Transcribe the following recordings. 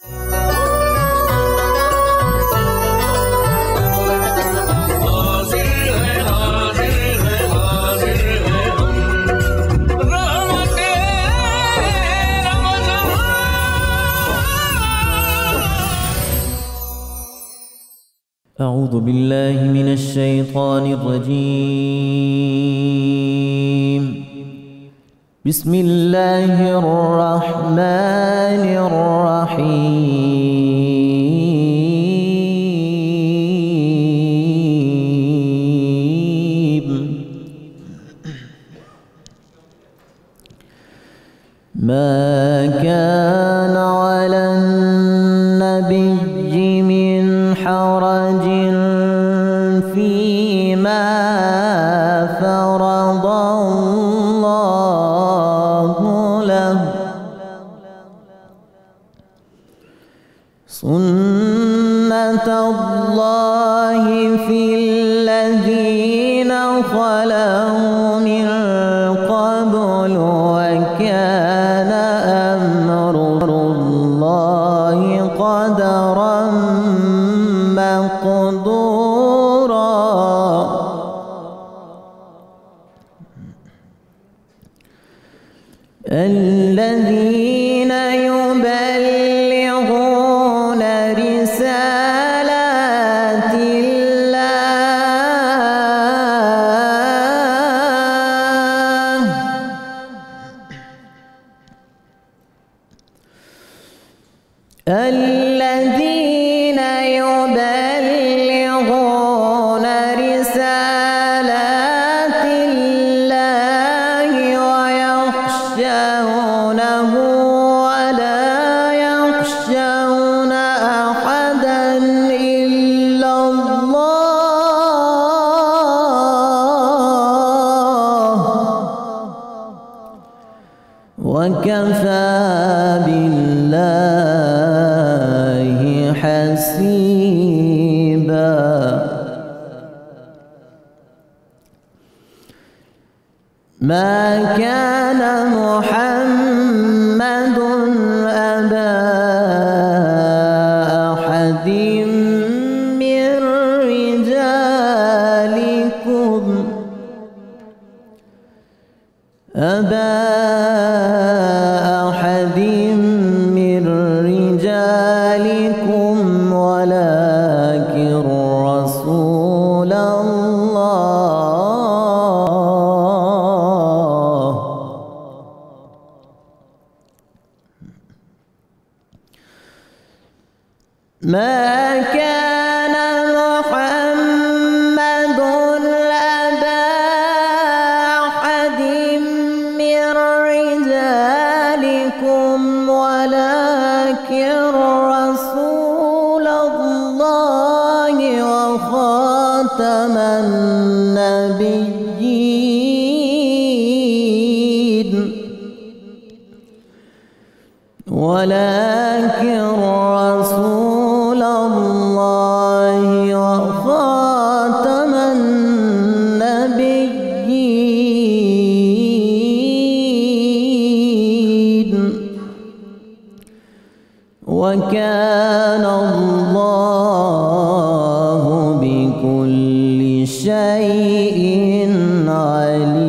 أعوذ بالله من الشيطان الرجيم. بسم الله الرحمن الرحيم. ما كان على النبي من حرج فيما فرض الله له. سنة الله في الذين خلوا من قبل وكان أمر الله قدرا مقدورا. الذين يبلغون رسالات الله الذين يبلغون رسالات الله ويخشونه ولا يخشون أحدا إلا الله وكفى بالله حسيبا. ما كان محمد أبا أحد من رجالكم ولكن رسول الله. ما كان محمد أبا أحد من رجالكم ولكن رسول الله وخاتم النبيين ولكن رسول الله وخاتم النبيين وكان الله بكل شيء عليما.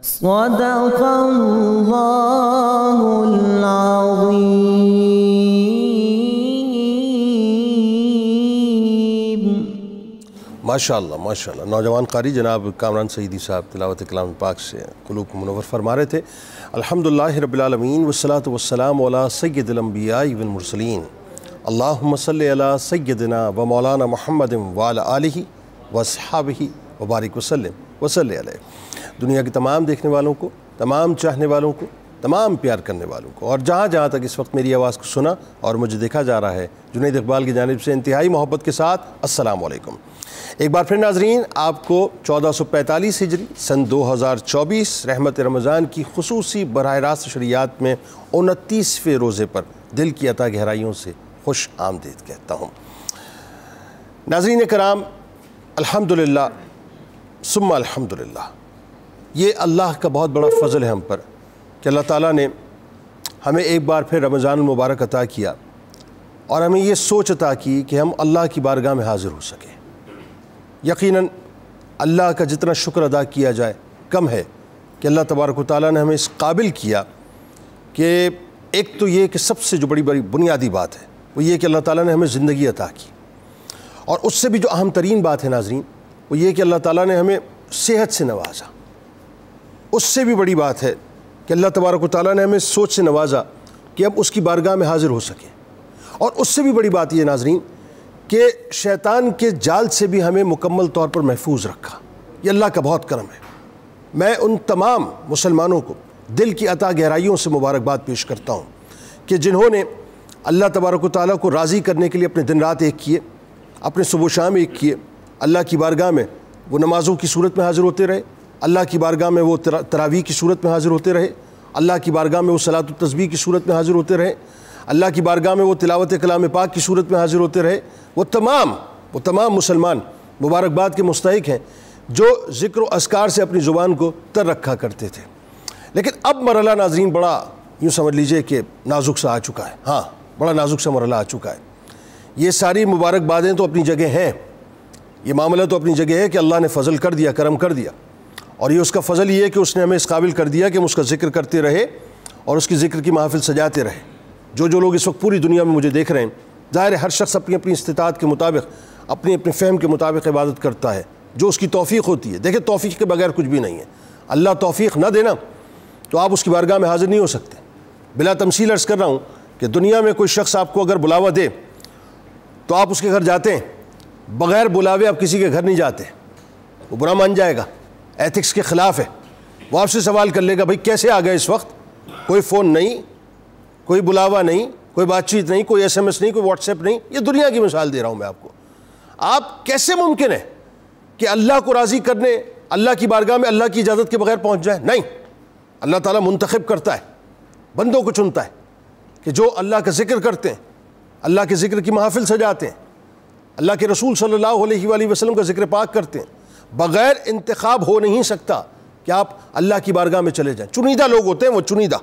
صدق الله العظيم. ماشاءاللہ ماشاءاللہ. نوجوان قاری جناب کامران سعیدی صاحب تلاوت کلام پاک سے قلوب کو منور فرما رہے تھے. الحمدللہ رب العالمین والصلاة والسلام علی سید الانبیاء والمرسلین. اللہم صلی علی سیدنا و مولانا محمد وعلی آلہ واصحابہ وبارک وسلم وصلی علیہ. دنیا کے تمام دیکھنے والوں کو، تمام چاہنے والوں کو، تمام پیار کرنے والوں کو، اور جہاں جہاں تک اس وقت میری آواز کو سنا اور مجھے دیکھا جا رہا ہے، جنید اقبال کی جانب سے انتہائی محبت کے ساتھ السلام علیکم. ایک بار پھر ناظرین، آپ کو 1445 ہجری سن 2024 رحمت رمضان کی خصوصی براہ راست شریعت میں 29ویں روزے پر دل کی عطا گہرائیوں سے خوش آمدید کہتا ہوں. ناظرین کرام، الحمدللہ ثم الحمدللہ، یہ اللہ کا بہت بڑا فضل ہے ہم پر کہ اللہ تعالیٰ نے ہمیں ایک بار پھر رمضان المبارک عطا کیا اور ہمیں یہ سوچ عطا کی کہ ہم اللہ کی بارگاہ میں حاضر ہو سکیں۔ یقیناً اللہ کا جتنا شکر ادا کیا جائے کم ہے کہ اللہ تبارک و تعالیٰ نے ہمیں اس قابل کیا کہ ایک تو یہ کہ سب سے جو بڑی بنیادی بات ہے وہ یہ کہ اللہ تعالیٰ نے ہمیں زندگی عطا کی، اور اس سے بھی جو اہم ترین بات ہے ناظرین وہ یہ کہ اللہ تعالیٰ نے ہمیں صحت سے نوازا۔ اس سے بھی بڑی بات ہے کہ اللہ تبارک و تعالیٰ نے ہمیں سوچ سے نوازا کہ اب اس کی بارگاہ میں حاضر ہو سکیں، اور اس سے بھی بڑی بات یہ ناظرین کہ شیطان کے جال سے بھی ہمیں مکمل طور پر محفوظ رکھا۔ یہ اللہ کا بہت کرم ہے۔ میں ان تمام مسلمانوں کو دل کی عطا گہرائیوں سے مبارکباد پیش کرتا ہوں کہ جنہوں نے اللہ تبارک و تعالیٰ کو راضی کرنے کے لیے اپنے دن رات ایک کیے، اپنے صبح و شام ایک کیے، اللہ کی بارگاہ میں وہ نمازوں کی صورت میں حاضر ہوتے رہے، اللہ کی بارگاہ میں وہ تراویح کی صورت میں حاضر ہوتے رہے، اللہ کی بارگاہ میں وہ صلاۃ التسبیح کی صورت میں حاضر ہوتے رہے، اللہ کی بارگاہ میں وہ تلاوت کلام پاک کی صورت میں حاضر ہوتے رہے۔ وہ تمام مسلمان مبارکباد کے مستحق ہیں جو ذکر و اذکار سے اپنی زبان کو تر رکھا کرتے تھے۔ لیکن اب مرحلہ ناظرین بڑا یوں سمجھ لیجئے کہ نازک سا آ چکا ہے۔ ہاں، بڑا نازک سا مرحلہ آ چکا ہے۔ یہ ساری مبارکبادیں تو اپنی جگہ ہیں، یہ معاملہ تو اپنی جگہ ہے کہ اللہ نے فضل کر دیا، کرم کر دیا، اور یہ اس کا فضل یہ ہے کہ اس نے ہمیں اس قابل کر دیا کہ ہم اس کا ذکر کرتے رہے اور اس کی ذکر کی محفل سجاتے رہے۔ جو لوگ اس وقت پوری دنیا میں مجھے دیکھ رہے ہیں، ظاہر ہے ہر شخص اپنی اپنی استطاعت کے مطابق، اپنے فہم کے مطابق عبادت کرتا ہے، جو اس کی توفیق ہوتی ہے۔ دیکھیں، توفیق کے بغیر کچھ بھی نہیں ہے۔ اللہ توفیق نہ دینا تو آپ اس کی بارگاہ میں حاضر نہیں ہو سکتے۔ بلا تمثیل عرض کر رہا ہوں کہ دنیا میں کوئی شخص آپ کو اگر بلاوا دے تو آپ اس کے گھر جاتے ہیں، بغیر بلاوے آپ کسی کے گھر نہیں جاتے، وہ برا مان جائے گا، ایتھکس کے خلاف ہے۔ وہ آپ سے سوال کر لے گا، بھائی کیسے آ گئے اس وقت؟ کوئی فون نہیں، کوئی بلاوا نہیں، کوئی بات چیت نہیں، کوئی ایس ایم ایس نہیں، کوئی واٹس ایپ نہیں۔ یہ دنیا کی مثال دے رہا ہوں میں آپ کو۔ آپ کیسے ممکن ہے کہ اللہ کو راضی کرنے اللہ کی بارگاہ میں اللہ کی اجازت کے بغیر پہنچ جائے؟ نہیں، اللہ تعالیٰ منتخب کرتا ہے، بندوں کو چنتا ہے کہ جو اللہ کا ذکر کرتے ہیں، اللہ کے ذکر کی محافل سجاتے ہیں، اللہ کے رسول صلی اللہ علیہ وآلہ وسلم کا ذکر پاک کرتے ہیں۔ بغیر انتخاب ہو نہیں سکتا کہ آپ اللہ کی بارگاہ میں چلے جائیں۔ چنیدہ لوگ ہوتے ہیں وہ، چنیدہ،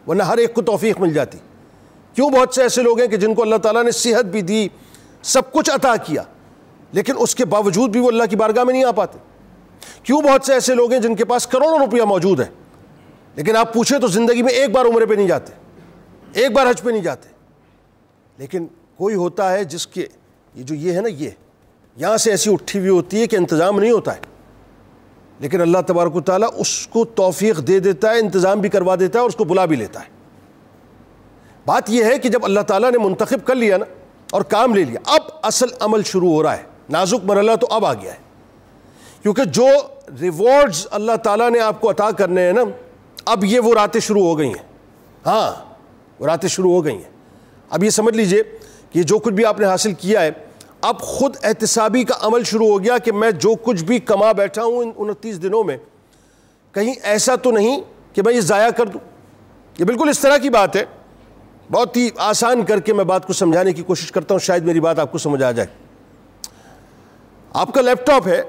ورنہ ہر ایک کو توفیق مل جاتی۔ کیوں بہت سے ایسے لوگ ہیں کہ جن کو اللہ تعالیٰ نے صحت بھی دی، سب کچھ عطا کیا، لیکن اس کے باوجود بھی وہ اللہ کی بارگاہ میں نہیں آ پاتے؟ کیوں بہت سے ایسے لوگ ہیں جن کے پاس کروڑوں روپیہ موجود ہے، لیکن آپ پوچھیں تو زندگی میں ایک بار عمرے پہ نہیں جاتے، ایک بار حج پہ نہیں جاتے؟ لیکن کوئی ہوتا ہے جس کے یہ ہے نا، یہ یہاں سے ایسی اٹھی ہوئی ہوتی ہے کہ انتظام نہیں ہوتا ہے، لیکن اللہ تبارک و تعالیٰ اس کو توفیق دے دیتا ہے، انتظام بھی کروا دیتا ہے اور اس کو بلا بھی لیتا ہے۔ بات یہ ہے کہ جب اللہ تعالیٰ نے منتخب کر لیا نا اور کام لے لیا، اب اصل عمل شروع ہو رہا ہے۔ نازک مرحلہ تو اب آ گیا ہے، کیونکہ جو ریوارڈز اللہ تعالیٰ نے آپ کو عطا کرنے ہیں نا، اب یہ وہ راتیں شروع ہو گئی ہیں۔ ہاں، وہ راتیں شروع ہو گئی ہیں۔ اب یہ سمجھ لیجئے کہ جو کچھ بھی آپ نے حاصل کیا ہے، اب خود احتسابی کا عمل شروع ہو گیا کہ میں جو کچھ بھی کما بیٹھا ہوں ان 29 دنوں میں، کہیں ایسا تو نہیں کہ میں یہ ضائع کر دوں۔ یہ بالکل اس طرح کی بات ہے، بہت ہی آسان کر کے میں بات کو سمجھانے کی کوشش کرتا ہوں، شاید میری بات آپ کو سمجھ آ جائے۔ آپ کا لیپ ٹاپ ہے،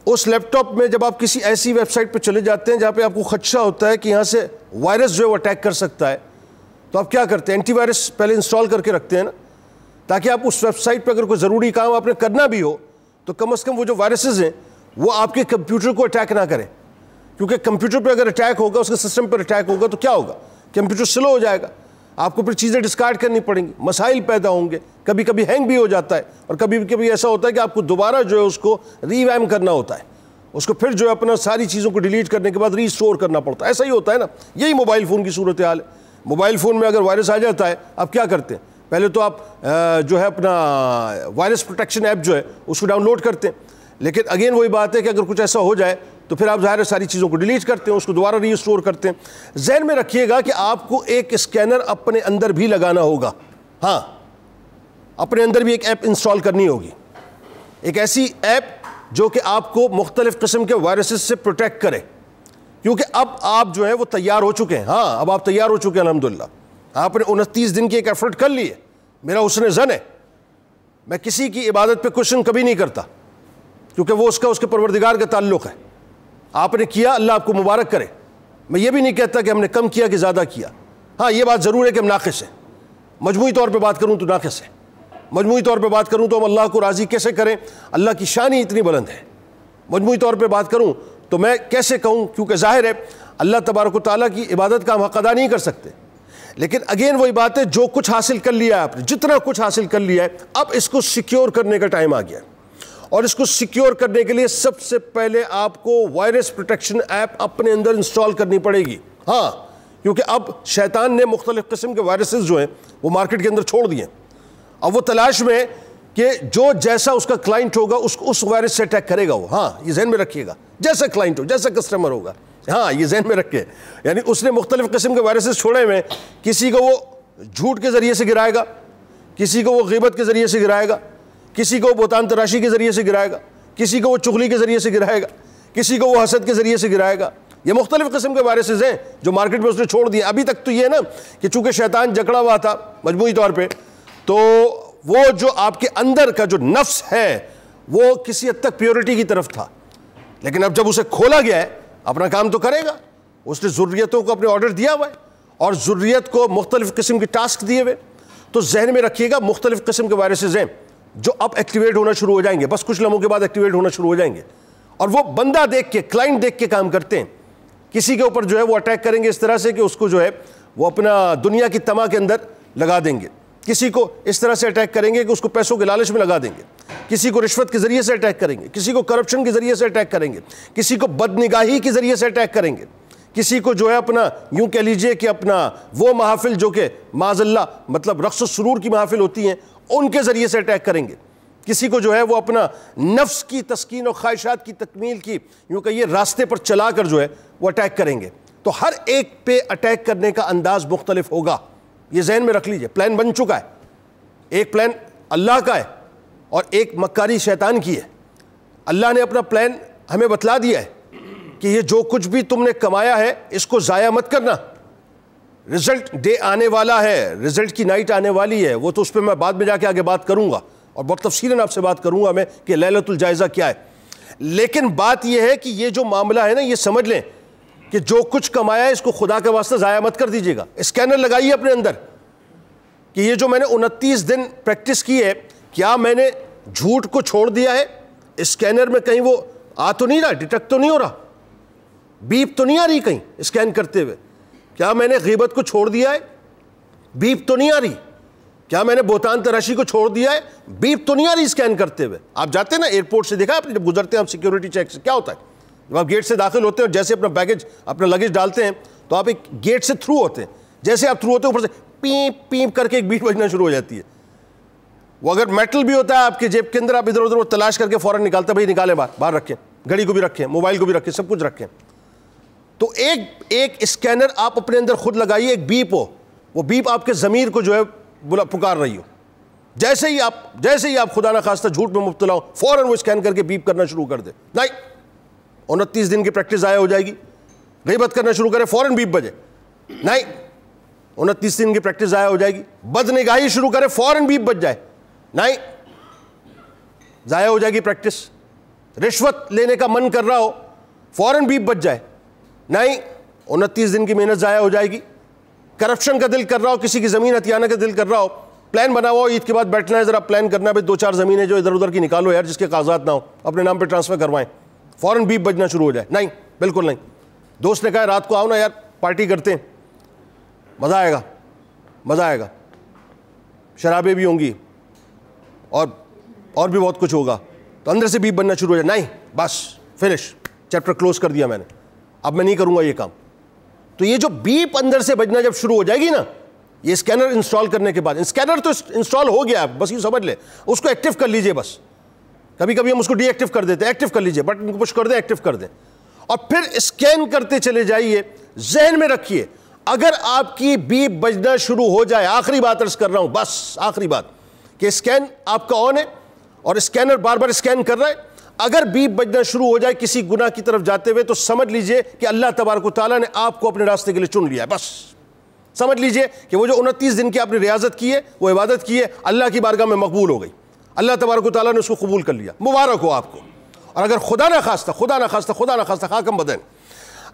اس لیپ ٹاپ میں جب آپ کسی ایسی ویب سائٹ پہ چلے جاتے ہیں جہاں پہ آپ کو خدشہ ہوتا ہے کہ یہاں سے وائرس جو ہے وہ اٹیک کر سکتا ہے، تو آپ کیا کرتے ہیں؟ اینٹی وائرس پہلے انسٹال کر کے رکھتے ہیں نا، تاکہ آپ اس ویب سائٹ پہ اگر کوئی ضروری کام آپ نے کرنا بھی ہو تو کم از کم وہ جو وائرسز ہیں وہ آپ کے کمپیوٹر کو اٹیک نہ کریں، کیونکہ کمپیوٹر پہ اگر اٹیک ہوگا، اس کے سسٹم پر اٹیک ہوگا تو کیا ہوگا؟ کمپیوٹر سلو ہو جائے گا، آپ کو پھر چیزیں ڈسکارڈ کرنی پڑیں گی، مسائل پیدا ہوں گے، کبھی کبھی ہینگ بھی ہو جاتا ہے، اور کبھی کبھی ایسا ہوتا ہے کہ آپ کو دوبارہ جو ہے اس کو ری ویم کرنا ہوتا ہے، اس کو پھر جو ہے اپنا ساری چیزوں کو ڈیلیٹ کرنے کے بعد ری اسٹور کرنا پڑتا ہے۔ ایسا ہی ہوتا ہے نا، یہی موبائل فون کی صورتحال ہے۔ موبائل فون میں اگر وائرس آ جاتا ہے، آپ کیا کرتے ہیں؟ پہلے تو آپ جو ہے اپنا وائرس پروٹیکشن ایپ جو ہے اس کو ڈاؤن لوڈ کرتے ہیں، لیکن اگین وہی بات ہے کہ اگر کچھ ایسا ہو جائے تو پھر آپ ظاہر ساری چیزوں کو ڈیلیٹ کرتے ہیں، اس کو دوبارہ ری اسٹور کرتے ہیں۔ ذہن میں رکھیے گا کہ آپ کو ایک اسکینر اپنے اندر بھی لگانا ہوگا۔ ہاں، اپنے اندر بھی ایک ایپ انسٹال کرنی ہوگی، ایک ایسی ایپ جو کہ آپ کو مختلف قسم کے وائرسز سے پروٹیکٹ کرے، کیونکہ اب آپ جو ہے وہ تیار ہو چکے ہیں۔ ہاں، اب آپ تیار ہو چکے ہیں الحمدللہ۔ آپ نے 29 دن کی ایک ایفرٹ کر لی ہے۔ میرا حسن ظن ہے، میں کسی کی عبادت پہ کوشچن کبھی نہیں کرتا، کیونکہ وہ اس کے پروردگار کا تعلق ہے۔ آپ نے کیا، اللہ آپ کو مبارک کرے، میں یہ بھی نہیں کہتا کہ ہم نے کم کیا کہ زیادہ کیا. ہاں یہ بات ضرور ہے کہ ہم ناقص ہیں. مجموعی طور پہ بات کروں تو ناقص ہے. مجموعی طور پہ بات کروں تو ہم اللہ کو راضی کیسے کریں؟ اللہ کی شان ہی اتنی بلند ہے. مجموعی طور پہ بات کروں تو میں کیسے کہوں؟ کیونکہ ظاہر ہے اللہ تبارک و تعالیٰ کی عبادت کا ہم حق ادا نہیں کر سکتے. لیکن اگین وہی بات ہے، جو کچھ حاصل کر لیا ہے آپ نے، جتنا کچھ حاصل کر لیا ہے، اب اس کو سیکیور کرنے کا ٹائم آ گیا ہے. اور اس کو سیکیور کرنے کے لیے سب سے پہلے آپ کو وائرس پروٹیکشن ایپ اپنے اندر انسٹال کرنی پڑے گی. ہاں کیونکہ اب شیطان نے مختلف قسم کے وائرسز جو ہیں وہ مارکیٹ کے اندر چھوڑ دیے. اب وہ تلاش میں کہ جو جیسا اس کا کلائنٹ ہوگا اس وائرس سے اٹیک کرے گا وہ. ہاں یہ ذہن میں رکھیے گا، جیسا کلائنٹ ہو، جیسا کسٹمر ہوگا. ہاں یہ ذہن میں رکھے. یعنی اس نے مختلف قسم کے وائرسز چھوڑے ہوئے، کسی کو وہ جھوٹ کے ذریعے سے گرائے گا، کسی کو وہ غیبت کے ذریعے سے گرائے گا، کسی کو وہ بہتان تراشی کے ذریعے سے گرائے گا، کسی کو وہ چغلی کے ذریعے سے گرائے گا، کسی کو وہ حسد کے ذریعے سے گرائے گا. یہ مختلف قسم کے وائرسز ہیں جو مارکیٹ میں اس نے چھوڑ دیے. ابھی تک تو یہ ہے نا کہ چونکہ شیطان جکڑا ہوا تھا مجموعی طور پہ، تو وہ جو آپ کے اندر کا جو نفس ہے وہ کسی حد تک پیورٹی کی طرف تھا. لیکن اب جب اسے کھولا گیا ہے، اپنا کام تو کرے گا. اس نے ذریتوں کو اپنے آرڈر دیا ہوا ہے اور ذریت کو مختلف قسم کے ٹاسک دیے ہوئے. تو ذہن میں رکھیے گا مختلف قسم کے وائرسز ہیں جو اب ایکٹیویٹ ہونا شروع ہو جائیں گے. بس کچھ لمحوں کے بعد ایکٹیویٹ ہونا شروع ہو جائیں گے. اور وہ بندہ دیکھ کے، کلائنٹ دیکھ کے کام کرتے ہیں. کسی کے اوپر جو ہے وہ اٹیک کریں گے اس طرح سے کہ اس کو جو ہے وہ اپنا دنیا کی تما کے اندر لگا دیں گے. کسی کو اس طرح سے اٹیک کریں گے کہ اس کو پیسوں کے لالچ میں لگا دیں گے. کسی کو رشوت کے ذریعے سے اٹیک کریں گے، کسی کو کرپشن کے ذریعے سے اٹیک کریں گے، کسی کو بدنگاہی کے ذریعے سے اٹیک کریں گے، کسی کو جو ہے اپنا یوں کہہ لیجئے کہ اپنا وہ محافل جو کہ معاذ اللہ مطلب رقص و سرور کی محافل ہوتی ہیں ان کے ذریعے سے اٹیک کریں گے. کسی کو جو ہے وہ اپنا نفس کی تسکین اور خواہشات کی تکمیل کی یوں کہ یہ راستے پر چلا کر جو ہے وہ اٹیک کریں گے. تو ہر ایک پہ اٹیک کرنے کا انداز مختلف ہوگا. یہ ذہن میں رکھ لیجئے. پلان بن چکا ہے. ایک پلان اللہ کا ہے اور ایک مکاری شیطان کی ہے. اللہ نے اپنا پلان ہمیں بتلا دیا ہے کہ یہ جو کچھ بھی تم نے کمایا ہے اس کو ضائع مت کرنا. رزلٹ ڈے آنے والا ہے، رزلٹ کی نائٹ آنے والی ہے. وہ تو اس پہ میں بعد میں جا کے آگے بات کروں گا اور بہت تفصیلاً آپ سے بات کروں گا میں کہ لیلۃ الجائزہ کیا ہے. لیکن بات یہ ہے کہ یہ جو معاملہ ہے نا، یہ سمجھ لیں کہ جو کچھ کمایا ہے اس کو خدا کے واسطے ضائع مت کر دیجیے گا. اسکینر لگائیے اپنے اندر کہ یہ جو میں نے 29 دن پریکٹس کی ہے، کیا میں نے جھوٹ کو چھوڑ دیا ہے؟ اسکینر میں کہیں وہ آ تو نہیں رہا، ڈیٹیکٹ تو نہیں ہو رہا، بیپ تو نہیں آ رہی کہیں اسکین کرتے ہوئے؟ کیا میں نے غیبت کو چھوڑ دیا ہے؟ بیپ تو نہیں آ رہی. کیا میں نے بہتان تراشی کو چھوڑ دیا ہے؟ بیپ تو نہیں آ رہی اسکین کرتے ہوئے. آپ جاتے ہیں نا ایئرپورٹ سے، دیکھا آپ نے جب گزرتے ہیں آپ سیکیورٹی چیک سے کیا ہوتا ہے؟ جب آپ گیٹ سے داخل ہوتے ہیں اور جیسے اپنا لگیج ڈالتے ہیں تو آپ ایک گیٹ سے تھرو ہوتے ہیں. جیسے آپ تھرو ہوتے ہیں اوپر سے پیپ پیپ کر کے ایک بیٹ بجنا شروع ہو جاتی ہے. وہ اگر میٹل بھی ہوتا ہے آپ کے جیب کے اندر، آپ ادھر ادھر وہ تلاش کر کے فوراً نکالتے ہیں، بھائی نکالیں باہر رکھیں، گھڑی کو بھی رکھیں، موبائل کو بھی رکھیں، سب کچھ رکھیں. تو ایک اسکینر آپ اپنے اندر خود لگائیے، ایک بیپ ہو، وہ بیپ آپ کے ضمیر کو جو ہے پکار رہی ہو. جیسے ہی آپ خدا نہ خواستہ جھوٹ میں مبتلا ہو، فوراً وہ اسکین کر کے بیپ کرنا شروع کر دے. نہیں، 29 دن کی پریکٹس ضائع ہو جائے گی. غیبت کرنا شروع کرے، فوراً بیپ بجے. نہیں، 29 دن کی پریکٹس ضائع ہو جائے گی. بدنگاہی شروع کرے، فوراً بیپ بج جائے. نہیں، ضائع ہو جائے گی پریکٹس. رشوت لینے کا من کر رہا ہو، فوراً بیپ بج جائے. نہیں، 29 دن کی محنت ضائع ہو جائے گی. کرپشن کا دل کر رہا ہو، کسی کی زمین ہتھیانے کا دل کر رہا ہو، پلان بنا ہوا ہو، عید کے بعد بیٹھنا ہے، ذرا پلان کرنا ہے، 2-4 زمینیں جو ادھر ادھر کی نکالو یار، جس کے کاغذات نہ ہو، اپنے نام پہ ٹرانسفر کروائیں، فوراً بیپ بجنا شروع ہو جائے. نہیں، بالکل نہیں. دوست نے کہا رات کو آؤ نا یار، پارٹی کرتے ہیں، مزہ آئے گا، مزہ آئے گا، شرابیں بھی ہوں گی اور بھی بہت کچھ ہوگا. تو اندر سے بیپ بننا شروع ہو جائے. نہیں، بس فنش، چیپٹر کلوز کر دیا میں نے، اب میں نہیں کروں گا یہ کام. تو یہ جو بیپ اندر سے بجنا جب شروع ہو جائے گی نا، یہ اسکینر انسٹال کرنے کے بعد، اسکینر تو انسٹال ہو گیا، بس یہ سمجھ لیں، اس کو ایکٹیو کر لیجئے. بس کبھی کبھی ہم اس کو ڈی ایکٹیو کر دیتے ہیں، ایکٹیو کر لیجئے، بٹن کو پش کر دیں، ایکٹیو کر دیں، اور پھر اسکین کرتے چلے جائیے. ذہن میں رکھیے اگر آپ کی بیپ بجنا شروع ہو جائے، آخری بات عرض کر رہا ہوں، بس آخری بات، کہ اسکین آپ کا آن ہے اور اسکینر بار بار اسکین کر رہا ہے، اگر بیپ بجنا شروع ہو جائے کسی گناہ کی طرف جاتے ہوئے، تو سمجھ لیجئے کہ اللہ تبارک و تعالیٰ نے آپ کو اپنے راستے کے لیے چن لیا ہے. بس سمجھ لیجئے کہ وہ جو 29 دن کی آپ نے ریاضت کی ہے، وہ عبادت کی ہے، اللہ کی بارگاہ میں مقبول ہو گئی. اللہ تبارک و تعالیٰ نے اس کو قبول کر لیا. مبارک ہو آپ کو. اور اگر خدا نہ خواستہ خاکم بدن،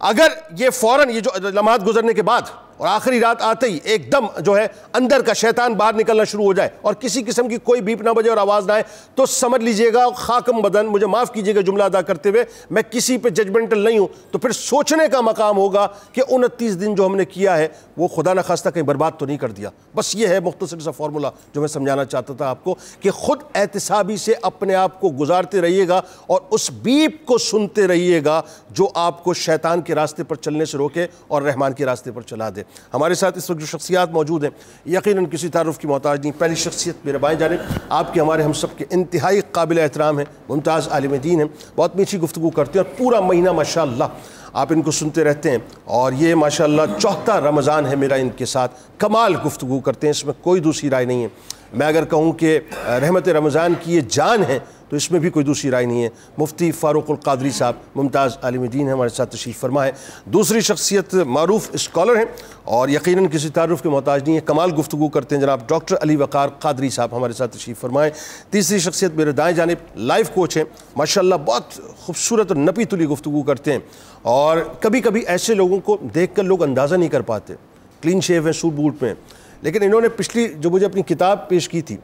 اگر یہ فوراً یہ جو لمحات گزرنے کے بعد اور آخری رات آتے ہی ایک دم جو ہے اندر کا شیطان باہر نکلنا شروع ہو جائے اور کسی قسم کی کوئی بیپ نہ بجے اور آواز نہ آئے تو سمجھ لیجئے گا خاکم بدن، مجھے معاف کیجئے گا جملہ ادا کرتے ہوئے، میں کسی پہ ججمنٹل نہیں ہوں، تو پھر سوچنے کا مقام ہوگا کہ 29 دن جو ہم نے کیا ہے وہ خدا نہ خواستہ کہیں برباد تو نہیں کر دیا۔ بس یہ ہے مختصر سا فارمولہ جو میں سمجھانا چاہتا تھا آپ کو کہ خود احتسابی سے اپنے آپ کو گزارتے رہیے گا اور اس بیپ کو سنتے رہیے گا جو آپ کو شیطان کے راستے پر چلنے سے روکے اور رحمان کے راستے پر چلا دے۔ ہمارے ساتھ اس وقت جو شخصیات موجود ہیں یقیناً کسی تعارف کی محتاج نہیں۔ پہلی شخصیت میرے بائیں جانب آپ کے ہمارے ہم سب کے انتہائی قابل احترام ہیں، ممتاز عالم دین ہیں، بہت میٹھی گفتگو کرتے ہیں اور پورا مہینہ ماشاءاللہ آپ ان کو سنتے رہتے ہیں اور یہ ماشاءاللہ چوتھا رمضان ہے میرا ان کے ساتھ، کمال گفتگو کرتے ہیں، اس میں کوئی دوسری رائے نہیں ہے۔ میں اگر کہوں کہ رحمت رمضان کی یہ جان ہے تو اس میں بھی کوئی دوسری رائے نہیں ہے۔ مفتی فاروق القادری صاحب ممتاز عالم دین ہیں، ہمارے ساتھ تشریف فرما ہے۔ دوسری شخصیت معروف اسکالر ہیں اور یقیناً کسی تعارف کے محتاج نہیں ہے، کمال گفتگو کرتے ہیں، جناب ڈاکٹر علی وقار قادری صاحب ہمارے ساتھ تشریف فرمائیں۔ تیسری شخصیت میرے دائیں جانب لائف کوچ ہیں، ماشاءاللہ بہت خوبصورت اور نپی تلی گفتگو کرتے ہیں اور کبھی کبھی ایسے لوگوں کو دیکھ کر لوگ اندازہ نہیں کر پاتے، کلین شیو ہیں، سوٹ بوٹ میں، لیکن انہوں نے پچھلی جو مجھے اپنی کتاب پیش کی تھی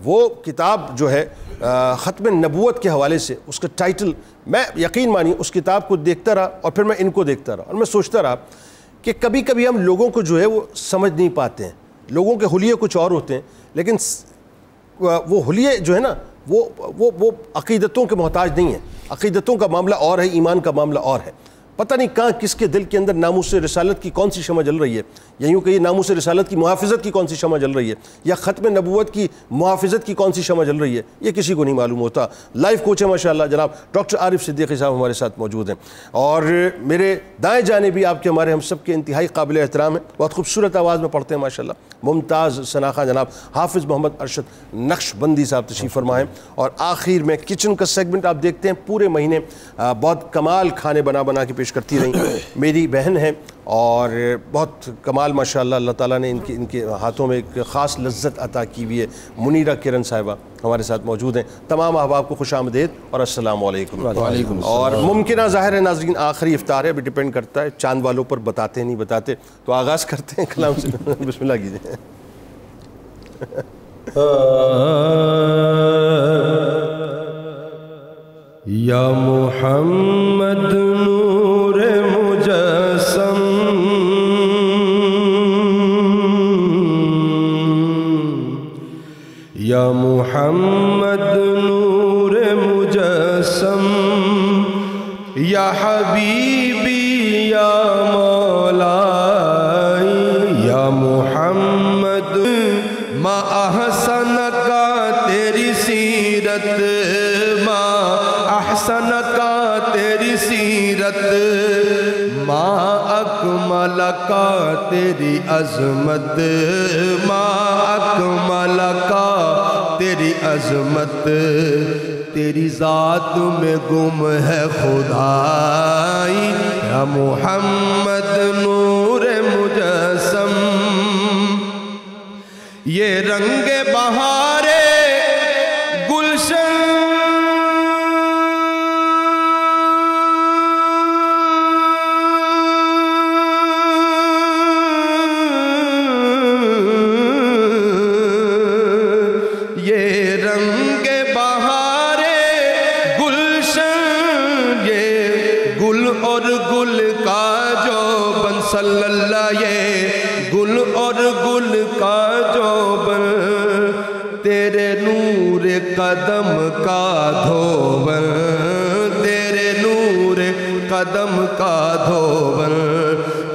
وہ کتاب جو ہے ختم نبوت کے حوالے سے، اس کا ٹائٹل میں یقین مانی اس کتاب کو دیکھتا رہا اور پھر میں ان کو دیکھتا رہا اور میں سوچتا رہا کہ کبھی کبھی ہم لوگوں کو جو ہے وہ سمجھ نہیں پاتے ہیں، لوگوں کے حلیے کچھ اور ہوتے ہیں لیکن وہ حلیے جو ہے نا وہ عقیدتوں کے محتاج نہیں ہیں، عقیدتوں کا معاملہ اور ہے، ایمان کا معاملہ اور ہے۔ پتہ نہیں کہاں کس کے دل کے اندر ناموس رسالت کی کون سی شمع جل رہی ہے، یا یوں کہ یہ ناموس رسالت کی محافظت کی کون سی شمع جل رہی ہے، یا ختم نبوت کی محافظت کی کون سی شمع جل رہی ہے، یہ کسی کو نہیں معلوم ہوتا۔ لائف کوچ ہے ماشاءاللہ جناب ڈاکٹر عارف صدیقی صاحب ہمارے ساتھ موجود ہیں اور میرے دائیں جانب بھی آپ کے ہمارے ہم سب کے انتہائی قابل احترام ہیں، بہت خوبصورت آواز میں پڑھتے ہیں ماشاءاللہ، ممتاز شناخہ جناب حافظ محمد ارشد نقش بندی صاحب تشریف فرمائیں۔ اور آخر میں کچن کا سیگمنٹ آپ دیکھتے ہیں، پورے مہینے بہت کمال کھانے بنا کے پیش کرتی رہیں، میری بہن ہے اور بہت کمال ماشاءاللہ اللہ تعالیٰ نے ان کے ہاتھوں میں ایک خاص لذت عطا کی ہوئی ہے۔ منیرہ کرن صاحبہ ہمارے ساتھ موجود ہیں۔ تمام احباب کو خوش آمدید اور السلام علیکم۔ اور ممکنہ ظاہر ہے ناظرین آخری افطار ہے، ابھی ڈیپینڈ کرتا ہے چاند والوں پر بتاتے نہیں بتاتے، تو آغاز کرتے ہیں کلام سے، بسم اللہ کیجئے۔ یا محمد نور مجسم، یا محمد نور مجسم، یا حبیبی یا مولائی، یا محمد ما احسن کا تیری سیرت، ما احسن کا تیری سیرت، ما اکمل کا تیری عظمت، ما اکمل کا تیری عظمت، تیری ذات میں گم ہے خدائی، یا محمد نور مجسم۔ یہ رنگ بہارے گلشن، یہ رنگ بہارے گلشن، یہ گل اور گل کا جو بن صلی اللہ، یہ گل اور گل کا جو بن، تیرے نور قدم کا دھوبن، تیرے نور قدم کا دھوبن،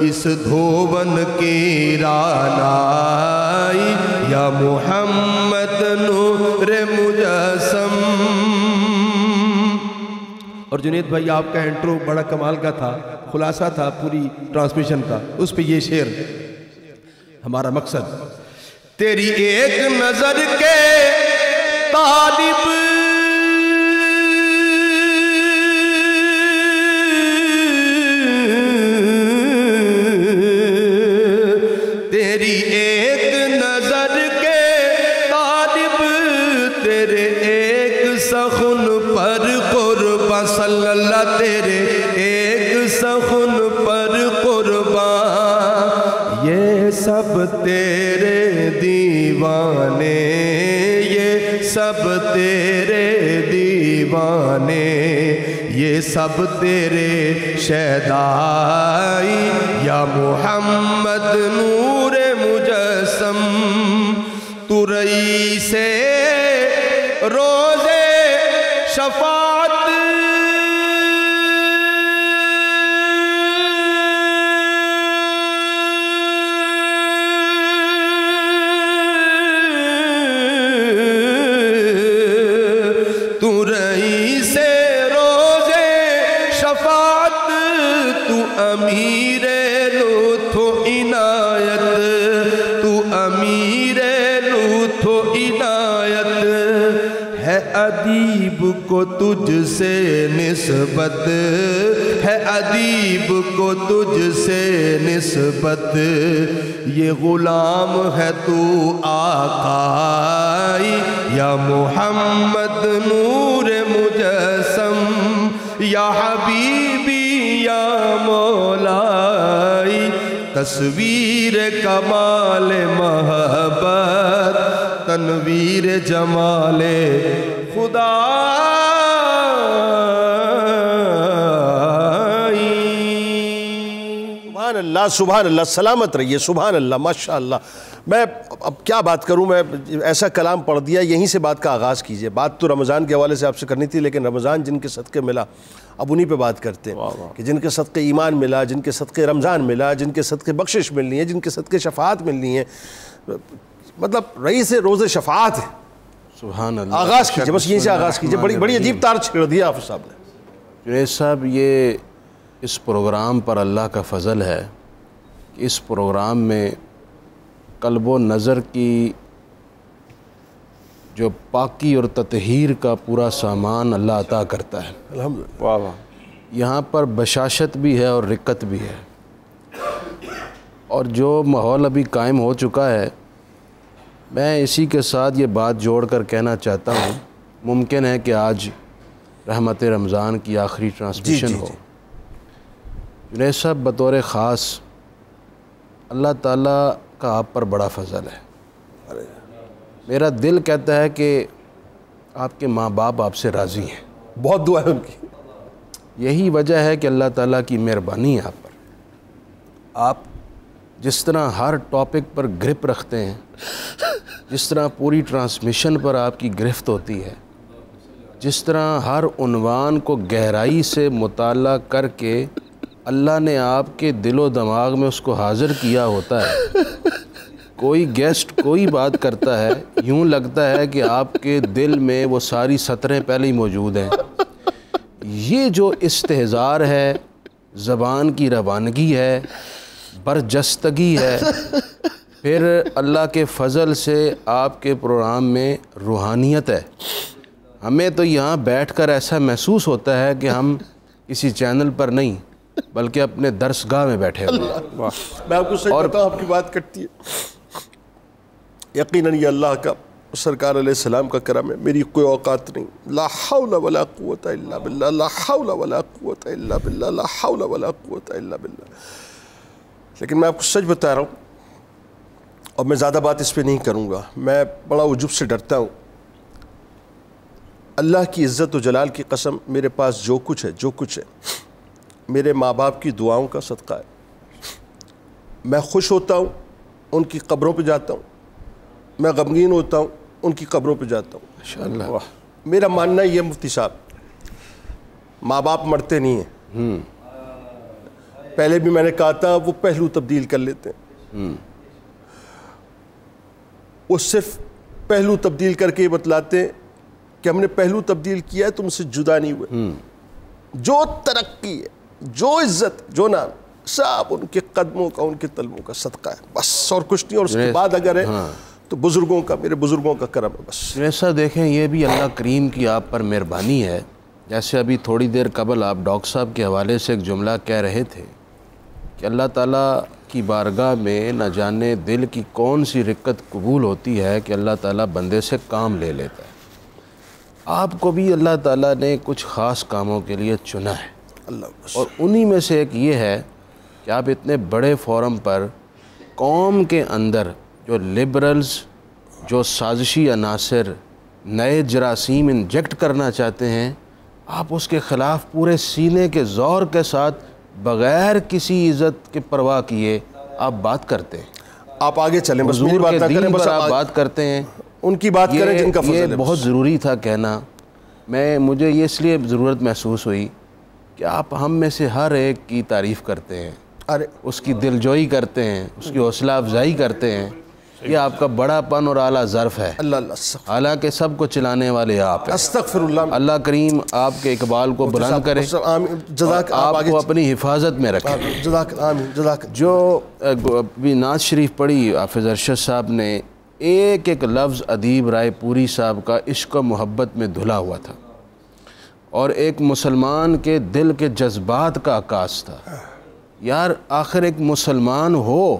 اس دھوبن کی رانائی، یا محمد نور مجسم۔ اور جنید بھائی آپ کا انٹرو بڑا کمال کا تھا، خلاصہ تھا پوری ٹرانسمیشن کا، اس پہ یہ شعر ہمارا مقصد، تیری ایک نظر کے طالب، تیری ایک نظر کے طالب، تیرے ایک سخن پر قربان صلی اللہ، تیرے ایک سخن سخن پر قربان یہ سب تیرے دیوانے، یہ سب تیرے دیوانے، یہ سب تیرے شہدائی یا محمد نور مجسم، تو رئیس روزے شفاعت امیر لطف و عنایت، تو امیر لطف و عنایت، ہے ادیب کو تجھ سے نسبت، ہے ادیب کو تجھ سے نسبت، یہ غلام ہے تو آقائی یا محمد نور مجسم، یا حبیبی یا مولائی، تصویر کمال محبت، تنویر جمال خدائی۔ سبحان اللہ سبحان اللہ، سلامت رہیے، سبحان اللہ، ماشاءاللہ۔ میں اب کیا بات کروں، میں ایسا کلام پڑھ دیا، یہیں سے بات کا آغاز کیجئے۔ بات تو رمضان کے حوالے سے آپ سے کرنی تھی، لیکن رمضان جن کے صدقے ملا اب انہی پہ بات کرتے ہیں کہ جن کے صدقے ایمان ملا، جن کے صدقے رمضان ملا، جن کے صدقے بخشش ملنی ہے، جن کے صدقے شفاعت ملنی ہے، مطلب رئیس روز شفاعت ہے۔ سبحان اللہ، آغاز کیجئے، بس یہیں سے آغاز کیجئے۔ بڑی عجیب تار چھیڑ دیا حافظ صاحب نے۔ جنید صاحب، یہ اس پروگرام پر اللہ کا فضل ہے کہ اس پروگرام میں قلب و نظر کی جو پاکی اور تطہیر کا پورا سامان اللہ عطا کرتا ہے۔ الحمدللہ۔ واہ واہ۔ یہاں پر بشاشت بھی ہے اور رقت بھی ہے، اور جو ماحول ابھی قائم ہو چکا ہے، میں اسی کے ساتھ یہ بات جوڑ کر کہنا چاہتا ہوں، ممکن ہے کہ آج رحمت رمضان کی آخری ٹرانسمیشن ہو۔ جنید صاحب، بطور خاص اللہ تعالیٰ کا آپ پر بڑا فضل ہے۔ میرا دل کہتا ہے کہ آپ کے ماں باپ آپ سے راضی ہیں، بہت دعا ہے ان کی۔ یہی وجہ ہے کہ اللہ تعالیٰ کی مہربانی ہے آپ پر۔ آپ جس طرح ہر ٹاپک پر گرپ رکھتے ہیں، جس طرح پوری ٹرانسمیشن پر آپ کی گرفت ہوتی ہے، جس طرح ہر عنوان کو گہرائی سے مطالعہ کر کے اللہ نے آپ کے دل و دماغ میں اس کو حاضر کیا ہوتا ہے، کوئی گیسٹ کوئی بات کرتا ہے، یوں لگتا ہے کہ آپ کے دل میں وہ ساری سطریں پہلے ہی موجود ہیں۔ یہ جو استحضار ہے، زبان کی روانگی ہے، برجستگی ہے، پھر اللہ کے فضل سے آپ کے پروگرام میں روحانیت ہے۔ ہمیں تو یہاں بیٹھ کر ایسا محسوس ہوتا ہے کہ ہم کسی چینل پر نہیں بلکہ اپنے درسگاہ میں بیٹھے ہوئے ہیں۔ میں آپ کو سچ بتاؤں، آپ کی بات کٹتی ہے، یقیناً یہ اللہ کا سرکار علیہ السلام کا کرم ہے۔ میری کوئی اوقات نہیں، لا حول ولا قوت الا باللہ، لا حول ولا قوت الا باللہ، لا حول ولا قوت الا باللہ۔ لیکن میں آپ کو سچ بتا رہا ہوں، اور میں زیادہ بات اس پہ نہیں کروں گا، میں بڑا عجب سے ڈرتا ہوں۔ اللہ کی عزت و جلال کی قسم، میرے پاس جو کچھ ہے میرے ماں باپ کی دعاؤں کا صدقہ ہے۔ میں خوش ہوتا ہوں، ان کی قبروں پہ جاتا ہوں، میں غمگین ہوتا ہوں، ان کی قبروں پہ جاتا ہوں۔ ماشاءاللہ۔ میرا ماننا یہ مفتی صاحب، ماں باپ مرتے نہیں ہیں، پہلے بھی میں نے کہا تھا، وہ پہلو تبدیل کر لیتے ہیں۔ وہ صرف پہلو تبدیل کر کے یہ بتلاتے ہیں کہ ہم نے پہلو تبدیل کیا ہے، تم سے جدا نہیں ہوئے۔ جو ترقی ہے، جو عزت، جو نام، سب ان کے قدموں کا، ان کے تلموں کا صدقہ ہے، بس، اور کچھ نہیں۔ اور اس کے بعد اگر ہے تو بزرگوں کا، میرے بزرگوں کا کرم ہے، بس۔ ایسا دیکھیں، یہ بھی اللہ کریم کی آپ پر مہربانی ہے۔ جیسے ابھی تھوڑی دیر قبل آپ ڈاکٹر صاحب کے حوالے سے ایک جملہ کہہ رہے تھے کہ اللہ تعالیٰ کی بارگاہ میں نہ جانے دل کی کون سی رقت قبول ہوتی ہے کہ اللہ تعالیٰ بندے سے کام لے لیتا ہے۔ آپ کو بھی اللہ تعالیٰ نے کچھ خاص کاموں کے لیے چنا ہے۔ اور انہی میں سے ایک یہ ہے کہ آپ اتنے بڑے فورم پر قوم کے اندر جو لبرلز، جو سازشی عناصر نئے جراثیم انجیکٹ کرنا چاہتے ہیں، آپ اس کے خلاف پورے سینے کے زور کے ساتھ بغیر کسی عزت کے پرواہ کیے آپ بات کرتے ہیں. آپ آگے چلیں، بس میری حضور بات کے نہ کریں، دین بس پر آپ بات کرتے ہیں. ان کی بات کریں جن کا فضل ہے. یہ بہت ضروری تھا کہنا. مجھے یہ اس لیے ضرورت محسوس ہوئی کہ آپ ہم میں سے ہر ایک کی تعریف کرتے ہیں، اس کی دلجوئی کرتے ہیں، اس کی حوصلہ افزائی کرتے ہیں. یہ آپ کا بڑا پن اور اعلیٰ ظرف ہے. حالانکہ سب کو چلانے والے آپ ہیں. استغفر اللہ. اللہ کریم آپ کے اقبال کو بلند کرے، آپ کو اپنی حفاظت میں رکھے. جو بھی نعت شریف پڑھی حافظ ارشد صاحب نے، ایک ایک لفظ ادیب رائے پوری صاحب کا عشق و محبت میں دھلا ہوا تھا اور ایک مسلمان کے دل کے جذبات کا عکاس تھا. یار آخر ایک مسلمان ہو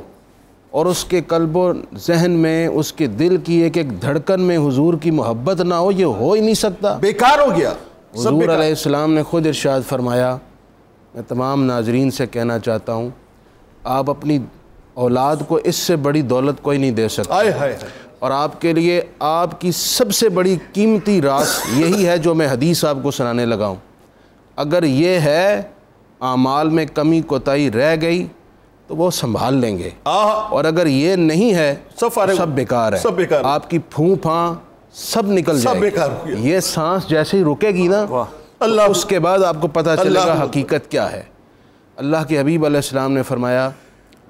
اور اس کے قلب و ذہن میں، اس کے دل کی ایک ایک دھڑکن میں حضور کی محبت نہ ہو، یہ ہو ہی نہیں سکتا. بیکار ہو گیا. حضور علیہ السلام نے خود ارشاد فرمایا، میں تمام ناظرین سے کہنا چاہتا ہوں، آپ اپنی اولاد کو اس سے بڑی دولت کوئی نہیں دے سکتا. اور آپ کے لیے آپ کی سب سے بڑی قیمتی راز یہی ہے جو میں حدیث آپ کو سنانے لگا ہوں. اگر یہ ہے اعمال میں کمی کوتاہی رہ گئی تو وہ سنبھال لیں گے، اور اگر یہ نہیں ہے سب بیکار ہے. آپ کی پھوں پھاں سب نکل جائے گی. یہ سانس جیسے ہی رکے گی نا، اس کے بعد آپ کو پتہ چلے گا حقیقت کیا ہے. اللہ کے حبیب علیہ السلام نے فرمایا،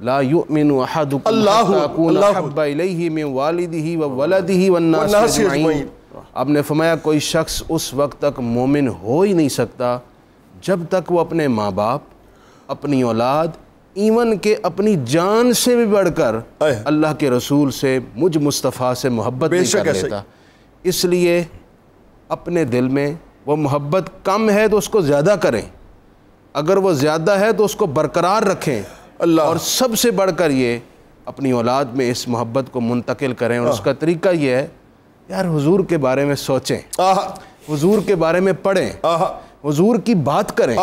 لا یؤمن احدکم حتی اکون احب الیہ من والدہ وولدہ والناس اجمعین. آپ نے فرمایا کوئی شخص اس وقت تک مومن ہو ہی نہیں سکتا جب تک وہ اپنے ماں باپ، اپنی اولاد، ایون کہ اپنی جان سے بھی بڑھ کر اللہ کے رسول سے، مجھ مصطفیٰ سے محبت نہیں کر لیتا. اس لیے اپنے دل میں وہ محبت کم ہے تو اس کو زیادہ کریں، اگر وہ زیادہ ہے تو اس کو برقرار رکھیں، اور سب سے بڑھ کر یہ اپنی اولاد میں اس محبت کو منتقل کریں. اور اس کا طریقہ یہ ہے، یار حضور کے بارے میں سوچیں، حضور کے بارے میں پڑھیں، حضور کی بات کریں.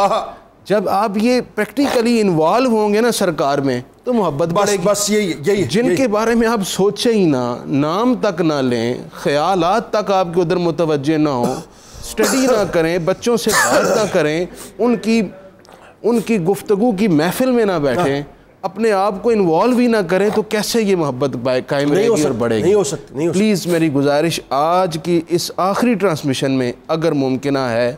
جب آپ یہ پریکٹیکلی انوالو ہوں گے نا سرکار میں تو محبت بڑھے گی. بس یہی جن کے بارے میں آپ سوچیں ہی نہ، نام تک نہ لیں، خیالات تک آپ کے ادھر متوجہ نہ ہوں، اسٹڈی نہ کریں، بچوں سے بات نہ کریں، ان کی گفتگو کی محفل میں نہ بیٹھیں، اپنے آپ کو انوالو ہی نہ کریں، تو کیسے یہ محبت قائم رہے گی اور بڑھے گی؟ پلیز میری گزارش آج کی اس آخری ٹرانسمیشن میں اگر ممکنہ ہے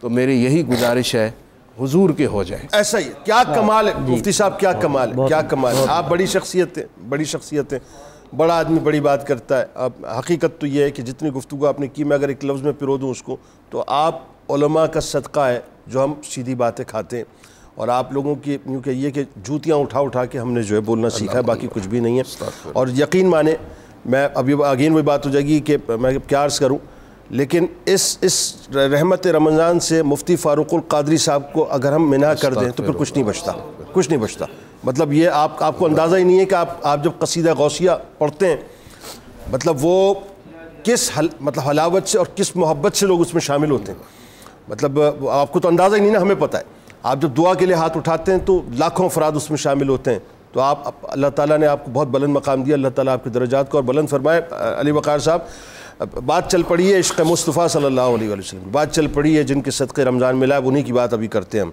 تو میری یہی گزارش ہے، حضور کے ہو جائیں. ایسا ہی. کیا کمال ہے مفتی صاحب، کیا کمال ہے، کیا کمال ہے. آپ بڑی شخصیت ہیں، بڑا آدمی بڑی بات کرتا ہے. اب حقیقت تو یہ ہے کہ جتنی گفتگو آپ نے کی، میں اگر ایک لفظ میں پرو دوں اس کو، تو آپ علماء کا صدقہ ہے جو ہم سیدھی باتیں کھاتے ہیں، اور آپ لوگوں کی یوں کہ یہ کہ جوتیاں اٹھا کے ہم نے جو ہے بولنا سیکھا ہے، باقی کچھ بھی نہیں ہے. اور یقین مانے، میں ابھی اگین وہی بات ہو جائے گی کہ میں کیا عرض کروں، لیکن اس رحمت رمضان سے مفتی فاروق القادری صاحب کو اگر ہم منع کر دیں تو پھر کچھ نہیں بچتا. مطلب یہ آپ کو اندازہ ہی نہیں ہے کہ آپ جب قصیدہ غوثیہ پڑھتے ہیں، مطلب وہ کس حلاوت سے اور کس محبت سے لوگ اس میں شامل ہوتے ہیں. مطلب آپ کو تو اندازہ ہی نہیں نا، ہمیں پتہ ہے. آپ جب دعا کے لیے ہاتھ اٹھاتے ہیں تو لاکھوں افراد اس میں شامل ہوتے ہیں. تو اللہ تعالیٰ نے آپ کو بہت بلند مقام دیا. اللہ تعالیٰ آپ کے درجات کو اور بلند فرمائے. علی وقار صاحب، بات چل پڑی ہے عشق مصطفیٰ صلی اللہ علیہ وسلم، بات چل پڑی ہے جن کے صدقے رمضان ملا ہے، انہی کی بات ابھی کرتے ہیں ہم.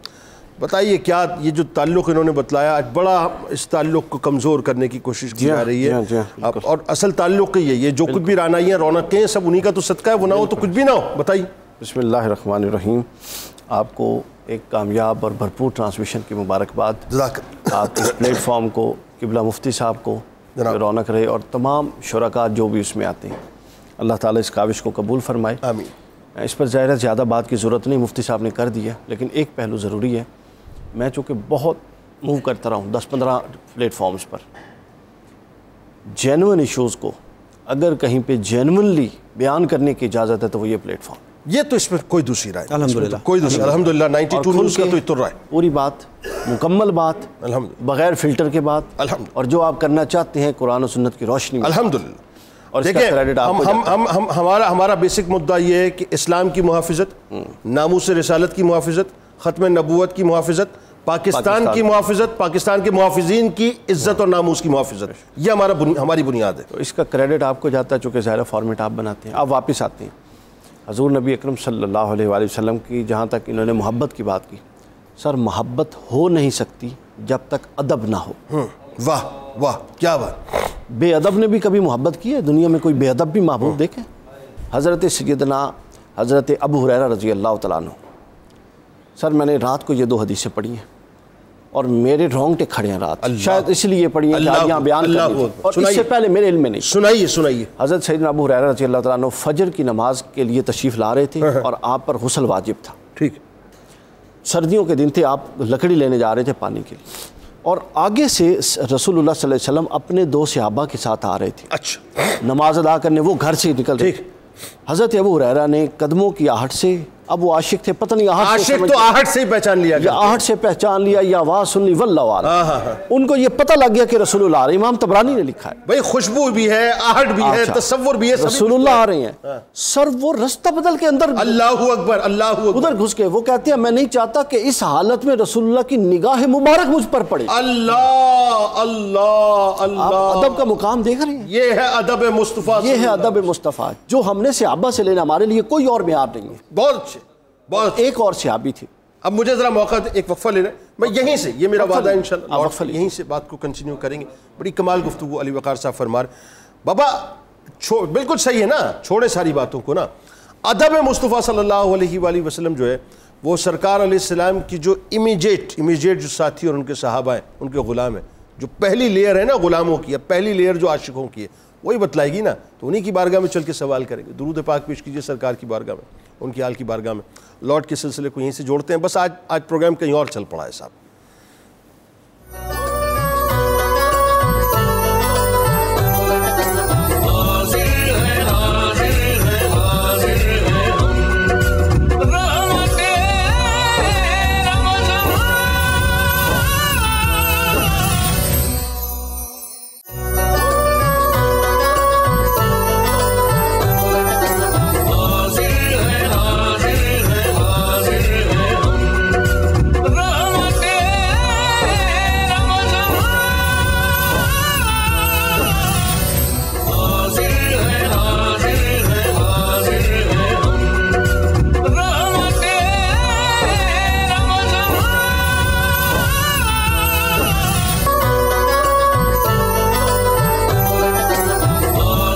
بتائیے کیا یہ جو تعلق انہوں نے بتلایا، بڑا اس تعلق کو کمزور کرنے کی کوشش کی جا رہی ہے. اور اصل تعلق ہی یہ جو کچھ بھی رعنائیاں رونقیں سب انہی کا تو صدقہ ہے، وہ نہ ہو تو کچھ بھی نہ ہو. بتائیے. بسم اللہ الرحمن الرحیم. آپ کو ایک کامیاب اور بھرپور ٹرانسمیشن کی مبارکباد. آپ اس پلیٹ فارم کو، قبلہ مفتی صاحب کو رونق رہے، اور تمام شرکاء جو بھی اس میں آتے ہیں، اللہ تعالیٰ اس کاوش کو قبول فرمائے. آمین. اس پر ظاہر ہے زیادہ بات کی ضرورت نہیں، مفتی صاحب نے کر دیا، لیکن ایک پہلو ضروری ہے. میں چونکہ بہت موو کرتا رہا ہوں 10-15 پلیٹ فارمز پر، جینون ایشوز کو اگر کہیں پہ جینونلی بیان کرنے کی اجازت ہے تو وہ یہ پلیٹ فارم. یہ تو اس میں کوئی دوسری رائے الحمدللہ، کوئی دوسری. الحمدللہ 92 نیوز کا تو اتر رہا ہے. پوری بات، مکمل بات، بغیر فلٹر کے بات، اور جو آپ کرنا چاہتے ہیں قرآن و سنت کی روشنی میں. الحمدللہ. اور دیکھیں ہمارا بیسک مدعا یہ ہے کہ اسلام کی محافظت، ناموس رسالت کی محافظت، ختم نبوت کی محافظت، پاکستان کی محافظت، پاکستان کے محافظین کی عزت اور ناموس کی محافظت، یہ ہماری بنیاد ہے. تو اس کا کریڈٹ آپ کو جاتا ہے چونکہ ظاہر فارمیٹ آپ بناتے ہیں. آپ واپس آتے ہیں حضور نبی اکرم صلی اللہ علیہ وآلہ وسلم کی، جہاں تک انہوں نے محبت کی بات کی. سر محبت ہو نہیں سکتی جب تک ادب نہ ہو. واہ واہ کیا بات. بے ادب نے بھی کبھی محبت کی ہے؟ دنیا میں کوئی بے ادب بھی محبوب دیکھیں. حضرت سیدنا حضرت ابو ہریرہ رضی اللہ تعالیٰ عنہ. سر میں نے رات کو یہ 2 حدیثیں پڑھی ہیں اور میرے رونگٹے کھڑے ہیں رات. شاید اس لیے پڑھی ہیں کہ آج یہاں بیان کرنی تھی اور اس سے پہلے میرے علم میں نہیں. سنائیے. حضرت سیدنا ابو ہریرہ رضی اللہ تعالیٰ عنہ فجر کی نماز کے لیے تشریف لا رہے تھے اور آپ پر غسل واجب تھا. ٹھیک. سردیوں کے دن تھے، آپ لکڑی لینے جا رہے تھے پانی کے لیے اور آگے سے رسول اللہ صلی اللہ علیہ وسلم اپنے 2 صحابہ کے ساتھ آ رہے تھے. اچھا. نماز ادا کرنے وہ گھر سے نکل رہے تھے. حضرت ابو ہریرہ نے قدموں کی آہٹ سے، اب وہ عاشق تھے، پتہ نہیں عاشق تو آہٹ سے ہی پہچان لیا، یا آہٹ سے پہچان لیا یا آواز سن لی، واللہ عالم. ان کو یہ پتہ لگ گیا کہ رسول اللہ آ رہے ہیں. امام طبرانی نے لکھا ہے بھائی خوشبو بھی ہے، آہٹ بھی ہے، تصور بھی ہے، رسول اللہ آ رہے ہیں. سر وہ رستہ بدل کے اندر اللہ اکبر اللہ اکبر ادھر گھس کے وہ کہتے ہیں میں نہیں چاہتا کہ اس حالت میں رسول اللہ کی نگاہ مبارک مجھ پر پڑے. اللہ اللہ اللہ. ادب کا مقام دیکھ رہے ہیں؟ یہ ہے ادب مصطفیٰ، یہ ہے ادب مصطفیٰ جو ہم نے صحابہ سے لینا، ہمارے لیے کوئی اور معیار نہیں ہے. بہت اچھے. بہت ایک اور صحابی تھی. اب مجھے ذرا موقع دے، ایک وقفہ لینا. میں یہیں سے، یہ میرا وعدہ ہے انشاءاللہ یہیں سے بات کو کنٹینیو کریں گے. بڑی کمال گفتگو علی وقار صاحب فرما رہے. بابا بالکل صحیح ہے نا، چھوڑے ساری باتوں کو نا. ادب مصطفیٰ صلی اللہ علیہ وآلہ وسلم جو ہے وہ سرکار علیہ السلام کی جو امیجیٹ جو ساتھی اور ان کے صحابہ ہیں، ان کے غلام ہیں، جو پہلی لیئر ہے نا غلاموں کی، پہلی لیئر جو عاشقوں کی ہے وہی بتلائے گی نا. تو انہی کی بارگاہ میں چل کے سوال کریں گے. درود پاک پیش کیجئے سرکار کی بارگاہ میں، ان کی حال کی بارگاہ میں. لارڈ کے سلسلے کو یہیں سے جوڑتے ہیں. بس آج پروگرام کہیں اور چل پڑا ہے صاحب.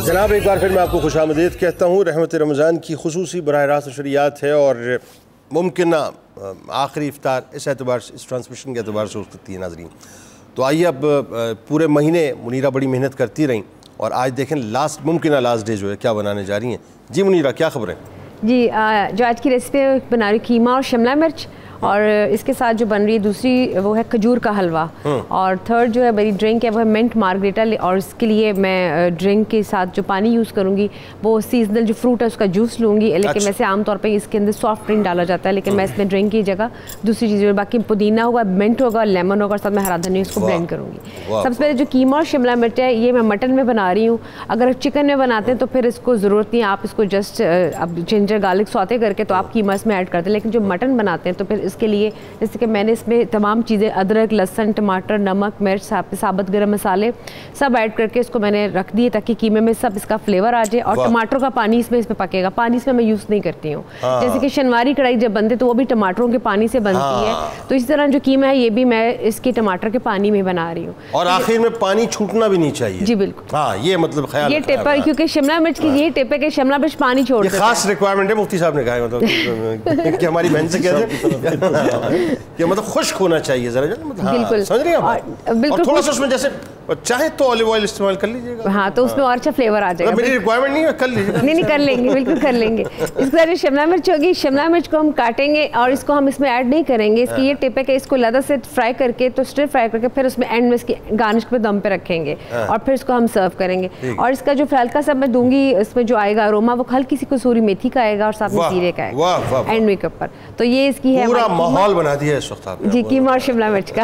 جناب ایک بار پھر میں آپ کو خوش آمدید کہتا ہوں. رحمت رمضان کی خصوصی براہ راست نشریات ہے اور ممکنہ آخری افطار اس اعتبار سے، اس ٹرانسمیشن کے اعتبار سے ہو سکتی ہے ناظرین. تو آئیے اب پورے مہینے منیرہ بڑی محنت کرتی رہیں اور آج دیکھیں ممکنہ لاسٹ ڈے جو ہے کیا بنانے جا رہی ہیں. جی منیرہ کیا خبر ہے؟ جی جو آج کی ریسپی بنا رہی قیمہ اور شملہ مرچ، اور اس کے ساتھ جو بن رہی ہے دوسری وہ ہے کھجور کا حلوہ، اور تھرڈ جو ہے میری ڈرنک ہے وہ ہے منٹ مارگریٹا. اور اس کے لیے میں ڈرنک کے ساتھ جو پانی یوز کروں گی وہ سیزنل جو فروٹ ہے اس کا جوس لوں گی. لیکن ویسے عام طور پہ اس کے اندر سافٹ ڈرنک ڈالا جاتا ہے، لیکن میں اس میں ڈرنک کی جگہ دوسری چیزیں، باقی پودینہ ہوگا، منٹ ہوگا، لیمن ہوگا، اور ساتھ میں ہرا دھنیا اس کو بلینڈ کروں گی. سب سے پہلے جو قیمہ اور شملہ مرچ ہے یہ میں مٹن میں بنا رہی ہوں. اگر چکن میں بناتے ہیں تو پھر اس کو ضرورت نہیں، آپ اس کو جسٹ اب جنجر گارلک سوتے کر کے تو آپ قیمہ اس میں ایڈ کرتے ہیں. لیکن جو مٹن بناتے ہیں تو پھر اس کے لیے جیسے کہ میں نے اس میں تمام چیزیں ادرک، لہسن، ٹماٹر، نمک، مرچ، ثابت گرم مسالے سب ایڈ کر کے اس کو میں نے رکھ دیے تاکہ قیمے میں سب اس کا فلیور آ جائے. اور ٹماٹر کا پانی اس میں پکے گا. پانی اس میں یوز نہیں کرتی ہوں. جیسے کہ شنواری کڑھائی جب بنتے تو وہ بھی ٹماٹروں کے پانی سے بنتی ہے، تو اسی طرح جو قیمہ ہے یہ بھی میں اس کے ٹماٹر کے پانی میں بنا رہی ہوں. اور آخر میں پانی چھوٹنا بھی نہیں چاہیے. جی بالکل. ہاں یہ مطلب خیال یہ ٹپ ہے، کیونکہ شملہ مرچ کی یہ ٹپ ہے کہ شملہ مرچ پانی چھوڑ دیتا ہے. خاص ریکوائرمنٹ ہے مفتی صاحب نے کہا ہے، مطلب کہ ہماری بہن سے کہتے ہیں کہ مطلب خشک ہونا چاہیے ذرا. بالکل سمجھ رہی ہیں آپ؟ اور تھوڑا سا اس میں جیسے چاہے تو آلیو آئل استعمال کر لیجیے گا. ہاں تو اس میں اور اچھا فلیور آ جائے گا. میری ریکوائرمنٹ نہیں ہے، کر لیجیے. نہیں کر لیں گے، بالکل کر لیں گے. اس کے ساتھ شملہ مرچ ہوگی، شملہ مرچ کو ہم کاٹیں گے اور اس کو ہم اس میں ایڈ نہیں کریں گے. اس کی یہ ٹپ ہے کہ اس کو لادہ سے فرائی کر کے تو اسٹر فرائی کر کے پھر اس میں اینڈ میں اس کی گارنش پہ دم پہ رکھیں گے اور پھر اس کو ہم سرو کریں گے. اور اس کا جو ہلکا سا میں دوں گی اس میں جو آئے گا اروما وہ ہلکی سی کسوری میتھی کا آئے گا اور ساتھ میں زیرے کا آئے گا اینڈ میں کے اوپر. تو یہ اس کی ہے پورا ماحول بنا دیا اس وقت آپ نے. جی قیمہ اور شملہ مرچ کا.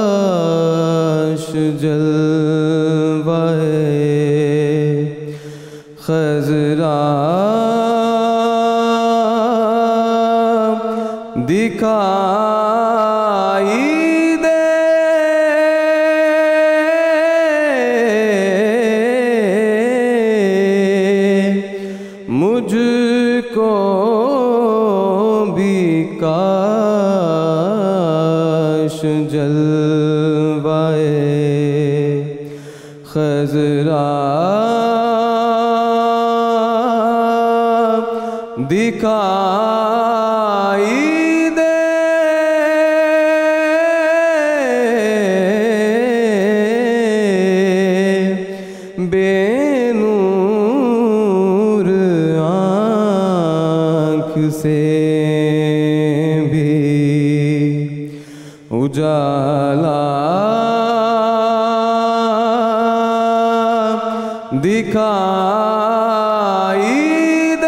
کاش جلوہ خضرا دکھائی دے مجھ کو بھی کاش جلوہ خضرا دکھائی دے بے نور آنکھ سے بھی اجالا دکھائی دے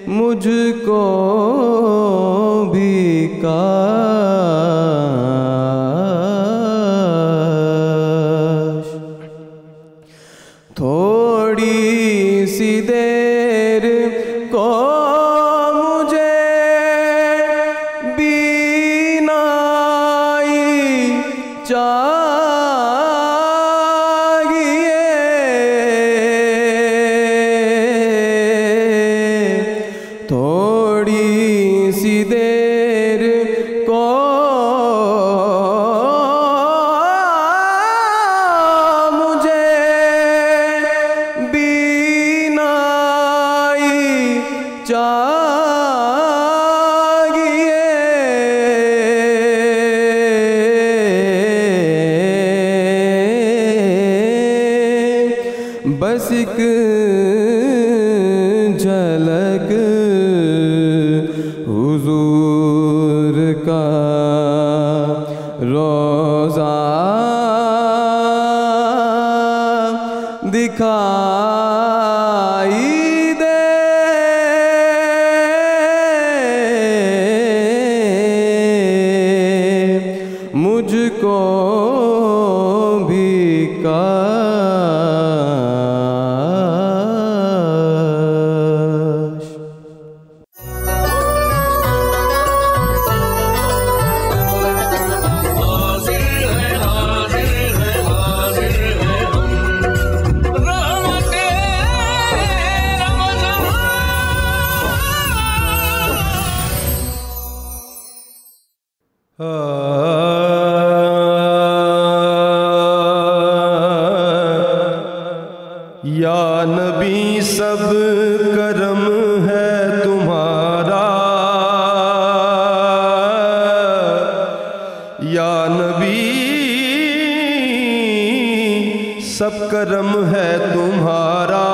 مجھ کو بھی کاش تھوڑی سی دیر کو مجھے بینائی چاہیے تھوڑی سی دیر کو مجھے بینائی چاہیے بس ایک جھلک حضور کا روضہ دکھائی دے مجھ کو بھی کاش یا نبی سب کرم ہے تمہارا یا نبی سب کرم ہے تمہارا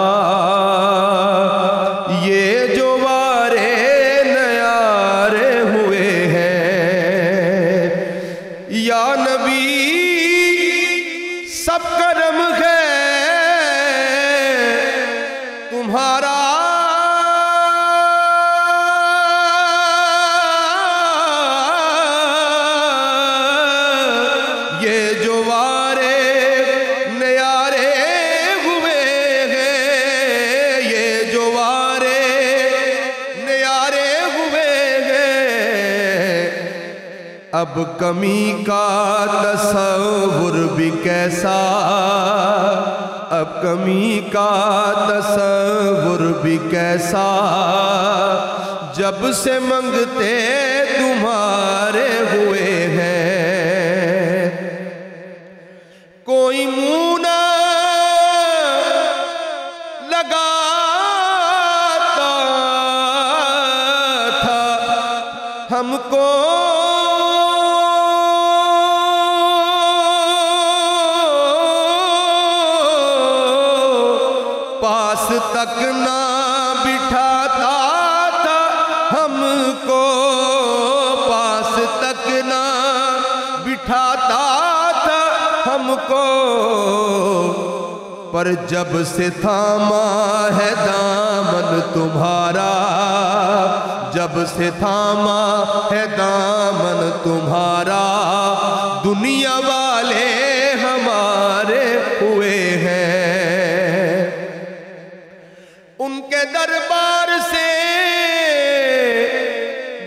یہ جو وارے نیارے ہوئے ہیں یا نبی سب کرم ہے تمہارا یہ جو وارے نیارے ہوئے ہیں یہ جو وارے نیارے ہوئے ہیں اب کمی کا تصور بھی کیسا اب کمی کا تصور بھی کیسا جب سے منگتے تمہارے ہوئے ہیں کوئی منہ نہ لگاتا تھا ہم کو پاس تک نہ بٹھاتا تھا ہم کو پاس تک نہ بٹھاتا تھا ہم کو پر جب سے تھاما ہے دامن تمہارا جب سے تھاما ہے دامن تمہارا دنیا والے ہمارے ہوئے ہیں ان کے دربار سے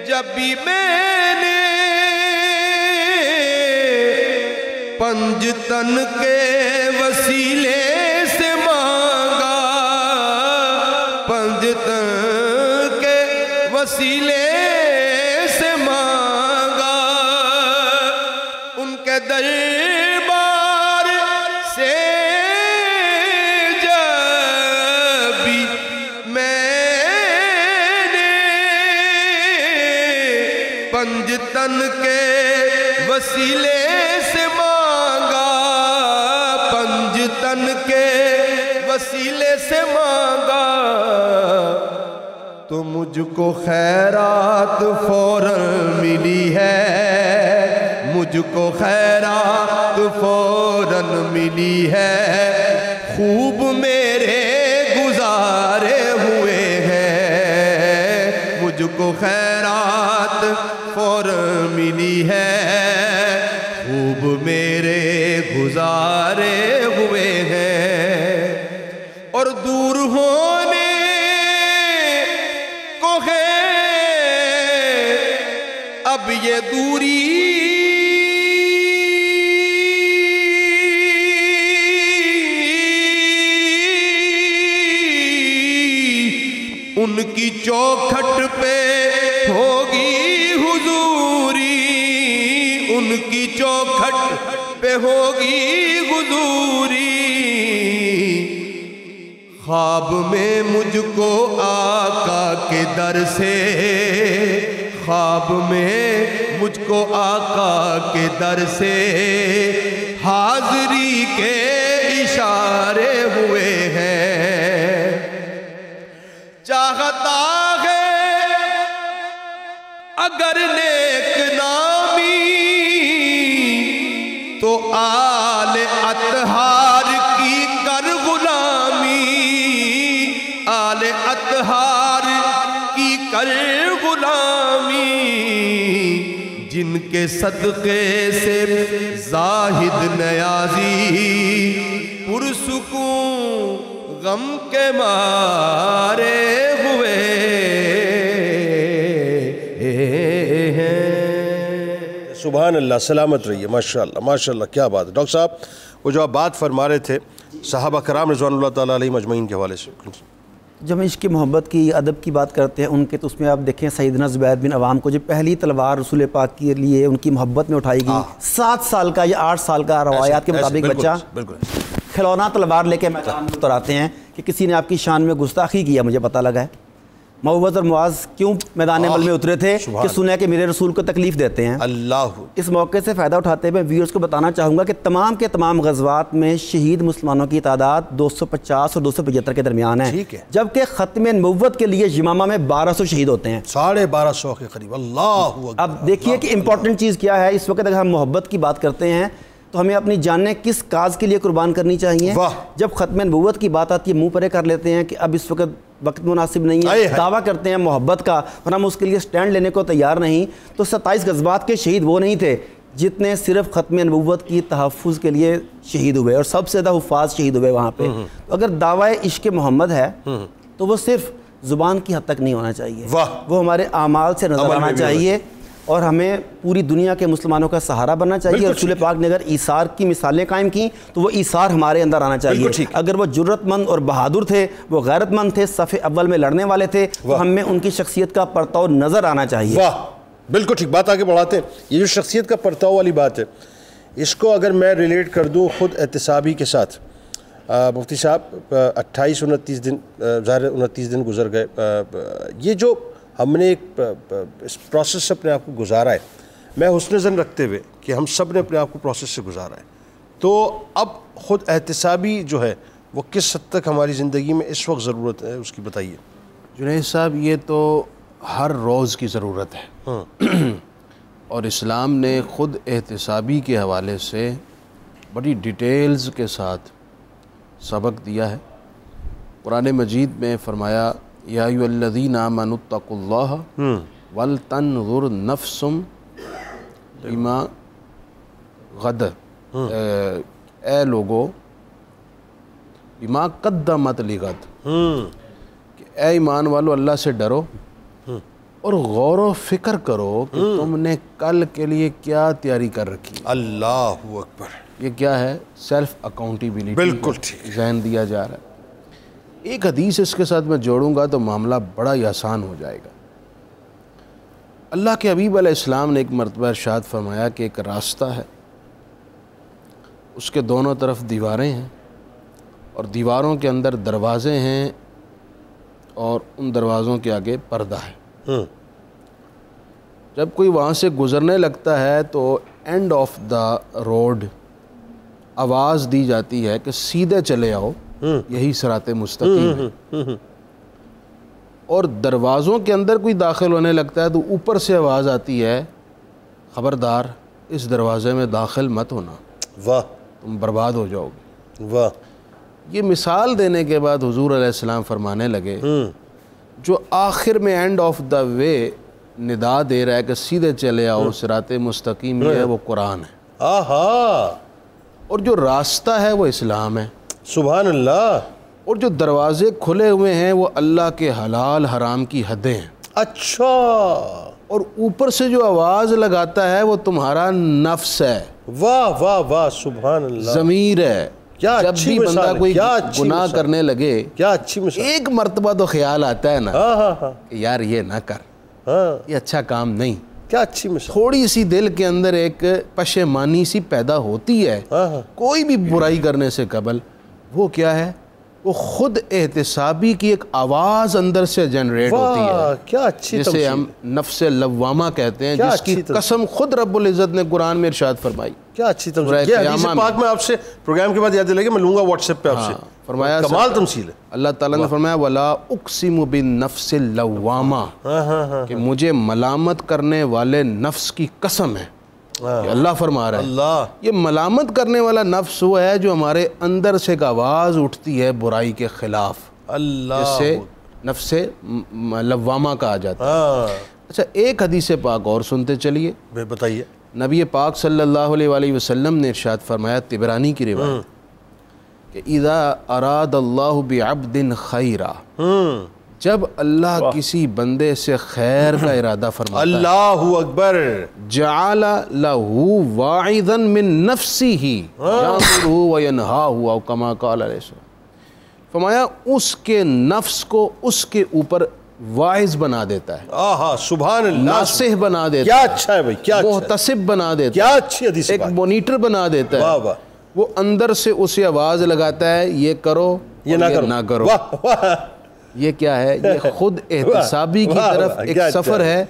جب بھی میں نے پنجتن کے وسیلے سے مانگا پنجتن کے وسیلے سے مانگا ان کے دربار سے جب بھی میں نے پنجتن کے وسیلے سے مانگا پنجتن کے وسیلے سے مانگا تو مجھ کو خیرات فوراً ملی ہے مجھ کو خیرات فوراً ملی ہے خوب میرے گزارے ہوئے ہیں مجھ کو خیرات فوراً ملی ہے خوب میرے گزارے ہوئے ہیں اور دور ہونے کو ہے اب یہ دوری ان کی چوکھٹ پہ ہوگی حضوری ان کی چوکھٹ پہ ہوگی حضوری خواب میں مجھ کو آقا کے در سے خواب میں مجھ کو آقا کے در سے حاضری کے اشارے ہوئے ہیں چاہتا ہے اگر نیک نامی تو آل اطہار کی کر غلامی آل اطہار کی کر غلامی جن کے صدقے سے زاہد نیازی پرسکون غم کے مارے ہوئے ہیں سبحان اللہ سلامت رہیے ماشاءاللہ کیا بات ہے ڈاکٹر صاحب وہ جو آپ بات فرما رہے تھے صحابہ کرام رضوان اللہ تعالیٰ علیہ مجمعین کے حوالے سے جب ہم عشق محبت کی ادب کی بات کرتے ہیں ان کے تو اس میں آپ دیکھیں سیدنا زبیر بن عوام کو جو پہلی تلوار رسول پاک کے لیے ان کی محبت میں اٹھائی گئی 7 سال کا یا 8 سال کا روایات کے مطابق بچہ کھلونا تلوار لے کے میدان میں اتر آتے ہیں کہ کسی نے آپ کی شان میں گستاخی کیا مجھے پتہ لگا ہے معوذ اور معاذ کیوں میدان عمل میں اترے تھے کہ سنا کہ میرے رسول کو تکلیف دیتے ہیں اللہ اس موقع سے فائدہ اٹھاتے ہوئے ویورز کو بتانا چاہوں گا کہ تمام کے تمام غزوات میں شہید مسلمانوں کی تعداد 250 اور 275 کے درمیان ہے جبکہ ختم نبوت کے لیے یمامہ میں 1200 شہید ہوتے ہیں 1250 کے قریب اللہ اب دیکھیے کہ امپورٹنٹ چیز کیا ہے اس وقت اگر ہم محبت کی بات کرتے ہیں تو ہمیں اپنی جانیں کس کاز کے لیے قربان کرنی چاہیے جب ختم نبوت کی بات آتی ہے منہ پرے کر لیتے ہیں کہ اب اس وقت مناسب نہیں ہے دعویٰ کرتے ہیں محبت کا اور ہم اس کے لیے سٹینڈ لینے کو تیار نہیں تو 27 غزوات کے شہید وہ نہیں تھے جتنے صرف ختم نبوت کی تحفظ کے لیے شہید ہوئے اور سب سے زیادہ حفاظ شہید ہوئے وہاں پہ اگر دعویٰ عشق محمد ہے تو وہ صرف زبان کی حد تک نہیں ہونا چاہیے وہ ہمارے اعمال سے نظر آنا چاہیے اور ہمیں پوری دنیا کے مسلمانوں کا سہارا بننا چاہیے رسول پاک نے اگر ایثار کی مثالیں قائم کی تو وہ ایثار ہمارے اندر آنا چاہیے اگر وہ جرت مند اور بہادر تھے وہ غیرت مند تھے صف اول میں لڑنے والے تھے تو ہمیں ان کی شخصیت کا پرتاؤ نظر آنا چاہیے واہ بالکل ٹھیک بات آگے بڑھاتے ہیں یہ جو شخصیت کا پرتاؤ والی بات ہے اس کو اگر میں ریلیٹ کر دوں خود احتسابی کے ساتھ مفتی صاحب 28-29 دن ظاہر 29 دن گزر گئے یہ جو ہم نے ایک اس پروسیس سے اپنے آپ کو گزارا ہے میں حسن ظن رکھتے ہوئے کہ ہم سب نے اپنے آپ کو پروسیس سے گزارا ہے تو اب خود احتسابی جو ہے وہ کس حد تک ہماری زندگی میں اس وقت ضرورت ہے اس کی بتائیے جنید صاحب یہ تو ہر روز کی ضرورت ہے اور اسلام نے خود احتسابی کے حوالے سے بڑی ڈیٹیلز کے ساتھ سبق دیا ہے قرآن مجید میں فرمایا یا ایھا الذین آمنوا اتقوا اللہ ولتنظر نفس بما غد، اے لوگو بما قدمت لغد، کہ اے ایمان والو اللہ سے ڈرو اور غور و فکر کرو کہ تم نے کل کے لیے کیا تیاری کر رکھی ہے۔ اللہ اکبر، یہ کیا ہے؟ سیلف اکاؤنٹیبلٹی، بالکل ٹھیک، ذہن دیا جا رہا ہے۔ ایک حدیث اس کے ساتھ میں جوڑوں گا تو معاملہ بڑا ہی آسان ہو جائے گا۔ اللہ کے حبیب علیہ السلام نے ایک مرتبہ ارشاد فرمایا کہ ایک راستہ ہے، اس کے دونوں طرف دیواریں ہیں اور دیواروں کے اندر دروازے ہیں اور ان دروازوں کے آگے پردہ ہے۔ جب کوئی وہاں سے گزرنے لگتا ہے تو اینڈ آف دا روڈ آواز دی جاتی ہے کہ سیدھے چلے آؤ، یہی صراط مستقیم ہے۔ اور دروازوں کے اندر کوئی داخل ہونے لگتا ہے تو اوپر سے آواز آتی ہے، خبردار اس دروازے میں داخل مت ہونا، واہ، تم برباد ہو جاؤ گے۔ واہ، یہ مثال دینے کے بعد حضور علیہ السلام فرمانے لگے جو آخر میں اینڈ آف دا وے ندا دے رہا ہے کہ سیدھے چلے آؤ، صراط مستقیم یہ ہے، وہ قرآن ہے، آہا، اور جو راستہ ہے وہ اسلام ہے، سبحان اللہ، اور جو دروازے کھلے ہوئے ہیں وہ اللہ کے حلال حرام کی حدیں ہیں۔ اچھا، اور اوپر سے جو آواز لگاتا ہے وہ تمہارا نفس ہے، واہ واہ واہ، سبحان اللہ، ضمیر ہے۔ کیا جب اچھی بھی مثال بندہ ہے، کوئی کیا اچھی گناہ مثال، کرنے لگے، کیا اچھی مثال، ایک مرتبہ تو خیال آتا ہے نا ہاں ہاں ہاں کہ یار یہ نہ کر، ہاں، یہ اچھا کام نہیں، کیا اچھی مثال، تھوڑی سی دل کے اندر ایک پشیمانی سی پیدا ہوتی ہے کوئی بھی برائی کرنے سے قبل۔ وہ کیا ہے؟ وہ خود احتسابی کی ایک آواز اندر سے جنریٹ ہوتی ہے، کیا اچھی جسے تمثیل، ہم نفس لوامہ کہتے ہیں، کیا جس کی اچھی تمثیل، قسم خود رب العزت نے قرآن میں ارشاد فرمائی۔ کیا اچھی سورہ تمثیل، یہ حدیث قیامہ پاک میں آپ سے پروگرام کے بعد یاد دلائے گا، میں لوں گا واٹس ایپ پہ آپ سے، فرمایا کمال تمثیل ہے۔ اللہ تعالیٰ نے فرمایا وَلَا اُقْسِمُ بِالنَّفْسِ اللَّوَّامَةِ، کہ مجھے ملامت کرنے والے نفس کی قسم ہے، یہ اللہ فرما رہا ہے۔ اللہ، یہ ملامت کرنے والا نفس وہ ہے جو ہمارے اندر سے ایک آواز اٹھتی ہے برائی کے خلاف، اللہ، جس سے نفس لوامہ کہا جاتا ہے۔ اچھا، ایک حدیث پاک اور سنتے چلیے، بتائیے۔ نبی پاک صلی اللہ علیہ وآلہ وسلم نے ارشاد فرمایا، طبرانی کی روایت، کہ اذا اراد اللہ بعبد خیرا، جب اللہ کسی بندے سے خیر کا ارادہ فرماتا ہے، اللہ اکبر، جعل له واعظا من نفسه یامرہ وینہاہ، او کما قال علیہ السلام، فرمایا اس کے نفس کو اس کے اوپر واعظ بنا دیتا ہے، آہا، سبحان اللہ، ناصح بنا دیتا کیا ہے، اچھا ہے بھائی، کیا اچھا ہے، محتسب بنا دیتا کیا ہے، اچھی حدیث ایک پاک، مونیٹر بنا دیتا واہ ہے، واہ، وہ اندر سے اسے آواز لگاتا ہے یہ کرو یہ اور نہ کرو، کرو۔ واہ واہ، یہ کیا ہے؟ یہ خود احتسابی کی واہ، طرف واہ، ایک کیا اچھا سفر ہے، ہے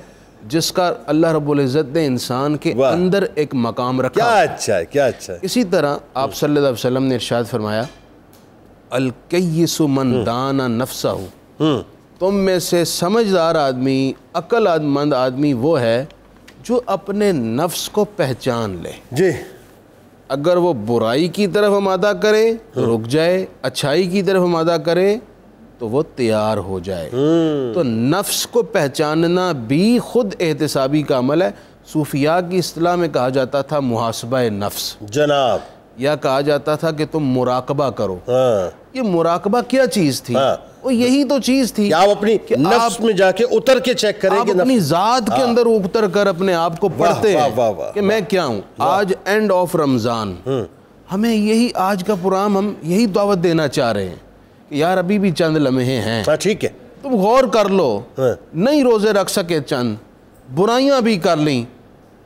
جس کا اللہ رب العزت نے انسان کے واہ، اندر ایک مقام رکھا۔ کیا اچھا ہے، کیا اچھا ہے، اسی طرح آپ صلی اللہ علیہ وسلم نے ارشاد فرمایا، الکیس من دانا نفسہ، تم میں سے سمجھدار آدمی، عقل مند آدمی وہ ہے جو اپنے نفس کو پہچان لے، جی، اگر وہ برائی کی طرف آمادہ کرے تو رک جائے، اچھائی کی طرف آمادہ کرے تو وہ تیار ہو جائے۔ تو نفس کو پہچاننا بھی خود احتسابی کا عمل ہے۔ صوفیاء کی اصطلاح میں کہا جاتا تھا محاسبہ نفس، جناب، یا کہا جاتا تھا کہ تم مراقبہ کرو۔ ہاں، یہ مراقبہ کیا چیز تھی؟ وہ یہی تو چیز تھی کہ آپ اپنی نفس میں جا کے اتر کے چیک کریں آپ کہ اپنی ذات کے اندر اتر کر اپنے آپ کو پڑھتے واہ، ہیں واہ، واہ، کہ میں کیا ہوں۔ آج اینڈ آف رمضان، ہمیں یہی آج کا پروگرام ہم یہی دعوت دینا چاہ رہے ہیں کہ یار ابھی بھی چند لمحے ہیں، ہاں ٹھیک ہے، تم غور کر لو، نہیں روزے رکھ سکے چند، برائیاں بھی کر لیں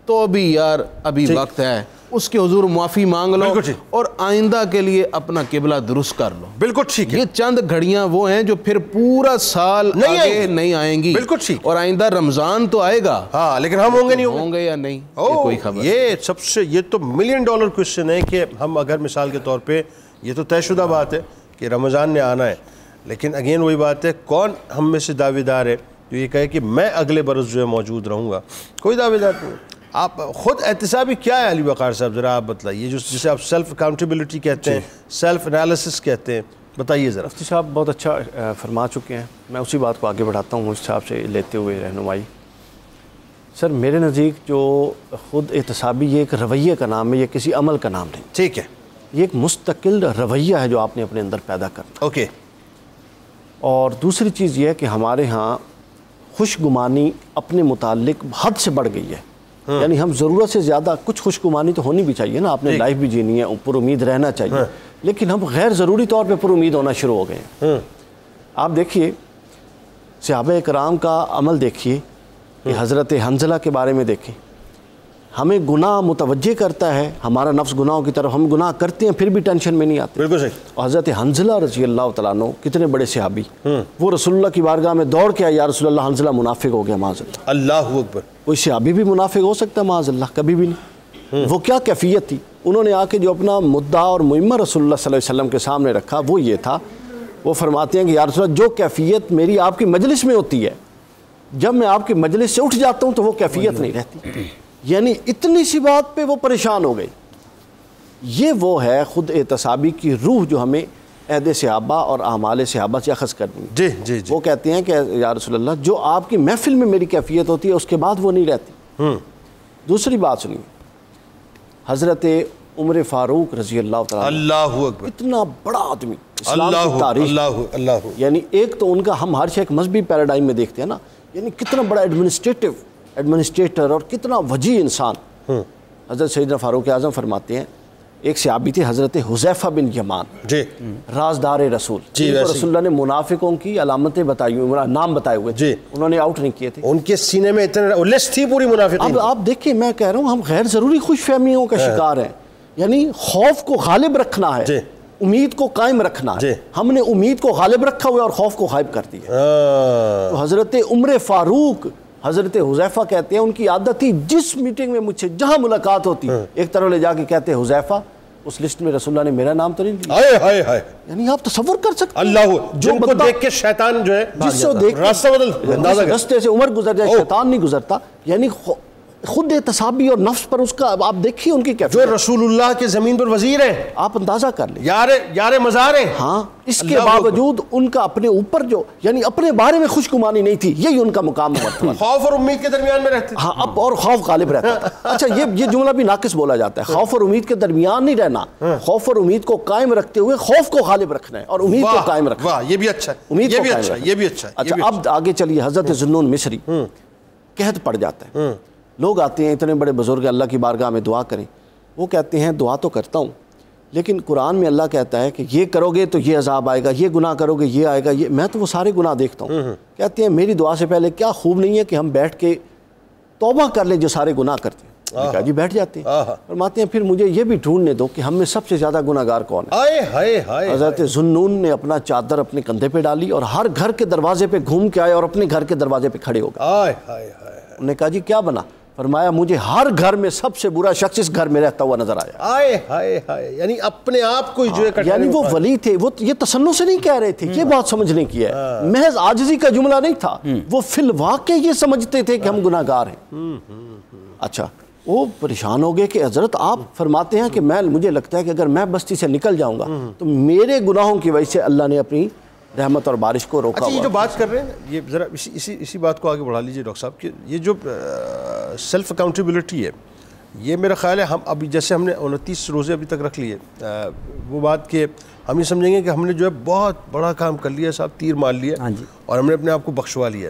تو بھی یار ابھی وقت ہے، اس کے حضور معافی مانگ لو اور آئندہ کے لیے اپنا قبلہ درست کر لو۔ بالکل ٹھیک ہے، یہ چند گھڑیاں وہ ہیں جو پھر پورا سال آگے نہیں آئیں گی، بالکل ٹھیک، اور آئندہ رمضان تو آئے گا، ہاں، لیکن ہم ہوں گے نہیں ہوں گے یا نہیں، یہ کوئی خبر۔ یہ سب سے، یہ تو $1 ملین کوشچن ہے کہ ہم اگر مثال کے طور پہ، یہ تو طے شدہ بات ہے کہ رمضان نے آنا ہے، لیکن اگین وہی بات ہے، کون ہم میں سے دعوے دار ہے جو یہ کہے کہ میں اگلے برس جو ہے موجود رہوں گا؟ کوئی دعوے دار نہیں۔ آپ خود احتسابی کیا ہے علی وقار صاحب، ذرا آپ بتلائیے، جسے آپ سیلف اکاؤنٹیبلٹی کہتے ہیں، سیلف انالیسس کہتے ہیں، بتائیے ذرا. مفتی صاحب بہت اچھا فرما چکے ہیں. میں اسی بات کو آگے بڑھاتا ہوں مفتی صاحب سے لیتے ہوئے رہنمائی. سر میرے نزدیک جو خود احتسابی یہ ایک رویے کا نام ہے, یہ کسی عمل کا نام نہیں. ٹھیک ہے. یہ ایک مستقل رویہ ہے جو آپ نے اپنے اندر پیدا کرنا. اوکے. اور دوسری چیز یہ ہے کہ ہمارے ہاں خوش گمانی اپنے متعلق حد سے بڑھ گئی ہے. یعنی ہم ضرورت سے زیادہ, کچھ خوش گمانی تو ہونی بھی چاہیے نا, آپ نے لائف بھی جینی ہے, پر امید رہنا چاہیے, لیکن ہم غیر ضروری طور پہ پر امید ہونا شروع ہو گئے ہیں. آپ دیکھیے صحابہ کرام کا عمل دیکھیے, کہ حضرت حنظلہ کے بارے میں دیکھیں. ہمیں گناہ متوجہ کرتا ہے, ہمارا نفس گناہوں کی طرف, ہم گناہ کرتے ہیں پھر بھی ٹینشن میں نہیں آتے. بالکل صحیح. اور حضرت حنظلہ رضی اللہ تعالیٰ عنہ کتنے بڑے صحابی, وہ رسول اللہ کی بارگاہ میں دوڑ کے آئے, یا رسول اللہ حنظلہ منافق ہو گیا معاذ اللہ. اللہ اکبر. کوئی صحابی بھی منافق ہو سکتا ہے معاذ اللہ؟ کبھی بھی نہیں. وہ کیا کیفیت تھی, انہوں نے آ کے جو اپنا مدعا اور مہمہ رسول اللہ صلی اللہ علیہ وسلم کے سامنے رکھا وہ یہ تھا. وہ فرماتے ہیں کہ یا رسول اللہ جو کیفیت میری آپ کی مجلس میں ہوتی ہے, جب میں آپ کی مجلس سے اٹھ جاتا ہوں تو وہ کیفیت نہیں رہتی. یعنی اتنی سی بات پہ وہ پریشان ہو گئی. یہ وہ ہے خود احتسابی کی روح جو ہمیں عہد صحابہ اور اعمال صحابہ سے اخذ کرنی. جی جی جی. وہ کہتے ہیں کہ یا رسول اللہ جو آپ کی محفل میں میری کیفیت ہوتی ہے اس کے بعد وہ نہیں رہتی. دوسری بات سنیے, حضرت عمر فاروق رضی اللہ تعالیٰ, اللہ اکبر, اتنا بڑا آدمی اسلام کی تاریخ. اللہ. یعنی ایک تو ان کا ہم ہر ایک مذہبی پیراڈائم میں دیکھتے ہیں نا, یعنی کتنا بڑا ایڈمنسٹریٹر اور کتنا وجیح انسان. حضرت سیدنا فاروق اعظم فرماتے ہیں, ایک صحابی تھے حضرت حذیفہ بن یمان, جی, رازدار رسول, جی, رسول اللہ نے منافقوں کی علامتیں بتائی ہوئی, نام بتائے ہوئے, جی, انہوں نے آؤٹ نہیں کیے تھے. ان کے سینے میں اتنے لسٹ تھی پوری منافقین. اب آپ دیکھیں, میں کہہ رہا ہوں ہم غیر ضروری خوش فہمیوں کا شکار ہیں. یعنی خوف کو غالب رکھنا ہے, امید کو قائم رکھنا ہے. ہم نے امید کو غالب رکھا ہوا اور خوف کو غائب کر دیا. تو حضرت عمر فاروق, حضرت حذیفہ کہتے ہیں ان کی عادت تھی جس میٹنگ میں مجھ سے جہاں ملاقات ہوتی ایک طرف لے جا کے کہتے حذیفہ اس لسٹ میں رسول اللہ نے میرا نام تو نہیں لیا. یعنی آپ تصور کر سکتے ہیں اللہ جن کو دیکھ کے شیطان جو ہے جس سے دیکھ راستہ بدل, راستے سے عمر گزر جائے شیطان نہیں گزرتا. یعنی خود احتسابی اور نفس پر اس کا آپ دیکھیے ان کی کیفیت. جو رسول اللہ کے زمین پر وزیر ہیں, آپ اندازہ کر لیں, یار مزار ہیں. ہاں, اس کے باوجود ان کا اپنے اوپر جو یعنی اپنے بارے میں خوش گمانی نہیں تھی, یہی ان کا مقام مرتبہ. خوف اور امید کے درمیان میں رہتے. ہاں, اب اور خوف غالب رہتا تھا. اچھا, یہ جملہ بھی ناقص بولا جاتا ہے, خوف اور امید کے درمیان نہیں رہنا, خوف اور امید کو قائم رکھتے ہوئے خوف کو غالب رکھنا ہے اور امید کو قائم رکھنا. واہ, یہ بھی اچھا ہے, امید کو قائم. یہ بھی اچھا ہے. اچھا, اب آگے چلیے. حضرت ذوالنون مصری قحط پڑ جاتا ہے, لوگ آتے ہیں اتنے بڑے بزرگ اللہ کی بارگاہ میں دعا کریں, وہ کہتے ہیں دعا تو کرتا ہوں لیکن قرآن میں اللہ کہتا ہے کہ یہ کرو گے تو یہ عذاب آئے گا, یہ گناہ کرو گے یہ آئے گا, یہ میں تو وہ سارے گناہ دیکھتا ہوں. کہتے ہیں میری دعا سے پہلے کیا خوب نہیں ہے کہ ہم بیٹھ کے توبہ کر لیں جو سارے گناہ کرتے ہیں. کہا جی بیٹھ جاتے ہیں. فرماتے ہیں پھر مجھے یہ بھی ڈھونڈنے دو کہ ہم میں سب سے زیادہ گناہ گار کون ہے. حضرت ذوالنون نے اپنا چادر اپنے کندھے پہ ڈالی اور ہر گھر کے دروازے پہ گھوم کے آئے اور اپنے گھر کے دروازے پہ کھڑے ہو گئے. انہوں نے کہا جی کیا بنا؟ فرمایا مجھے ہر گھر میں سب سے برا شخص اس گھر میں رہتا ہوا نظر آیا. یعنی اپنے آپ کو جو ہے, یعنی وہ ولی تھے, وہ یہ تسنن سے نہیں کہہ رہے تھے, یہ بات سمجھنے کی ہے, محض عاجزی کا جملہ نہیں تھا, وہ فی الواقع یہ سمجھتے تھے کہ ہم گناہ گار ہیں. اچھا, وہ پریشان ہو گئے کہ حضرت آپ فرماتے ہیں کہ مجھے لگتا ہے کہ اگر میں بستی سے نکل جاؤں گا تو میرے گناہوں کی وجہ سے اللہ نے اپنی رحمت اور بارش کو روکا. یہ جو بات کر رہے ہیں یہ ذرا اسی بات کو آگے بڑھا لیجئے ڈاکٹر صاحب, کہ یہ جو سیلف اکاؤنٹیبلٹی ہے, یہ میرا خیال ہے ہم ابھی جیسے ہم نے 29 روزے ابھی تک رکھ لیے, وہ بات کہ ہم یہ سمجھیں گے کہ ہم نے جو ہے بہت بڑا کام کر لیا صاحب, تیر مار لیا اور ہم نے اپنے آپ کو بخشوا لیا,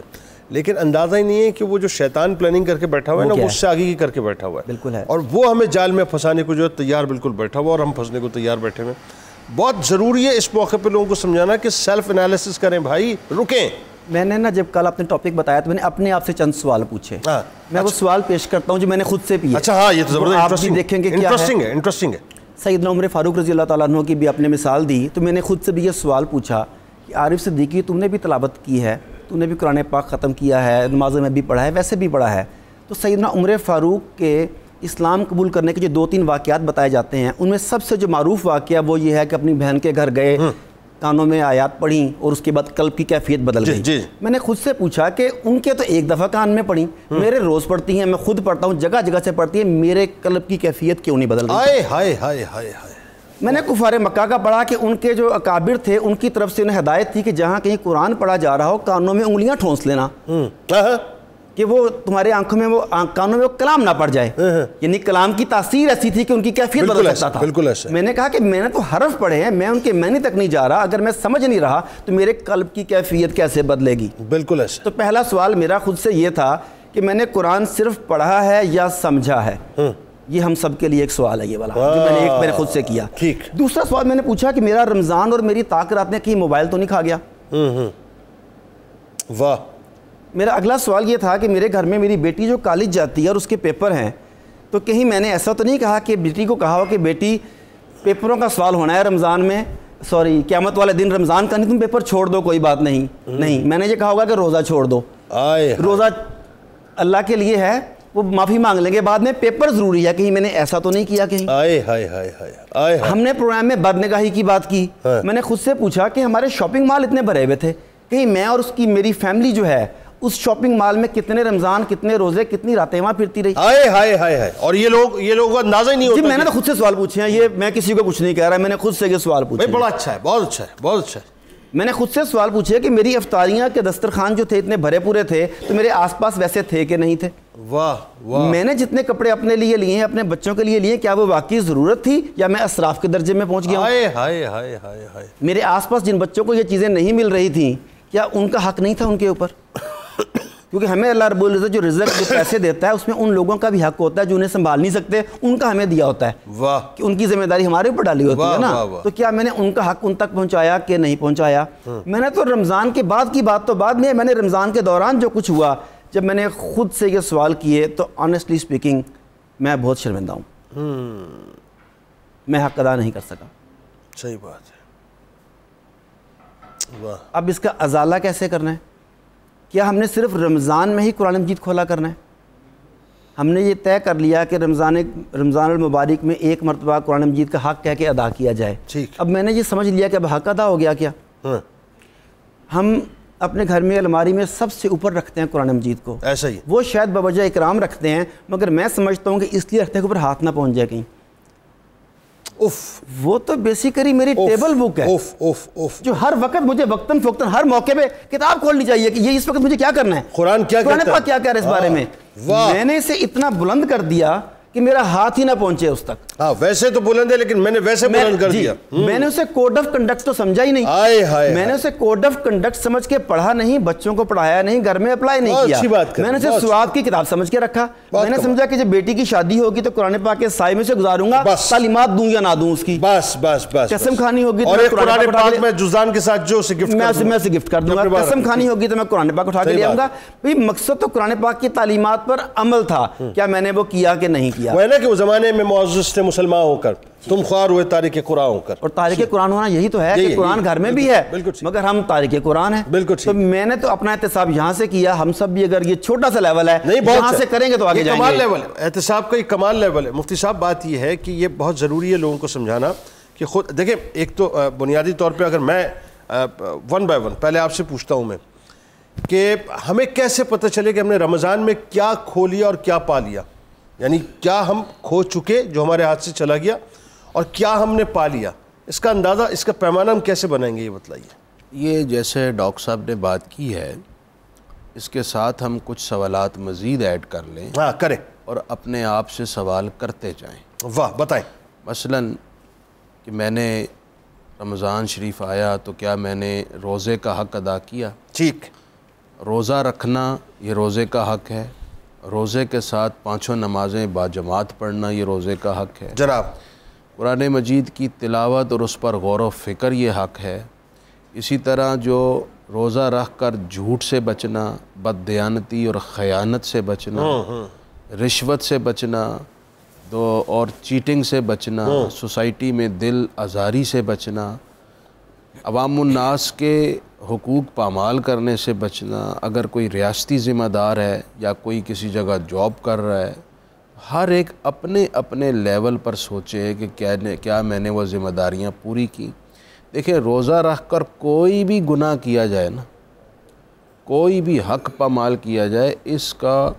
لیکن اندازہ ہی نہیں ہے کہ وہ جو شیطان پلاننگ کر کے بیٹھا ہوا ہے نا, وہ اس سے آگے کی کر کے بیٹھا ہوا ہے. بالکل ہے. اور وہ ہمیں جال میں پھنسانے کو جو ہے تیار بالکل بیٹھا ہوا, اور ہم پھنسنے کو تیار بیٹھے ہوئے. بہت ضروری ہے اس موقع پہ لوگوں کو سمجھانا کہ سیلف انالیسس کریں بھائی, رکیں. میں نے نا جب کل آپ نے ٹاپک بتایا تو میں نے اپنے آپ سے چند سوال پوچھے, میں وہ سوال پیش کرتا ہوں جو میں نے خود سے پوچھے. اچھا, ہاں یہ تو زبردست آپ بھی دیکھیں گے کیا ہے. انٹرسٹنگ ہے. سیدنا عمر فاروق رضی اللہ تعالیٰ عنہ کی بھی آپ نے مثال دی, تو میں نے خود سے بھی یہ سوال پوچھا کہ عارف صدیقی تم نے بھی تلاوت کی ہے, تم نے بھی قرآن پاک ختم کیا ہے, نمازوں میں بھی پڑھا ہے, ویسے بھی پڑھا ہے, تو سیدنا عمر فاروق کے اسلام قبول کرنے کے جو 2-3 واقعات بتائے جاتے ہیں, ان میں سب سے جو معروف واقعہ وہ یہ ہے کہ اپنی بہن کے گھر گئے, کانوں میں آیات پڑھیں اور اس کے بعد قلب کی کیفیت بدل گئی. میں نے خود سے پوچھا کہ ان کے تو ایک دفعہ کان میں پڑھیں, میرے روز پڑھتی ہیں, میں خود پڑھتا ہوں, جگہ جگہ سے پڑھتی ہیں, میرے قلب کی کیفیت کیوں نہیں بدل گئی؟ میں نے کفار مکہ کا پڑھا کہ ان کے جو اکابر تھے ان کی طرف سے انہیں ہدایت تھی کہ جہاں کہیں قرآن پڑھا جا رہا ہو کانوں میں انگلیاں ٹھونس لینا کہ وہ تمہارے آنکھوں میں وہ کانوں میں وہ کلام نہ پڑ جائے. یعنی کلام کی تاثیر ایسی تھی کہ ان کی کیفیت بدل سکتا تھا. بالکل ایسا. میں نے کہا کہ میں نے تو حرف پڑھے ہیں, میں ان کے معنی تک نہیں جا رہا, اگر میں سمجھ نہیں رہا تو میرے قلب کی کیفیت کیسے بدلے گی. بالکل ایسا. تو پہلا سوال میرا خود سے یہ تھا کہ میں نے قرآن صرف پڑھا ہے یا سمجھا ہے. یہ ہم سب کے لیے ایک سوال ہے یہ والا جو میں نے خود سے کیا. ٹھیک. دوسرا سوال میں نے پوچھا کہ میرا رمضان اور میری طاق رات نے کہیں موبائل تو نہیں کھا گیا. واہ. میرا اگلا سوال یہ تھا کہ میرے گھر میں میری بیٹی جو کالج جاتی ہے اور اس کے پیپر ہیں, تو کہیں میں نے ایسا تو نہیں کہا کہ بیٹی کو کہا ہو کہ بیٹی پیپروں کا سوال ہونا ہے رمضان میں, سوری قیامت والے دن رمضان کا نہیں, تم پیپر چھوڑ دو کوئی بات نہیں. نہیں, میں نے یہ کہا ہوگا کہ روزہ چھوڑ دو. روزہ اللہ کے لیے ہے, وہ معافی مانگ لیں گے بعد میں, پیپر ضروری ہے. کہیں میں نے ایسا تو نہیں کیا. کہیں ہم نے پروگرام میں بدنگاہی کی بات کی. میں نے خود سے پوچھا کہ ہمارے شاپنگ مال اتنے بھرے ہوئے تھے, کہیں میں اور اس کی میری فیملی جو ہے اس شاپنگ مال میں کتنے رمضان, کتنے روزے, کتنی راتیں وہاں پھرتی رہی. اور یہ لوگوں کو اندازہ ہی نہیں ہوتا. جی میں نے تو خود سے سوال پوچھے ہیں, یہ میں کسی کو کچھ نہیں کہہ رہا, میں نے خود سے یہ سوال پوچھے. بڑا اچھا ہے, بہت اچھا ہے, بہت اچھا ہے. میں نے خود سے سوال پوچھے کہ میری افطاریاں کے دسترخوان جو تھے اتنے بھرے پورے تھے, تو میرے آس پاس ویسے تھے کہ نہیں تھے. واہ واہ. میں نے جتنے کپڑے اپنے لیے لیے ہیں, اپنے بچوں کے لیے لیے, کیا وہ واقعی ضرورت تھی یا میں اسراف کے درجے میں پہنچ گیا ہوں. میرے آس پاس جن بچوں کو یہ چیزیں نہیں مل رہی تھیں, کیا ان کا حق نہیں تھا ان کے اوپر؟ کیونکہ ہمیں اللہ رب العزت جو رزق جو پیسے دیتا ہے اس میں ان لوگوں کا بھی حق ہوتا ہے جو انہیں سنبھال نہیں سکتے, ان کا ہمیں دیا ہوتا ہے. واہ. کہ ان کی ذمہ داری ہمارے اوپر ڈالی ہوتی ہے نا. تو کیا میں نے ان کا حق ان تک پہنچایا کہ نہیں پہنچایا؟ میں نے تو رمضان کے بعد کی بات تو بعد میں نے رمضان کے دوران جو کچھ ہوا, جب میں نے خود سے یہ سوال کیے, تو آنیسٹلی اسپیکنگ میں بہت شرمندہ ہوں. میں حق ادا نہیں کر سکا. صحیح بات ہے. واہ. اب اس کا ازالہ کیسے کرنا ہے؟ کیا ہم نے صرف رمضان میں ہی قرآن مجید کھولا کرنا ہے؟ ہم نے یہ طے کر لیا کہ رمضان المبارک میں ایک مرتبہ قرآن مجید کا حق کہہ کے ادا کیا جائے. اب میں نے یہ سمجھ لیا کہ اب حق ادا ہو گیا. کیا ہم اپنے گھر میں الماری میں سب سے اوپر رکھتے ہیں قرآن مجید کو, ایسا ہی وہ شاید بوجہ اکرام رکھتے ہیں, مگر میں سمجھتا ہوں کہ اس لیے رکھتے ہیں کہ اوپر ہاتھ نہ پہنچ جائے کہیں. وہ تو بیسیکلی میری ٹیبل بک ہے جو ہر وقت مجھے وقتاً فوقتاً ہر موقع پہ کتاب کھولنی چاہیے کہ یہ اس وقت مجھے کیا کرنا ہے, قرآن کیا پاک کیا کہہ رہا ہے اس بارے میں. میں نے اسے اتنا بلند کر دیا کہ میرا ہاتھ ہی نہ پہنچے اس تک. ویسے تو بلند ہے لیکن میں نے ویسے بلند کر دیا. میں نے اسے کوڈ آف کنڈکٹ تو سمجھا ہی نہیں. میں نے اسے کوڈ آف کنڈکٹ سمجھ کے پڑھا نہیں, بچوں کو پڑھایا نہیں, گھر میں اپلائی نہیں کیا. میں نے اسے ثواب کی کتاب سمجھ کے رکھا. میں نے سمجھا کہ جب بیٹی کی شادی ہوگی تو قرآن پاک کے سائے میں سے گزاروں گا, تعلیمات دوں یا نہ دوں اس کی. بس بس بس. قسم کھانی ہوگی تو قرآن پاک میں جزان کے ساتھ جو اسے گفٹ میں اسے گفٹ کر دوں گا. قسم کھانی ہوگی تو میں قرآن پاک اٹھا کے لے آؤں گا. بھئی مقصد تو قرآن پاک کی تعلیمات پر عمل تھا, کیا میں نے وہ کیا کہ نہیں کیا. وہ ہے نا کہ وہ زمانے میں معزز تھے مسلمان ہو کر, تم خوار ہوئے تاریخ قرآن ہو کر. اور تاریخ قرآن ہونا یہی تو ہے کہ قرآن گھر میں بھی ہے مگر ہم تاریخ قرآن ہیں. بالکل. تو میں نے تو اپنا احتساب یہاں سے کیا. ہم سب بھی اگر یہ چھوٹا سا لیول ہے یہاں سے کریں گے تو آگے جائیں گے. کمال لیول ہے احتساب کا, ایک کمال لیول ہے. مفتی صاحب بات یہ ہے کہ یہ بہت ضروری ہے لوگوں کو سمجھانا کہ خود دیکھیں, ایک تو بنیادی طور پہ اگر میں ون بائی ون پہلے آپ سے پوچھتا ہوں میں کہ ہمیں کیسے پتہ چلے کہ ہم نے رمضان میں کیا کھو لیا اور کیا پا لیا, یعنی کیا ہم کھو چکے جو ہمارے ہاتھ سے چلا گیا اور کیا ہم نے پا لیا, اس کا اندازہ, اس کا پیمانہ ہم کیسے بنائیں گے یہ بتلائیے. یہ جیسے ڈاکٹر صاحب نے بات کی ہے, اس کے ساتھ ہم کچھ سوالات مزید ایڈ کر لیں. ہاں کریں, اور اپنے آپ سے سوال کرتے جائیں. واہ, بتائیں. مثلاً کہ میں نے رمضان شریف آیا تو کیا میں نے روزے کا حق ادا کیا؟ ٹھیک. روزہ رکھنا یہ روزے کا حق ہے. روزے کے ساتھ 5 نمازیں باجماعت پڑھنا یہ روزے کا حق ہے. جناب. قرآن مجید کی تلاوت اور اس پر غور و فکر یہ حق ہے. اسی طرح جو روزہ رکھ کر جھوٹ سے بچنا, بددیانتی اور خیانت سے بچنا, رشوت سے بچنا, اور چیٹنگ سے بچنا, سوسائٹی میں دل آزاری سے بچنا, عوام الناس کے حقوق پامال کرنے سے بچنا. اگر کوئی ریاستی ذمہ دار ہے یا کوئی کسی جگہ جاب کر رہا ہے, ہر ایک اپنے اپنے لیول پر سوچے کہ کیا میں نے وہ ذمہ داریاں پوری کی. دیکھیں, روزہ رکھ کر کوئی بھی گناہ کیا جائے نا, کوئی بھی حق پامال کیا جائے, اس کا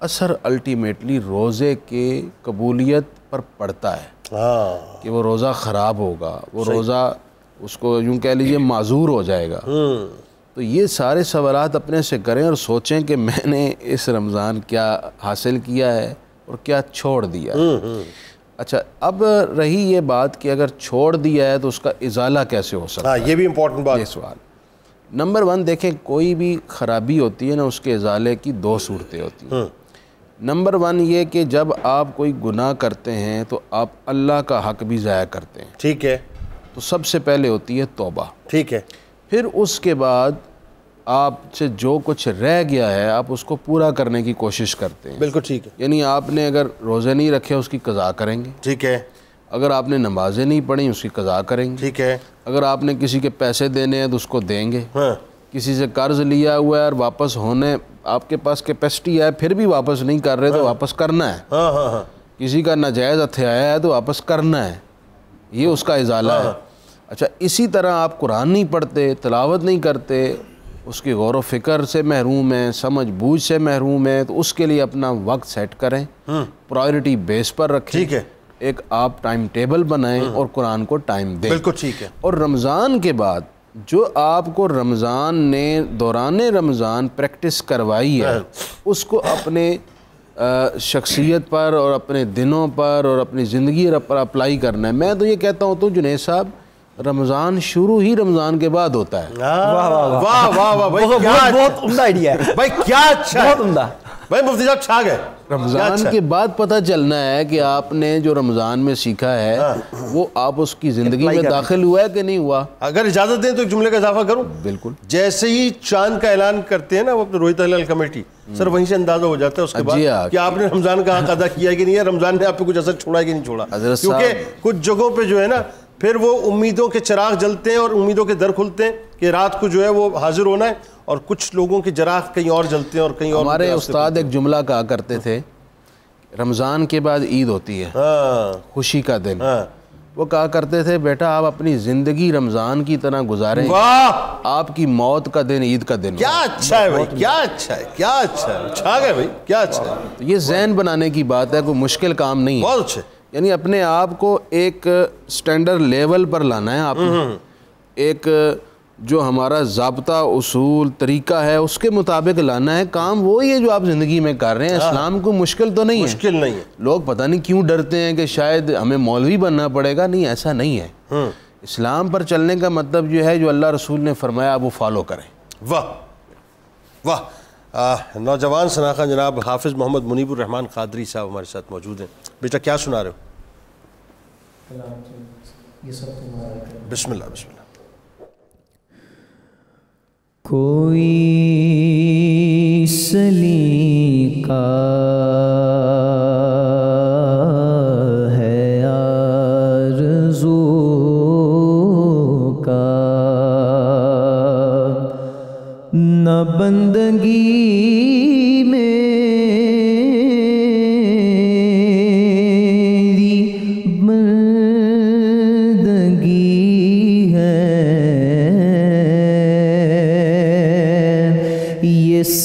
اثر الٹیمیٹلی روزے کے قبولیت پر پڑتا ہے. کہ وہ روزہ خراب ہوگا، وہ روزہ اس کو یوں کہہ لیجئے معذور ہو جائے گا. تو یہ سارے سوالات اپنے سے کریں اور سوچیں کہ میں نے اس رمضان کیا حاصل کیا ہے اور کیا چھوڑ دیا ہے. اچھا، اب رہی یہ بات کہ اگر چھوڑ دیا ہے تو اس کا ازالہ کیسے ہو سکتا ہے. یہ بھی امپورٹنٹ بات. یہ سوال نمبر 1 دیکھیں، کوئی بھی خرابی ہوتی ہے نا، اس کے ازالے کی 2 صورتیں ہوتی ہیں. نمبر 1 یہ کہ جب آپ کوئی گناہ کرتے ہیں تو آپ اللہ کا حق بھی ضائع کرتے ہیں. ٹھیک ہے. تو سب سے پہلے ہوتی ہے توبہ. ٹھیک ہے. پھر اس کے بعد آپ سے جو کچھ رہ گیا ہے آپ اس کو پورا کرنے کی کوشش کرتے ہیں. بالکل ٹھیک ہے. یعنی آپ نے اگر روزے نہیں رکھے اس کی قضا کریں گے. ٹھیک ہے. اگر آپ نے نمازیں نہیں پڑھیں اس کی قضا کریں گے. ٹھیک ہے. اگر آپ نے کسی کے پیسے دینے ہیں تو اس کو دیں گے. کسی سے قرض لیا ہوا ہے اور واپس ہونے آپ کے پاس کیپیسٹی ہے پھر بھی واپس نہیں کر رہے تو واپس کرنا ہے. کسی کا ناجائز ہتھیایا ہے تو واپس کرنا ہے. یہ اس کا ازالہ ہے. اچھا، اسی طرح آپ قرآن نہیں پڑھتے، تلاوت نہیں کرتے، اس کی غور و فکر سے محروم ہیں، سمجھ بوجھ سے محروم ہیں، تو اس کے لیے اپنا وقت سیٹ کریں، پرائرٹی بیس پر رکھیں. ٹھیک ہے. ایک آپ ٹائم ٹیبل بنائیں اور قرآن کو ٹائم دیں. بالکل ٹھیک ہے. اور رمضان کے بعد جو آپ کو رمضان نے دوران رمضان پریکٹس کروائی ہے اس کو اپنے شخصیت پر اور اپنے دنوں پر اور اپنی زندگی پر اپلائی کرنا ہے. میں تو یہ کہتا ہوں تو جنید صاحب، رمضان شروع ہی رمضان کے بعد ہوتا ہے. واہ واہ واہ واہ بھائی، بہت عمدہ آئیڈیا ہے بھائی، کیا اچھا، بہت عمدہ بھائی. مفتی صاحب چھا گئے. رمضان کے بعد پتہ چلنا ہے کہ آپ نے جو رمضان میں سیکھا ہے وہ آپ اس کی زندگی میں داخل ہوا ہے کہ نہیں ہوا. اگر اجازت دیں تو ایک جملے کا اضافہ کروں. بالکل. جیسے ہی چاند کا اعلان کرتے ہیں نا وہ اپنے رویت ہلال کمیٹی، سر وہیں سے اندازہ ہو جاتا ہے اس کے بعد کہ آپ نے رمضان کا حق ادا کیا ہے کہ نہیں ہے، رمضان نے آپ پہ کچھ اثر چھوڑا ہے کہ نہیں چھوڑا. کیونکہ کچھ جگہوں پہ جو ہے نا پھر وہ امیدوں کے چراغ جلتے ہیں اور امیدوں کے در کھلتے ہیں کہ رات کو جو ہے وہ حاضر ہونا ہے، اور کچھ لوگوں کے چراغ کہیں اور جلتے ہیں اور کہیں اور. ہمارے استاد ایک جملہ کہا کرتے تھے، رمضان کے بعد عید ہوتی ہے، خوشی کا دن. وہ کہا کرتے تھے بیٹا آپ اپنی زندگی رمضان کی طرح گزاریں، آپ کی موت کا دن عید کا دن. کیا اچھا ہے بھائی، کیا اچھا ہے، کیا اچھا ہے. چھا گئے بھائی، کیا اچھا ہے. یہ ذہن بنانے کی بات ہے، کوئی مشکل کام نہیں ہے. بہت اچھے. یعنی اپنے آپ کو ایک سٹینڈرڈ لیول پر لانا ہے. آپ ایک جو ہمارا ضابطہ اصول طریقہ ہے اس کے مطابق لانا ہے. کام وہی ہے جو آپ زندگی میں کر رہے ہیں. اسلام کو مشکل تو نہیں ہے. مشکل نہیں ہے. لوگ پتہ نہیں کیوں ڈرتے ہیں کہ شاید ہمیں مولوی بننا پڑے گا. نہیں، ایسا نہیں ہے. اسلام پر چلنے کا مطلب جو ہے جو اللہ رسول نے فرمایا آپ وہ فالو کریں. واہ واہ. نوجوان شناخواں جناب حافظ محمد منیب الرحمان قادری صاحب ہمارے ساتھ موجود ہیں. بیٹا کیا سنا رہے ہو؟ بسم اللہ بسم اللہ. کوئی سلیقہ ہے آرزو کا، نہ بندگی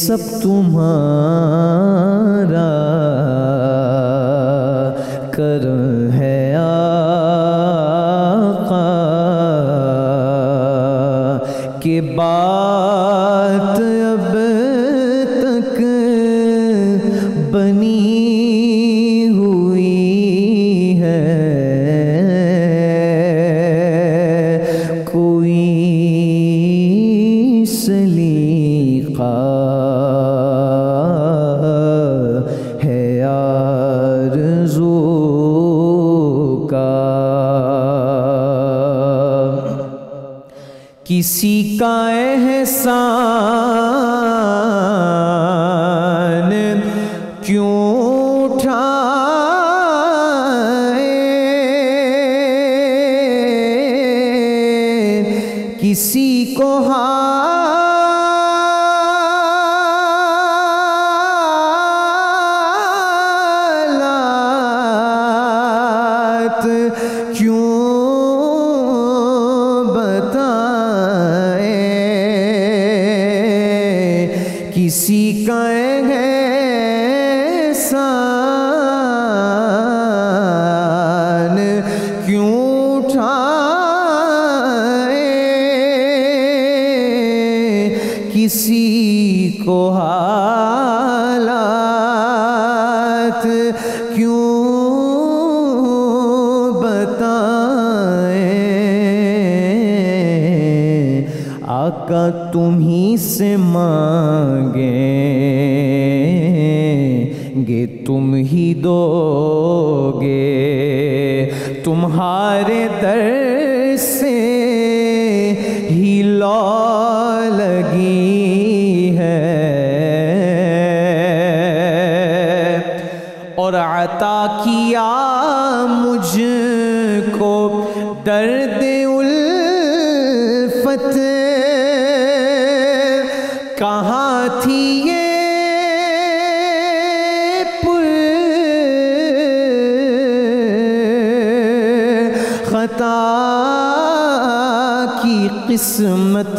سب تمہارا کرم ہے آقا، کہ بات اب تک بنی ہوئی ہے. کوئی سلیقہ کسی کا احسان کیوں اٹھائے، کسی کو حالات کیوں کسی کا احسان کسی کو حالات کیوں بتائیں، آقا تم ہی سے مانگیں گے تم ہی دو گے، تمہارے در سے ہی لو لگی ہے، اور عطا کیا مجھ کو درد الفت، کہاں تھی یہ خطا کی قسمت،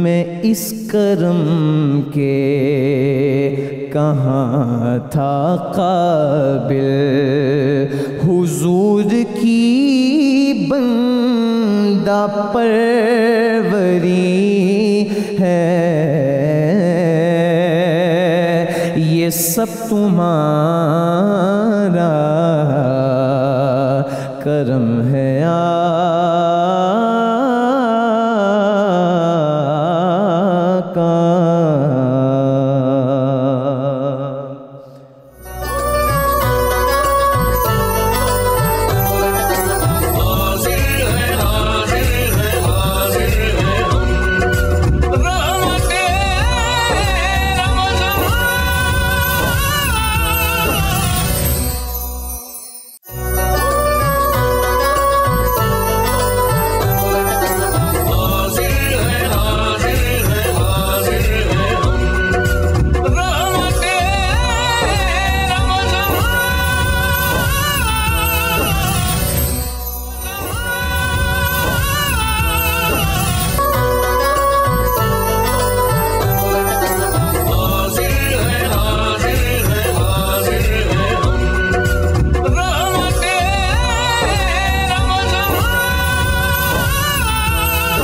میں اس کرم کے کہاں تھا قابل، حضور کی بندہ پروری ہے، یہ سب تمہارا کرم ہے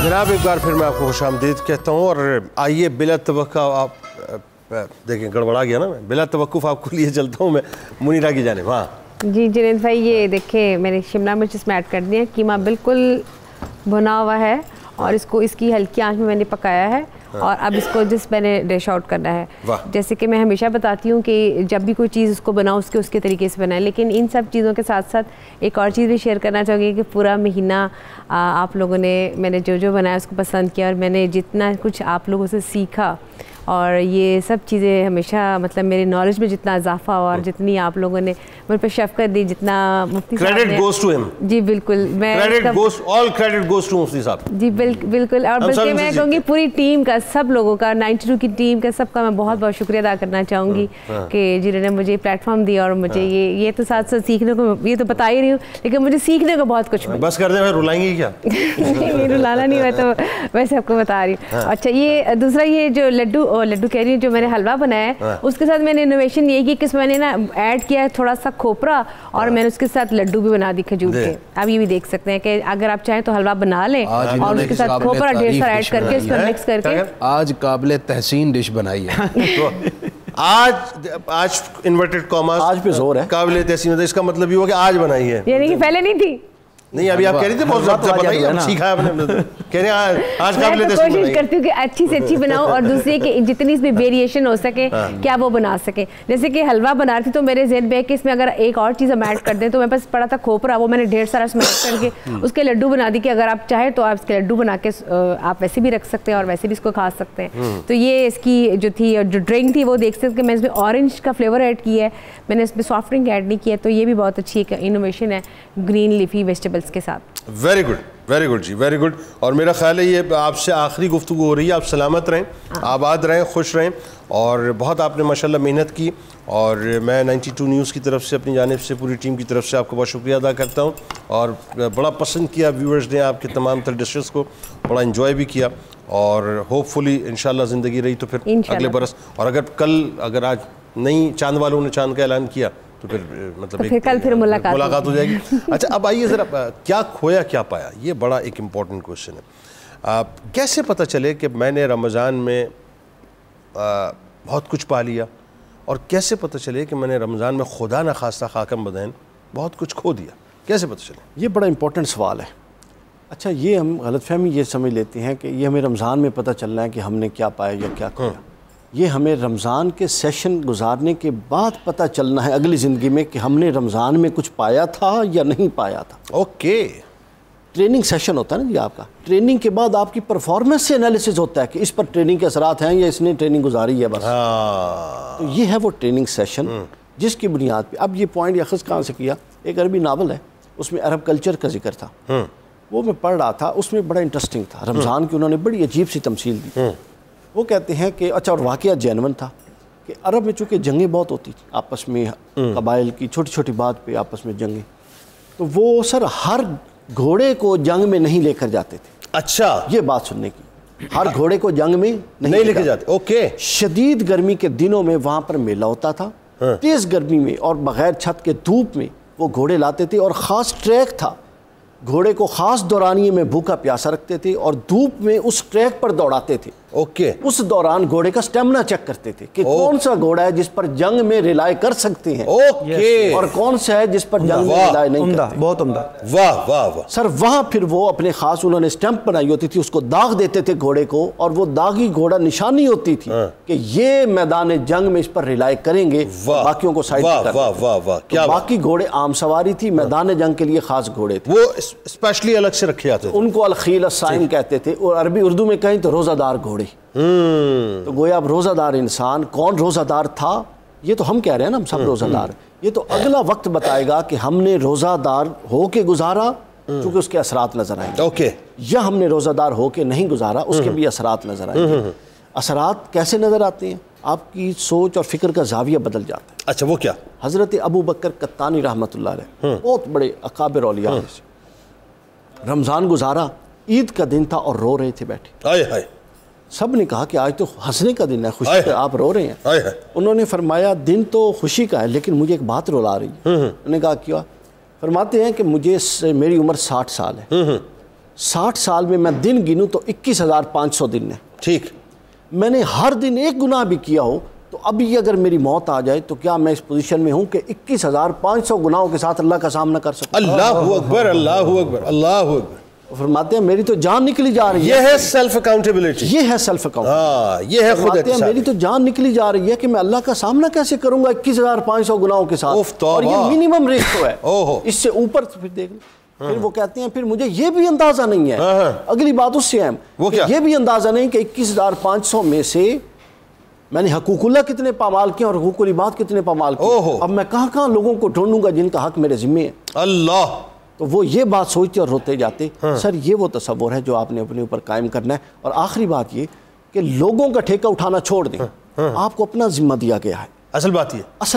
جناب، ایک بار پھر میں آپ کو خوش آمدید کہتا ہوں، اور آئیے بلا توقع آپ دیکھیں گڑبڑا گیا نا، میں بلا توقف آپ کو لیے چلتا ہوں میں منیرہ کی جانب۔ ہاں جی جنید بھائی، یہ دیکھیں میں نے شملہ مرچ اس میں ایڈ کر دیا، قیمہ بالکل بھنا ہوا ہے اور اس کو اس کی ہلکی آنچ میں نے پکایا ہے، اور اب اس کو جس میں نے ڈش آؤٹ کرنا ہے۔ جیسے کہ میں ہمیشہ بتاتی ہوں کہ جب بھی کوئی چیز اس کو بناؤ اس کے طریقے سے بنائیں، لیکن ان سب چیزوں کے ساتھ ساتھ ایک اور چیز بھی شیئر کرنا چاہوں گی کہ پورا مہینہ آپ لوگوں نے میں نے جو بنایا اس کو پسند کیا، اور میں نے جتنا کچھ آپ لوگوں سے سیکھا، اور یہ سب چیزیں ہمیشہ مطلب میرے نالج میں جتنا اضافہ ہوا اور جتنی آپ لوگوں نے مجھ پہ شفقت دی، جتنا مفتی صاحب نے، کریڈٹ گوز ٹو ہم۔ جی بالکل، میں آل کریڈٹ گوز ٹو مفتی صاحب۔ جی بالکل، اور بلکہ میں کہوں گی پوری ٹیم کا، سب لوگوں کا، 92 کی ٹیم کا، سب کا میں بہت بہت شکریہ ادا کرنا چاہوں گی کہ جنہوں نے مجھے پلیٹ فارم دیا، اور مجھے یہ تو ساتھ ساتھ سیکھنے کو، یہ تو بتا ہی رہی ہوں، لیکن مجھے سیکھنے کو بہت کچھ ملا۔ بس کر دیں، رلائیں گی کیا؟ یہ رلانا نہیں، میں تو ویسے آپ کو بتا رہی ہوں۔ اچھا، یہ دوسرا، یہ جو لڈو کہہ رہی ہوں، جو میں نے حلوہ بنایا ہے، اس کے ساتھ میں نے انوویشن یہ کی کہ اس میں نے نا ایڈ کیا ہے تھوڑا سا کھوپرا، اور میں نے اس کے ساتھ لڈو بھی بنا دی کھجور کے۔ آپ یہ بھی دیکھ سکتے ہیں کہ اگر آپ چاہیں تو حلوہ بنا لیں اور اس کے ساتھ کھوپرا ڈھیر سارا ایڈ کر کے اس میں مکس کر کے آج قابل تحسین ڈش بنائی ہے۔ آج انورٹڈ کاماز، آج پہ زور ہے، قابل تحسین، اس کا مطلب یہ ہوا کہ آج بنائی ہے، یعنی کہ پہلے نہیں تھی۔ نہیں ابھی آپ کہہ رہی تھے بہت زیادہ بتائیے، ہم سیکھا ہے آپ نے، کہہ رہے ہیں آج قابل میں کوشش کرتی ہوں کہ اچھی سے اچھی بناؤں، اور دوسری کہ جتنی اس میں ویریشن ہو سکے کیا وہ بنا سکے۔ جیسے کہ حلوہ بنا رہی تھی تو میرے ذہن میں کہ اس میں اگر ایک اور چیز ہم ایڈ کر دیں، تو میرے پاس پڑا تھا کھوپرا، وہ میں نے ڈھیر سارا اس میں ایڈ کر کے اس کے لڈو بنا دی کہ اگر آپ چاہیں تو آپ اس کے لڈو بنا کے آپ ویسے بھی رکھ سکتے ہیں اور ویسے بھی اس کو کھا سکتے ہیں۔ تو یہ اس کی جو تھی جو ڈرنک تھی وہ دیکھ سکتے کہ میں اس میں اورنج کا فلیور ایڈ کیا ہے، میں نے اس میں سافٹ ڈرنک ایڈ نہیں کیا، تو یہ بھی بہت اچھی ایک انوویشن ہے گرین لیفی ویجیٹیبلس کے ساتھ۔ ویری گڈ جی، ویری گڈ۔ اور میرا خیال ہے یہ آپ سے آخری گفتگو ہو رہی ہے، آپ سلامت رہیں، آباد رہیں، خوش رہیں، اور بہت آپ نے ماشاءاللہ محنت کی، اور میں 92 نیوز کی طرف سے، اپنی جانب سے، پوری ٹیم کی طرف سے آپ کو بہت شکریہ ادا کرتا ہوں، اور بڑا پسند کیا ویورز نے آپ کے تمام تر ڈشز کو، بڑا انجوائے بھی کیا، اور ہوپ فلی انشاءاللہ زندگی رہی تو پھر اگلے برس، اور اگر آج نہیں چاند والوں نے چاند کا اعلان کیا تو پھر مطلب کل پھر ملاقات ہو جائے گی۔ اچھا اب آئیے ذرا، کیا کھویا کیا پایا، یہ بڑا ایک امپورٹنٹ کوشچن ہے۔ کیسے پتہ چلے کہ میں نے رمضان میں بہت کچھ پا لیا، اور کیسے پتہ چلے کہ میں نے رمضان میں خدا نخواستہ خاکم بدین بہت کچھ کھو دیا؟ کیسے پتہ چلے؟ یہ بڑا امپورٹنٹ سوال ہے. اچھا، یہ ہم غلط فہمی یہ سمجھ لیتے ہیں کہ یہ ہمیں رمضان میں پتہ چلنا ہے کہ ہم نے کیا پایا یا کیا کھویا. یہ ہمیں رمضان کے سیشن گزارنے کے بعد پتہ چلنا ہے اگلی زندگی میں کہ ہم نے رمضان میں کچھ پایا تھا یا نہیں پایا تھا. اوکے. ٹریننگ سیشن ہوتا ہے نا جی آپ کا. ٹریننگ کے بعد آپ کی پرفارمنس سے انالیسز ہوتا ہے کہ اس پر ٹریننگ کے اثرات ہیں یا اس نے ٹریننگ گزاری ہے بس. تو یہ ہے وہ ٹریننگ سیشن جس کی بنیاد پہ. اب یہ پوائنٹ یاخذ کہاں سے کیا؟ ایک عربی ناول ہے، اس میں عرب کلچر کا ذکر تھا، وہ میں پڑھ رہا تھا، اس میں بڑا انٹرسٹنگ تھا. رمضان کی انہوں نے بڑی عجیب سی تمثیل دی. وہ کہتے ہیں کہ اچھا، اور واقعہ جینون تھا کہ عرب میں چونکہ جنگیں بہت ہوتی تھیں آپس میں، قبائل کی چھوٹی چھوٹی بات پہ آپس میں جنگیں، تو وہ سر ہر گھوڑے کو جنگ میں نہیں لے کر جاتے تھے. اچھا، یہ بات سننے کی، ہر گھوڑے کو جنگ میں نہیں لے کے جاتے. اوکے. شدید گرمی کے دنوں میں وہاں پر میلہ ہوتا تھا، تیز گرمی میں اور بغیر چھت کے دھوپ میں وہ گھوڑے لاتے تھے، اور خاص ٹریک تھا. گھوڑے کو خاص دورانیے میں بھوکا پیاسا رکھتے تھے اور دھوپ میں اس ٹریک پر دوڑاتے تھے. اوکے. اس دوران گھوڑے کا سٹیمنا چیک کرتے تھے کہ کون سا گھوڑا ہے جس پر جنگ میں ریلائی کر سکتے ہیں، اوکے، اور کون سا ہے جس پر جنگ میں ریلائی نہیں کرتے. بہت عمدہ. واہ واہ واہ. سر وہاں پھر وہ اپنے خاص انہوں نے سٹیمپ بنائی ہوتی تھی، اس کو داغ دیتے تھے گھوڑے کو، اور وہ داغی گھوڑا نشانی ہوتی تھی کہ یہ میدان جنگ میں اس پر ریلائی کریں گے، باقیوں کو سائڈ کر دیتے تھے. باقی گھوڑے عام سواری تھی، میدان جنگ کے لیے خاص گھوڑے تھے، وہ اسپیشلی الگ سے رکھے جاتے تھے. ان کو الخیل الصائم کہتے تھے، اور عربی اردو میں کہیں تو روزہ دار گھوڑے. تو گویا اب روزہ دار انسان کون روزہ دار تھا؟ یہ تو ہم کہہ رہے ہیں نا ہم سب روزہ دار ہیں. یہ تو اگلا وقت بتائے گا کہ ہم نے روزہ دار ہو کے گزارا چونکہ اس کے اثرات نظر آئیں گے، اوکے، یا ہم نے روزہ دار ہو کے نہیں گزارا اس کے بھی اثرات نظر آئیں گے. اثرات کیسے نظر آتے ہیں؟ آپ کی سوچ اور فکر کا زاویہ بدل جاتا ہے. اچھا، وہ کیا؟ حضرت ابو بکر قطانی رحمۃ اللہ علیہ بہت بڑے اکابر اولیاء میں سے، رمضان گزارا، عید کا دن تھا اور رو رہے تھے بیٹھے. آئے ہائے. سب نے کہا کہ آج تو ہنسنے کا دن ہے، خوشی کا، آپ رو رہے ہیں. انہوں نے فرمایا دن تو خوشی کا ہے لیکن مجھے ایک بات رلا رہی ہے. انہوں نے کہا کیا؟ فرماتے ہیں کہ میری عمر 60 سال ہے، 60 سال میں میں دن گنوں تو 21,500 دن ہے. ٹھیک. میں نے ہر دن ایک گناہ بھی کیا ہو تو ابھی اگر میری موت آ جائے تو کیا میں اس پوزیشن میں ہوں کہ 21,500 گناہوں کے ساتھ اللہ کا سامنا کر سکوں؟ اللہ اکبر، اللہ اکبر، اللہ اکبر. فرماتے ہیں میری تو جان نکلی جا رہی ہے. یہ ہے سیلف اکاؤنٹیبلٹی. یہ ہے سیلف اکاؤنٹیبلٹی. یہ ہے خود فرماتے ہیں احتساب. میری تو جان نکلی جا رہی ہے کہ میں اللہ کا سامنا کیسے کروں گا 21,500 گناہوں کے ساتھ، اور یہ منیمم ریشو ہے. اس سے اوپر پھر دیکھ لیں. پھر وہ کہتے ہیں پھر مجھے یہ بھی اندازہ نہیں ہے، اگلی بات اس سے اہم، یہ بھی اندازہ نہیں کہ 21,500 میں سے میں نے حقوق اللہ کتنے پامال کیے اور حقوق العباد کتنے پامال کیے. اب میں کہاں کہاں لوگوں کو ڈھونڈوں گا جن کا حق میرے ذمے ہے. اللہ. تو وہ یہ بات سوچتے اور روتے جاتے. سر یہ وہ تصور ہے جو آپ نے اپنے اوپر قائم کرنا ہے. اور آخری بات یہ کہ لوگوں کا ٹھیکہ اٹھانا چھوڑ دیں، آپ کو اپنا ذمہ دیا گیا ہے. اصل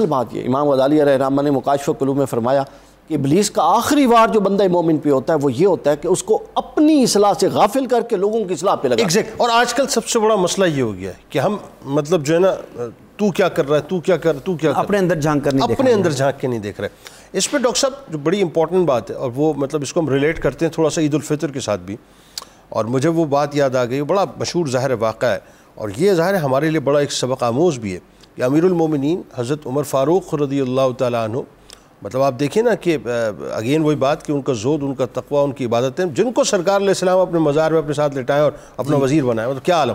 بات یہ امام غزالی علیہ الرحمہ نے مکاشف القلوب میں فرمایا کہ ابلیس کا آخری وار جو بندہ مومن پہ ہوتا ہے وہ یہ ہوتا ہے کہ اس کو اپنی اصلاح سے غافل کر کے لوگوں کی اصلاح پہ لگا. اور آج کل سب سے بڑا مسئلہ یہ ہو گیا ہے کہ ہم مطلب جو ہے نا تو کیا کر رہا ہے، تو کیا کر اپنے اندر جھانک کر نہیں دیکھ رہے، اپنے اندر جھانک کے نہیں دیکھ رہے. اس پہ ڈاکٹر صاحب جو بڑی امپورٹنٹ بات ہے، اور وہ مطلب اس کو ہم ریلیٹ کرتے ہیں تھوڑا سا عید الفطر کے ساتھ بھی، اور مجھے وہ بات یاد آ گئی، بڑا مشہور ظاہر واقعہ ہے، اور یہ ظاہر ہمارے لیے بڑا ایک سبق آموز بھی ہے کہ امیر المومنین حضرت عمر فاروق رضی اللہ تعالیٰ عنہ، مطلب آپ دیکھیں نا کہ اگین وہی بات کہ ان کا زہد، ان کا تقویٰ، ان کی عبادتیں، جن کو سرکار علیہ السلام اپنے مزار میں اپنے ساتھ لٹائیں اور اپنا وزیر بنائیں، مطلب کیا عالم.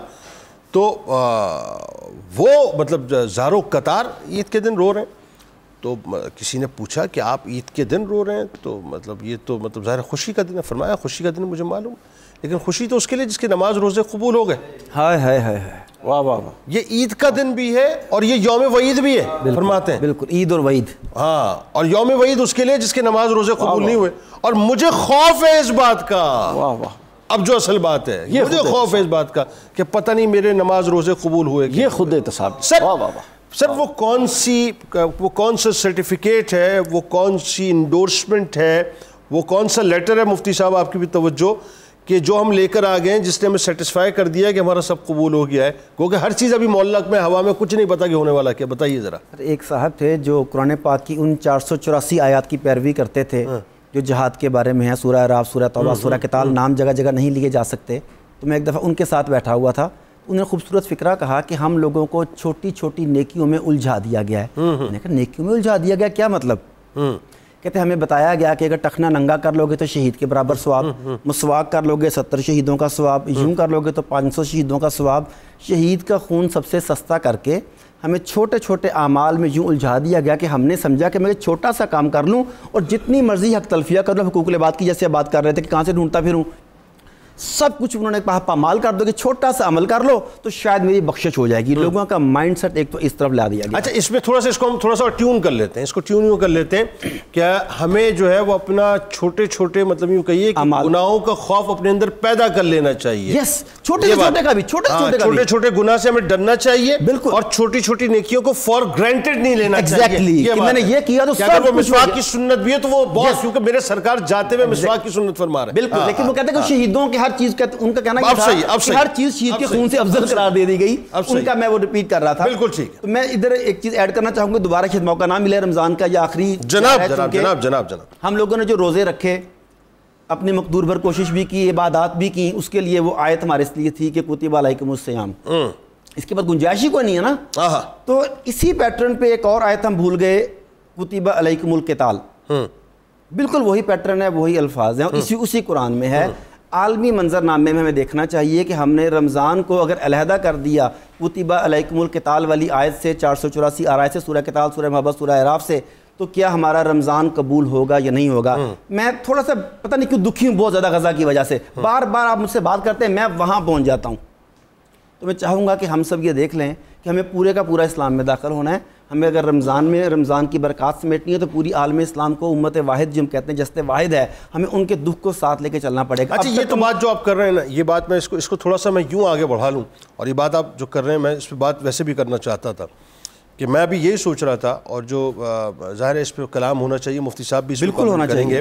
تو وہ مطلب زارو قطار عید کے دن رو رہے ہیں. تو کسی نے پوچھا کہ آپ عید کے دن رو رہے ہیں، تو مطلب یہ تو مطلب ظاہر خوشی کا دن ہے. فرمایا خوشی کا دن مجھے معلوم، لیکن خوشی تو اس کے لیے جس کی نماز روزے قبول ہو گئے. ہائے ہائے ہائے، واہ واہ واہ. یہ عید کا دن بھی ہے اور یہ یوم وعید بھی ہے، فرماتے ہیں. بالکل، عید اور وعید. ہاں، اور یوم وعید اس کے لیے جس کے نماز روزے قبول نہیں ہوئے. اور مجھے خوف ہے اس بات کا، واہ واہ، اب جو اصل بات ہے مجھے خوف ہے اس بات کا کہ پتہ نہیں میرے نماز روزے قبول ہوئے. یہ خود احتساب. سر وہ کون سا سرٹیفکیٹ ہے، وہ کون سی انڈورسمنٹ ہے، وہ کون سا لیٹر ہے، مفتی صاحب آپ کی بھی توجہ، کہ جو ہم لے کر آ گئے ہیں جس نے ہمیں سیٹسفائی کر دیا کہ ہمارا سب قبول ہو گیا ہے، کیونکہ ہر چیز ابھی معلق میں ہوا میں کچھ نہیں پتا کہ ہونے والا کیا. بتائیے ذرا. ایک صاحب تھے جو قرآن پاک کی ان 484 آیات کی پیروی کرتے تھے جو جہاد کے بارے میں ہیں، سورہ اعراف، سورہ توبہ، سورہ قتال، نام جگہ جگہ نہیں لیے جا سکتے، تو میں ایک دفعہ ان کے ساتھ بیٹھا ہوا تھا، انہوں نے خوبصورت فکرہ کہا کہ ہم لوگوں کو چھوٹی چھوٹی نیکیوں میں الجھا دیا گیا ہے۔ میں نے کہا نیکیوں میں الجھا دیا گیا کیا مطلب؟ کہتے ہمیں بتایا گیا کہ اگر ٹخنا ننگا کر لو گے تو شہید کے برابر ثواب، مسواک کر لو گے 70 شہیدوں کا ثواب، یوں کر لو گے تو 500 شہیدوں کا ثواب۔ شہید کا خون سب سے سستا کر کے ہمیں چھوٹے چھوٹے اعمال میں یوں الجھا دیا گیا کہ ہم نے سمجھا کہ میں چھوٹا سا کام کر لوں اور جتنی مرضی حق تلفیہ کر لوں، حقوق العباد کی جیسے بات کر رہے تھے کہ کہاں سے ڈھونڈتا پھروں، سب کچھ انہوں نے کہا پامال کر دو کہ چھوٹا سا عمل کر لو تو شاید میری بخشش ہو جائے گی۔ لوگوں کا مائنڈ سیٹ ایک تو اس طرف لا دیا گیا۔ اچھا اس میں تھوڑا سا اس کو ہم تھوڑا سا ٹیون کر لیتے ہیں، اس کو ٹیون یوں کر لیتے ہیں کیا ہمیں جو ہے وہ اپنا چھوٹے چھوٹے مطلب یوں کہیے کہ گناہوں کا خوف اپنے اندر پیدا کر لینا چاہیے۔ یس، چھوٹے چھوٹے کا بھی، چھوٹے چھوٹے گناہ سے ہمیں ڈرنا چاہیے، بالکل، اور چھوٹی چھوٹی نیکیوں کو فار گرانٹیڈ نہیں لینا چاہیے کہ میں نے یہ کیا تو اگر وہ مسواک کی سنت بھی ہے تو وہ بہت، کیونکہ میرے سرکار جاتے ہوئے مسواک کی سنت فرما رہے ہیں، بالکل، لیکن وہ کہتے ہیں کہ شہیدوں کے ہر چیز کا ان کا کہنا یہ تھا کہ ہر چیز شہید کے خون سے افضل قرار دے دی گئی، ان کا میں وہ ریپیٹ کر رہا تھا۔ بالکل ٹھیک ہے۔ تو میں ادھر ایک چیز ایڈ کرنا چاہوں گا، دوبارہ شاید موقع نہ ملے رمضان کا یا آخری جناب ہم لوگوں نے جو روزے رکھے، اپنے مقدور بھر کوشش بھی کی، عبادات بھی کی، اس کے لیے وہ آیت ہمارے اس لیے تھی کہ کتب علیکم الصیام، اس کے بعد گنجائش ہی کوئی نہیں ہے نا۔ تو اسی پیٹرن پہ ایک اور آیت ہم بھول گئے، کتب علیکم القتال، بالکل وہی پیٹرن ہے، وہی الفاظ ہیں، اسی قرآن میں ہے۔ عالمی منظر نامے میں ہمیں دیکھنا چاہیے کہ ہم نے رمضان کو اگر علیحدہ کر دیا کتب علیکم القتال والی آیت سے، 484 آیت سے، سورہ قتال، سورہ محبت، سورہ اعراف سے، تو کیا ہمارا رمضان قبول ہوگا یا نہیں ہوگا؟ میں تھوڑا سا پتہ نہیں کیوں دکھی ہوں بہت زیادہ غزہ کی وجہ سے، بار بار آپ مجھ سے بات کرتے ہیں میں وہاں پہنچ جاتا ہوں۔ تو میں چاہوں گا کہ ہم سب یہ دیکھ لیں کہ ہمیں پورے کا پورا اسلام میں داخل ہونا ہے۔ ہمیں اگر رمضان کی برکات سمیٹنی ہے تو پوری عالم اسلام کو امت واحد جو ہم کہتے ہیں جست واحد ہے، ہمیں ان کے دکھ کو ساتھ لے کے چلنا پڑے گا۔ اچھا یہ تو بات جو آپ کر رہے ہیں نا، یہ بات میں اس کو تھوڑا سا میں یوں آگے بڑھا لوں، اور یہ بات آپ جو کر رہے ہیں میں اس پہ بات ویسے بھی کرنا چاہتا تھا کہ میں بھی یہی سوچ رہا تھا، اور جو ظاہر ہے اس پہ کلام ہونا چاہیے، مفتی صاحب بھی بالکل ہونا چاہیے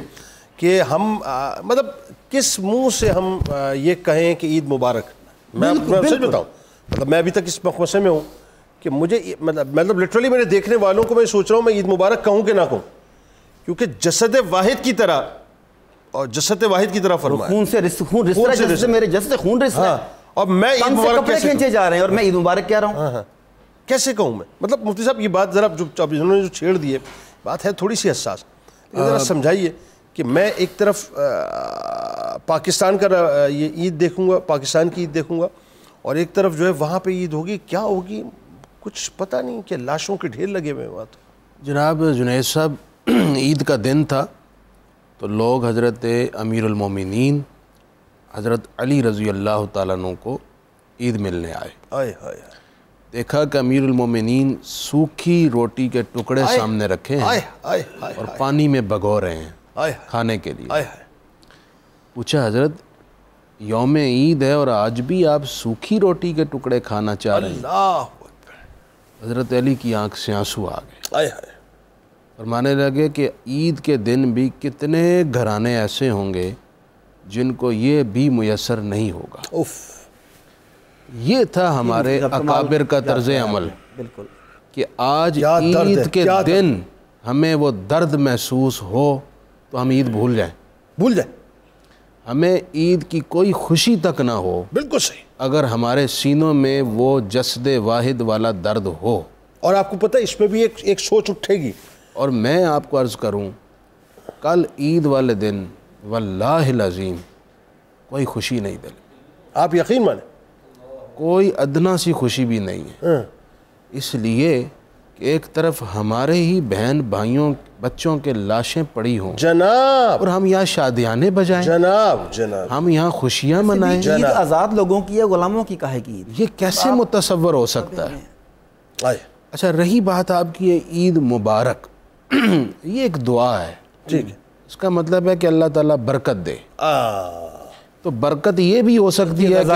کہ ہم مطلب کس منہ سے ہم یہ کہیں کہ عید مبارک۔ میں سچ بتاؤں، مطلب میں ابھی تک اس مخمصے میں ہوں کہ مجھے مطلب لٹرلی میرے دیکھنے والوں کو میں سوچ رہا ہوں میں عید مبارک کہوں کہ نہ کہوں، کیونکہ جسد واحد کی طرح اور جسد واحد کی طرح فرمایا، خون سے خون رس رہا ہے، جیسے میرے جسد سے خون رس رہا ہے، اور میں عید مبارک کیسے کھینچے جا رہے ہیں اور میں عید مبارک کہہ رہا ہوں، کیسے کہوں میں؟ مطلب مفتی صاحب یہ بات ذرا جو انہوں نے جو چھیڑ دی ہے بات ہے تھوڑی سی حساس، ذرا سمجھائیے کہ میں ایک طرف پاکستان کا یہ عید دیکھوں گا، پاکستان کی عید دیکھوں گا، اور ایک طرف جو ہے وہاں پہ عید ہوگی، کیا ہوگی کچھ پتہ نہیں، کہ لاشوں کے ڈھیر لگے ہوئے وہاں۔ تو جناب جنید صاحب، عید کا دن تھا تو لوگ حضرت امیر المومنین حضرت علی رضی اللہ تعالیٰ عنہ کو عید ملنے آئے۔ دیکھا کہ امیر المومنین سوکھی روٹی کے ٹکڑے سامنے رکھے ہیں اور پانی میں بھگو رہے ہیں کھانے کے لیے۔ پوچھا حضرت یوم عید ہے اور آج بھی آپ سوکھی روٹی کے ٹکڑے کھانا چاہ رہے ہیں؟ حضرت علی کی آنکھ سے آنسو آ گئے، فرمانے لگے کہ عید کے دن بھی کتنے گھرانے ایسے ہوں گے جن کو یہ بھی میسر نہیں ہوگا۔ یہ تھا ہمارے اکابر کا طرز عمل کہ آج عید کے دن ہمیں وہ درد محسوس ہو تو ہم عید بھول جائیں، ہمیں عید کی کوئی خوشی تک نہ ہو، بالکل صحیح، اگر ہمارے سینوں میں وہ جسد واحد والا درد ہو۔ اور آپ کو پتہ ہے اس میں بھی ایک سوچ اٹھے گی، اور میں آپ کو عرض کروں کل عید والے دن واللہ العظیم کوئی خوشی نہیں دل، آپ یقین مانیں کوئی ادنا سی خوشی بھی نہیں ہے، اس لیے کہ ایک طرف ہمارے ہی بہن بھائیوں بچوں کے لاشیں پڑی ہوں جناب، اور ہم یہاں شادیانے بجائیں جناب، ہم یہاں خوشیاں منائیں۔ عید آزاد لوگوں کی ہے، غلاموں کی کہے کی عید؟ یہ کیسے متصور ہو سکتا ہے؟ اچھا رہی بات آپ کی عید مبارک، یہ ایک دعا ہے، ٹھیک ہے، اس کا مطلب ہے کہ اللہ تعالیٰ برکت دے، تو برکت یہ بھی ہو سکتی ہے کہ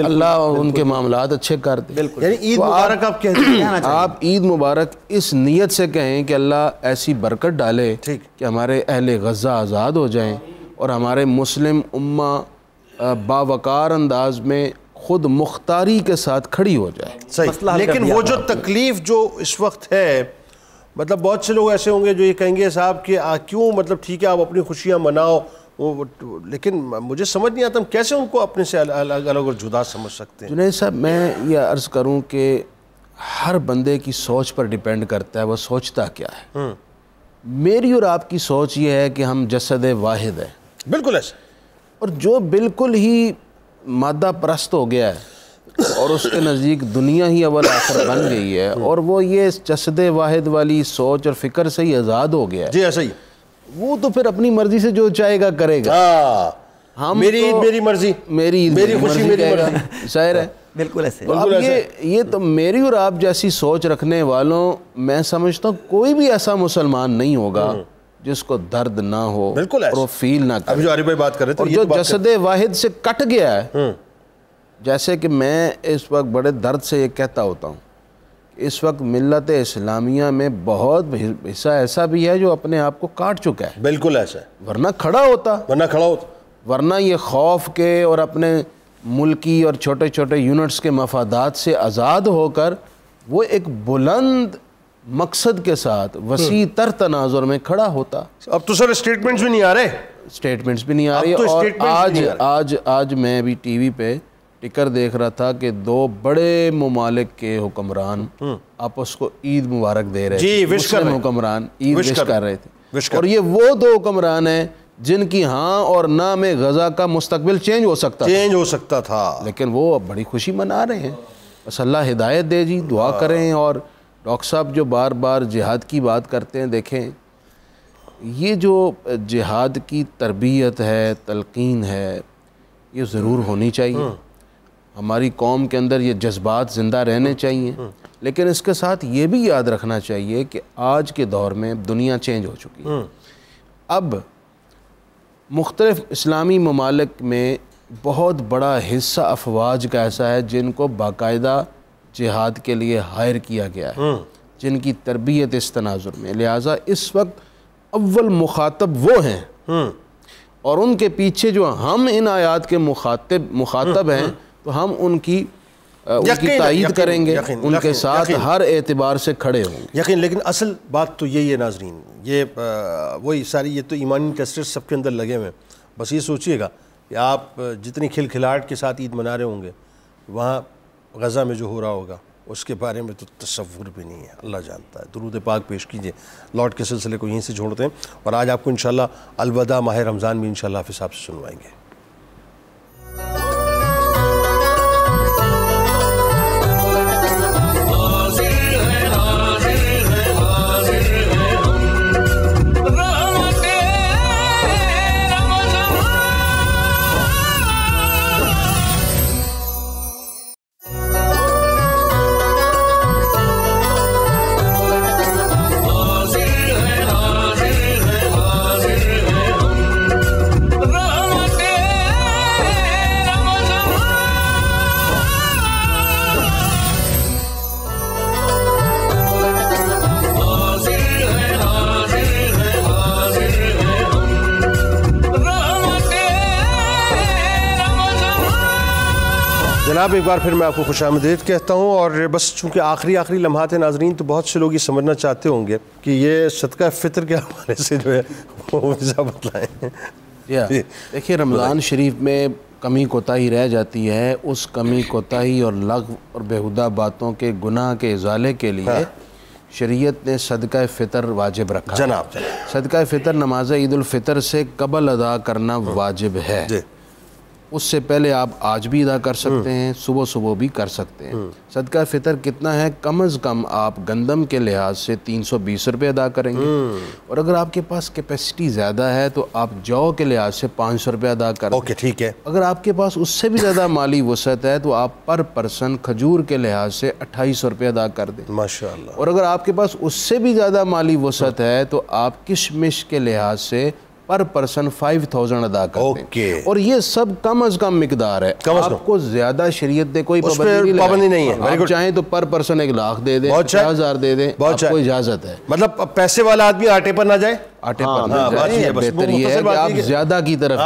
اللہ ان کے معاملات اچھے کر دے۔ یعنی عید مبارک آپ کہتے ہیں، آپ عید مبارک اس نیت سے کہیں کہ اللہ ایسی برکت ڈالے کہ ہمارے اہل غزہ آزاد ہو جائیں اور ہمارے مسلم امہ باوقار انداز میں خود مختاری کے ساتھ کھڑی ہو جائے۔ صحیح، لیکن وہ جو تکلیف جو اس وقت ہے، مطلب بہت سے لوگ ایسے ہوں گے جو یہ کہیں گے صاحب کہ کیوں، مطلب ٹھیک ہے آپ اپنی خوشیاں مناؤ، لیکن مجھے سمجھ نہیں آتا ہم کیسے ان کو اپنے سے الگ الگ اور جدا سمجھ سکتے ہیں. جنید صاحب میں یہ عرض کروں کہ ہر بندے کی سوچ پر ڈیپینڈ کرتا ہے وہ سوچتا کیا ہے. میری اور آپ کی سوچ یہ ہے کہ ہم جسد واحد ہیں. بالکل ایسا. اور جو بالکل ہی مادہ پرست ہو گیا ہے اور اس کے نزدیک دنیا ہی اول آخر بن گئی ہے اور وہ یہ جسد واحد والی سوچ اور فکر سے ہی آزاد ہو گیا ہے. جی ایسا ہی. وہ تو پھر اپنی مرضی سے جو چاہے گا کرے گا. ہم میری عید میری مرضی, میری خوشی میری مرضی. ظاہر ہے بالکل ایسے. اب یہ تو میری اور آپ جیسی سوچ رکھنے والوں میں سمجھتا ہوں کوئی بھی ایسا مسلمان نہیں ہوگا جس کو درد نہ ہو اور وہ فیل نہ کرے. ابھی جو عارف بھائی بات کر رہے تھے, اور جو جسد واحد سے کٹ گیا ہے, جیسے کہ میں اس وقت بڑے درد سے یہ کہتا ہوتا ہوں, اس وقت ملت اسلامیہ میں بہت حصہ ایسا بھی ہے جو اپنے آپ کو کاٹ چکا ہے. بالکل ایسا ہے. ورنہ کھڑا ہوتا, ورنہ یہ خوف کے اور اپنے ملکی اور چھوٹے چھوٹے یونٹس کے مفادات سے آزاد ہو کر وہ ایک بلند مقصد کے ساتھ وسیع تر تناظر میں کھڑا ہوتا. اب تو سر اسٹیٹمنٹس بھی نہیں آ رہے. اسٹیٹمنٹس بھی نہیں آ رہی. اور آج میں بھی ٹی وی پہ ٹکر دیکھ رہا تھا کہ دو بڑے ممالک کے حکمران آپس کو عید مبارک دے رہے تھے. مسلم حکمران عید وش کر رہے تھے. اور یہ وہ دو حکمران ہیں جن کی ہاں اور نہ میں غزہ کا مستقبل چینج ہو سکتا تھا, لیکن وہ اب بڑی خوشی منا رہے ہیں. بس اللہ ہدایت دے جی, دعا کریں. اور ڈاکٹر صاحب جو بار بار جہاد کی بات کرتے ہیں, دیکھیں یہ جو جہاد کی تربیت ہے, تلقین ہے, یہ ضرور ہونی چاہیے. ہماری قوم کے اندر یہ جذبات زندہ رہنے چاہیے, لیکن اس کے ساتھ یہ بھی یاد رکھنا چاہیے کہ آج کے دور میں دنیا چینج ہو چکی ہے. اب مختلف اسلامی ممالک میں بہت بڑا حصہ افواج کا ایسا ہے جن کو باقاعدہ جہاد کے لیے ہائر کیا گیا ہے, جن کی تربیت اس تناظر میں. لہٰذا اس وقت اول مخاطب وہ ہیں, اور ان کے پیچھے جو ہم ان آیات کے مخاطب ہیں تو ہم ان کی تائید کریں گے, ان کے ساتھ ہر اعتبار سے کھڑے ہوں گے. یقین. لیکن اصل بات تو یہی ہے ناظرین, یہ وہی ساری یہ تو ایمانی ٹیسٹر سب کے اندر لگے ہوئے ہیں. بس یہ سوچئے گا کہ آپ جتنی کھلکھلاہٹ کے ساتھ عید منا رہے ہوں گے, وہاں غزہ میں جو ہو رہا ہوگا اس کے بارے میں تو تصور بھی نہیں ہے, اللہ جانتا ہے. درود پاک پیش کیجئے. لارڈ کے سلسلے کو یہیں سے چھوڑتے ہیں, اور آج آپ کو انشاءاللہ الوداع ماہ رمضان بھی انشاءاللہ حافظ صاحب سے سنوائیں گے. جناب ایک بار پھر میں آپ کو خوش آمدید کہتا ہوں. اور بس چونکہ آخری لمحات ہیں ناظرین, تو بہت سے لوگ یہ سمجھنا چاہتے ہوں گے کہ یہ صدقہ فطر کے حوالے سے جو ہے وہ بتلائیں. دیکھیے رمضان شریف میں کمی کوتاہی رہ جاتی ہے, اس کمی کوتاہی اور لغو اور بیہودہ باتوں کے گناہ کے ازالے کے لیے شریعت نے صدقہ فطر واجب رکھا. جناب صدقہ فطر نماز عید الفطر سے قبل ادا کرنا واجب ہے. اس سے پہلے آپ آج بھی ادا کر سکتے ہیں, صبح بھی کر سکتے ہیں. صدقہ فطر کتنا ہے؟ کم از کم آپ گندم کے لحاظ سے 320 روپے ادا کریں گے, اور اگر آپ کے پاس کیپیسٹی زیادہ ہے تو آپ جو کے لحاظ سے 500 روپے ادا کریں. اوکے ٹھیک ہے. اگر آپ کے پاس اس سے بھی زیادہ مالی وسعت ہے تو آپ پر پرسن کھجور کے لحاظ سے 2800 روپے ادا کر دیں. ماشاءاللہ. اور اگر آپ کے پاس اس سے بھی زیادہ مالی وسعت ہے تو آپ کشمش کے لحاظ سے پر پرسن 5000 ادا کرتے ہیں. اور یہ سب کم از کم مقدار ہے. آپ کو زیادہ شریعت دے کوئی پابندی نہیں ہے. آپ چاہیں تو پر پرسن 1 لاکھ دے دیں, 50,000 دے دیں, آپ کو اجازت ہے. مطلب پیسے والا آدمی آٹے پر نہ جائے, آٹے پر نہ جائے. بہتر یہ ہے کہ آپ زیادہ کی طرف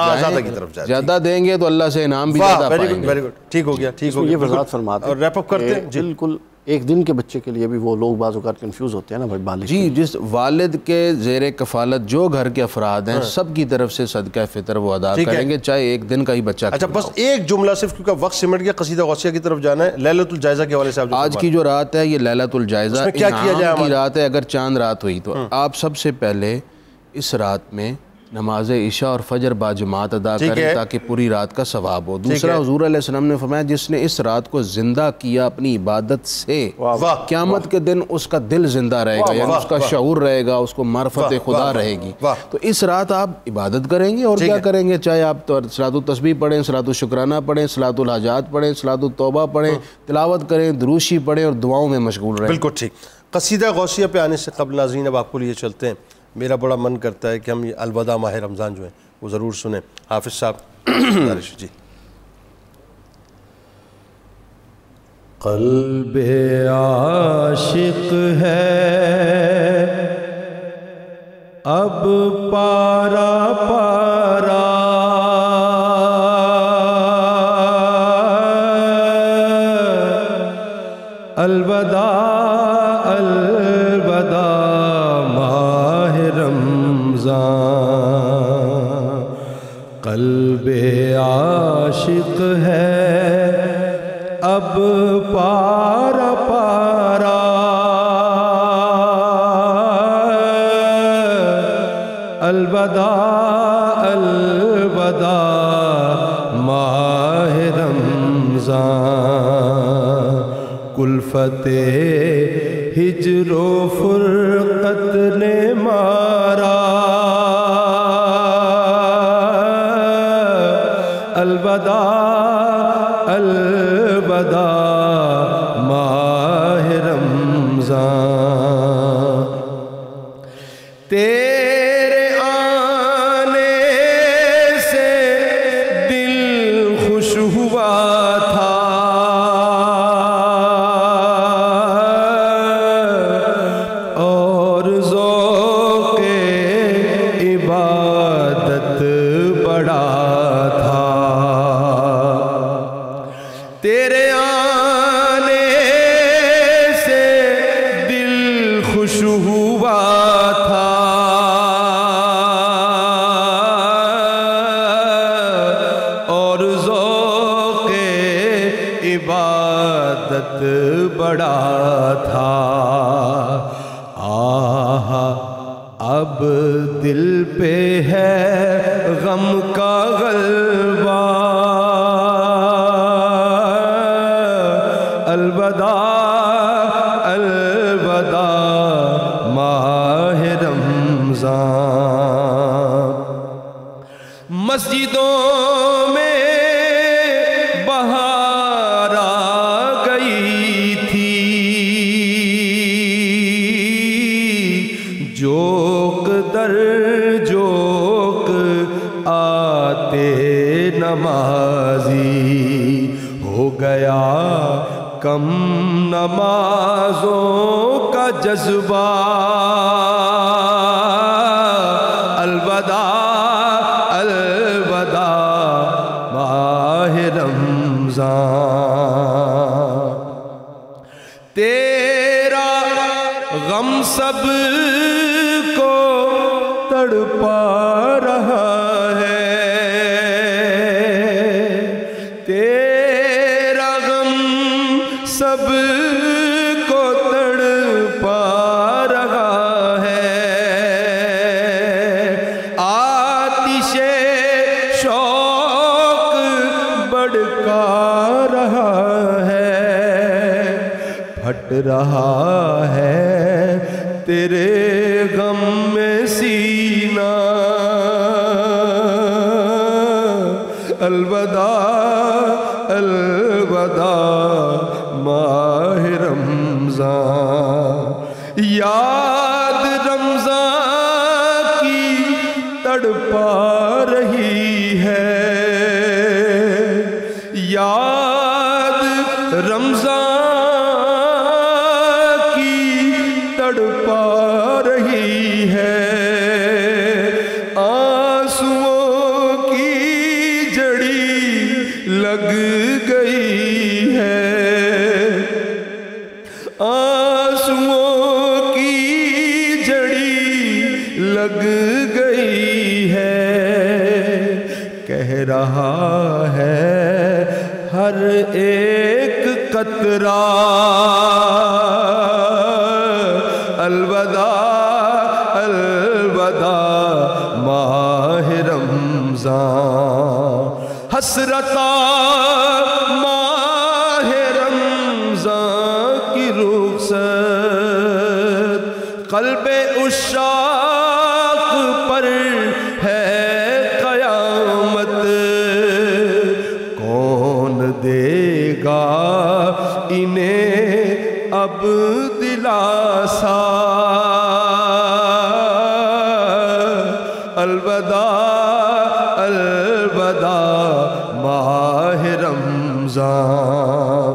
جائیں, زیادہ دیں گے تو اللہ سے انعام بھی زیادہ پائیں گے. ٹھیک ہو گیا. یہ وضاحت فرماتے ہیں. اور ریپ اپ کرتے ہیں. بالکل ایک دن کے بچے کے لیے بھی وہ لوگ بعض اوقات کنفیوز ہوتے ہیں نا بھائی بالغ. جی جس والد کے زیر کفالت جو گھر کے افراد ہیں سب کی طرف سے صدقہ فطر وہ ادا کریں گے چاہے ایک دن کا ہی بچہ. اچھا بس ایک جملہ صرف کیونکہ وقت سمٹ گیا, قصیدہ غوثیہ کی طرف جانا ہے. لیلۃ الجائزہ کے حوالے سے آج کی جو رات ہے یہ لیلۃ الجائزہ انعام کی رات ہے. اگر چاند رات ہوئی تو آپ سب سے پہلے اس رات میں نماز عشاء اور فجر باجماعت ادا کریں تاکہ پوری رات کا ثواب ہو. دوسرا حضور علیہ السلام نے فرمایا جس نے اس رات کو زندہ کیا اپنی عبادت سے قیامت کے دن اس کا دل زندہ رہے گا, یعنی اس کا شعور رہے گا, اس کو معرفت خدا رہے گی. تو اس رات آپ عبادت کریں گے اور کیا کریں گے, چاہے آپ صلاۃ التسبیح پڑھیں, صلاۃ الشکرانہ پڑھیں, صلاۃ الحاجات پڑھیں, صلاۃ التوبہ پڑھیں, تلاوت کریں, دروشی پڑھیں اور دعاؤں میں مشغول رہیں. بالکل ٹھیک. قصیدہ غوثیہ پہ آنے سے قبل ناظرین اب آپ کو لیے چلتے ہیں. میرا بڑا من کرتا ہے کہ ہم یہ الوداع ماہ رمضان جو ہیں وہ ضرور سنیں. حافظ صاحب جی. قلب عاشق ہے اب پارا پارا, الوداع الوداع ماہ رمضان. قلب عاشق ہے اب پارا پارا, الوداع الوداع ماہ رمضان. کلفت ہجر و فرقت نے مارا, الوداع الوداع ماہ رمضان. تیرے آنے سے دل خوش ہوا تھا, اور ذوق عبادت بڑا تھا. تیرے آنے سے دل خوش ہوا تھا, اور ذوق عبادت بڑا تھا. آہ اب دل پہ ہے غم کا غلبہ, الوداع الوداع ماہ رمضان. مسجدوں میں بہار آ گئی تھی, جوک در جوک آتے نمازی, ہو گیا کم نمازوں کا جذبہ, الوداع الوداع ماہ رمضان. تیرا غم سب کو تڑپا رہا ہے, تیرا غم سب کو تڑپا رہا ہے. آتش شوق بڑھکا رہا ہے, پھٹ رہا ہے تیرے غم میں سینہ, الوداع الوداع ماہ رمضان. یاد رمضان کی تڑپا رہی ہے, یاد رمضان کی تڑپا رہی ہے. آنسوؤں کی جڑی لگ گئی ہے, ہے ہر ایک قطرہ الوداع الوداع ماہ رمضان حسرتا ماہ رمضان کی رخصت قلب عشاق پر ہے قیامت کون دے گا انہیں اب دلاسا الوداع الوداع ماہ رمضان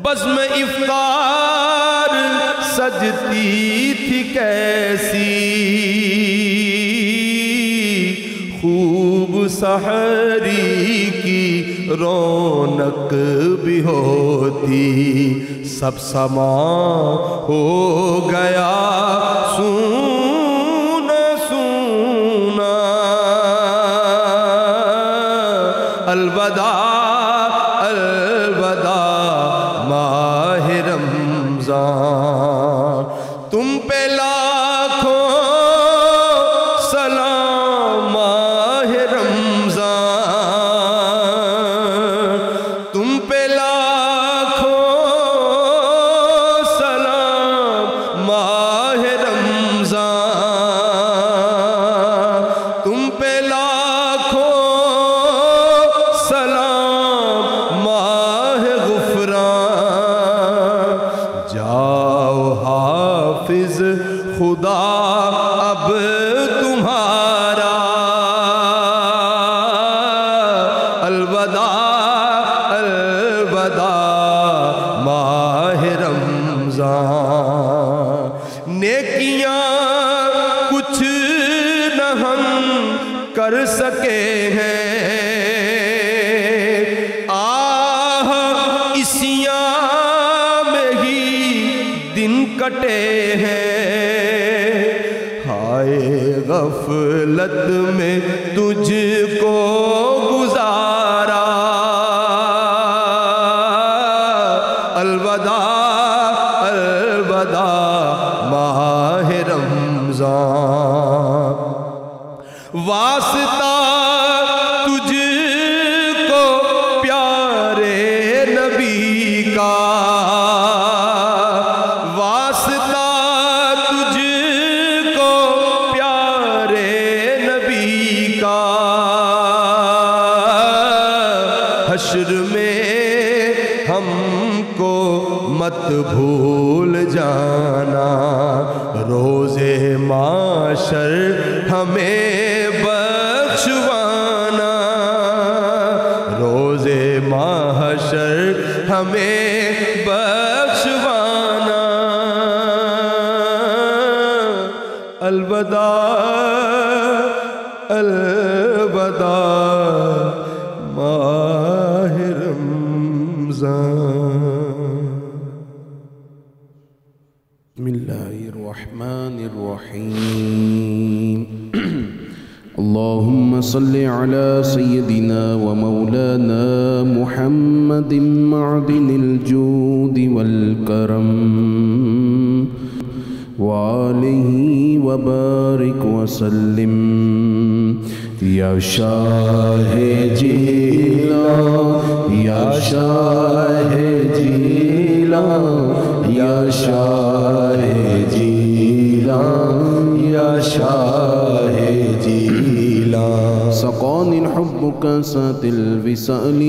بزم افطار سجتی تھی کیسی خوب سحری کی رونق بھی ہوتی سب سما ہو گیا سونا سونا الوداع الوداع ماہ رمضان تم پہ لاکھوں سلام ماہ رمضان تم پہ لاکھوں سلام ماہ رمضان تم پہ لاکھوں سلام ماہ غفران جاؤ حافظ خدا اب تمہارا الوداع الوداع ماہ رمضان نیکیاں کچھ نہ ہم کر سکے ہیں آہ اسیاں میں ہی دن کٹے ہیں ہائے غفلت میں تجھ کو گزارا الوداع الوداع ماہ رمضان واسطہ تجھ کو پیارے نبی کا واسطہ تجھ کو پیارے نبی کا حشر میں ہم کو مت بھول جانا روز معاشر ہمیں بخشوانا روز معاشر ہمیں بخشوانا الوداع الوداع ماہ رمضان بسم اللہ الرحمن الرحیم اللہم صل علی سیدنا و مولانا محمد معدن الجود والکرم وآلہ وبارک وسلم یا شاہ جیلان یا شاہ جیلان یا شاہ جیلان یا شاہ جیلان سقانی الحب كاسات الوصال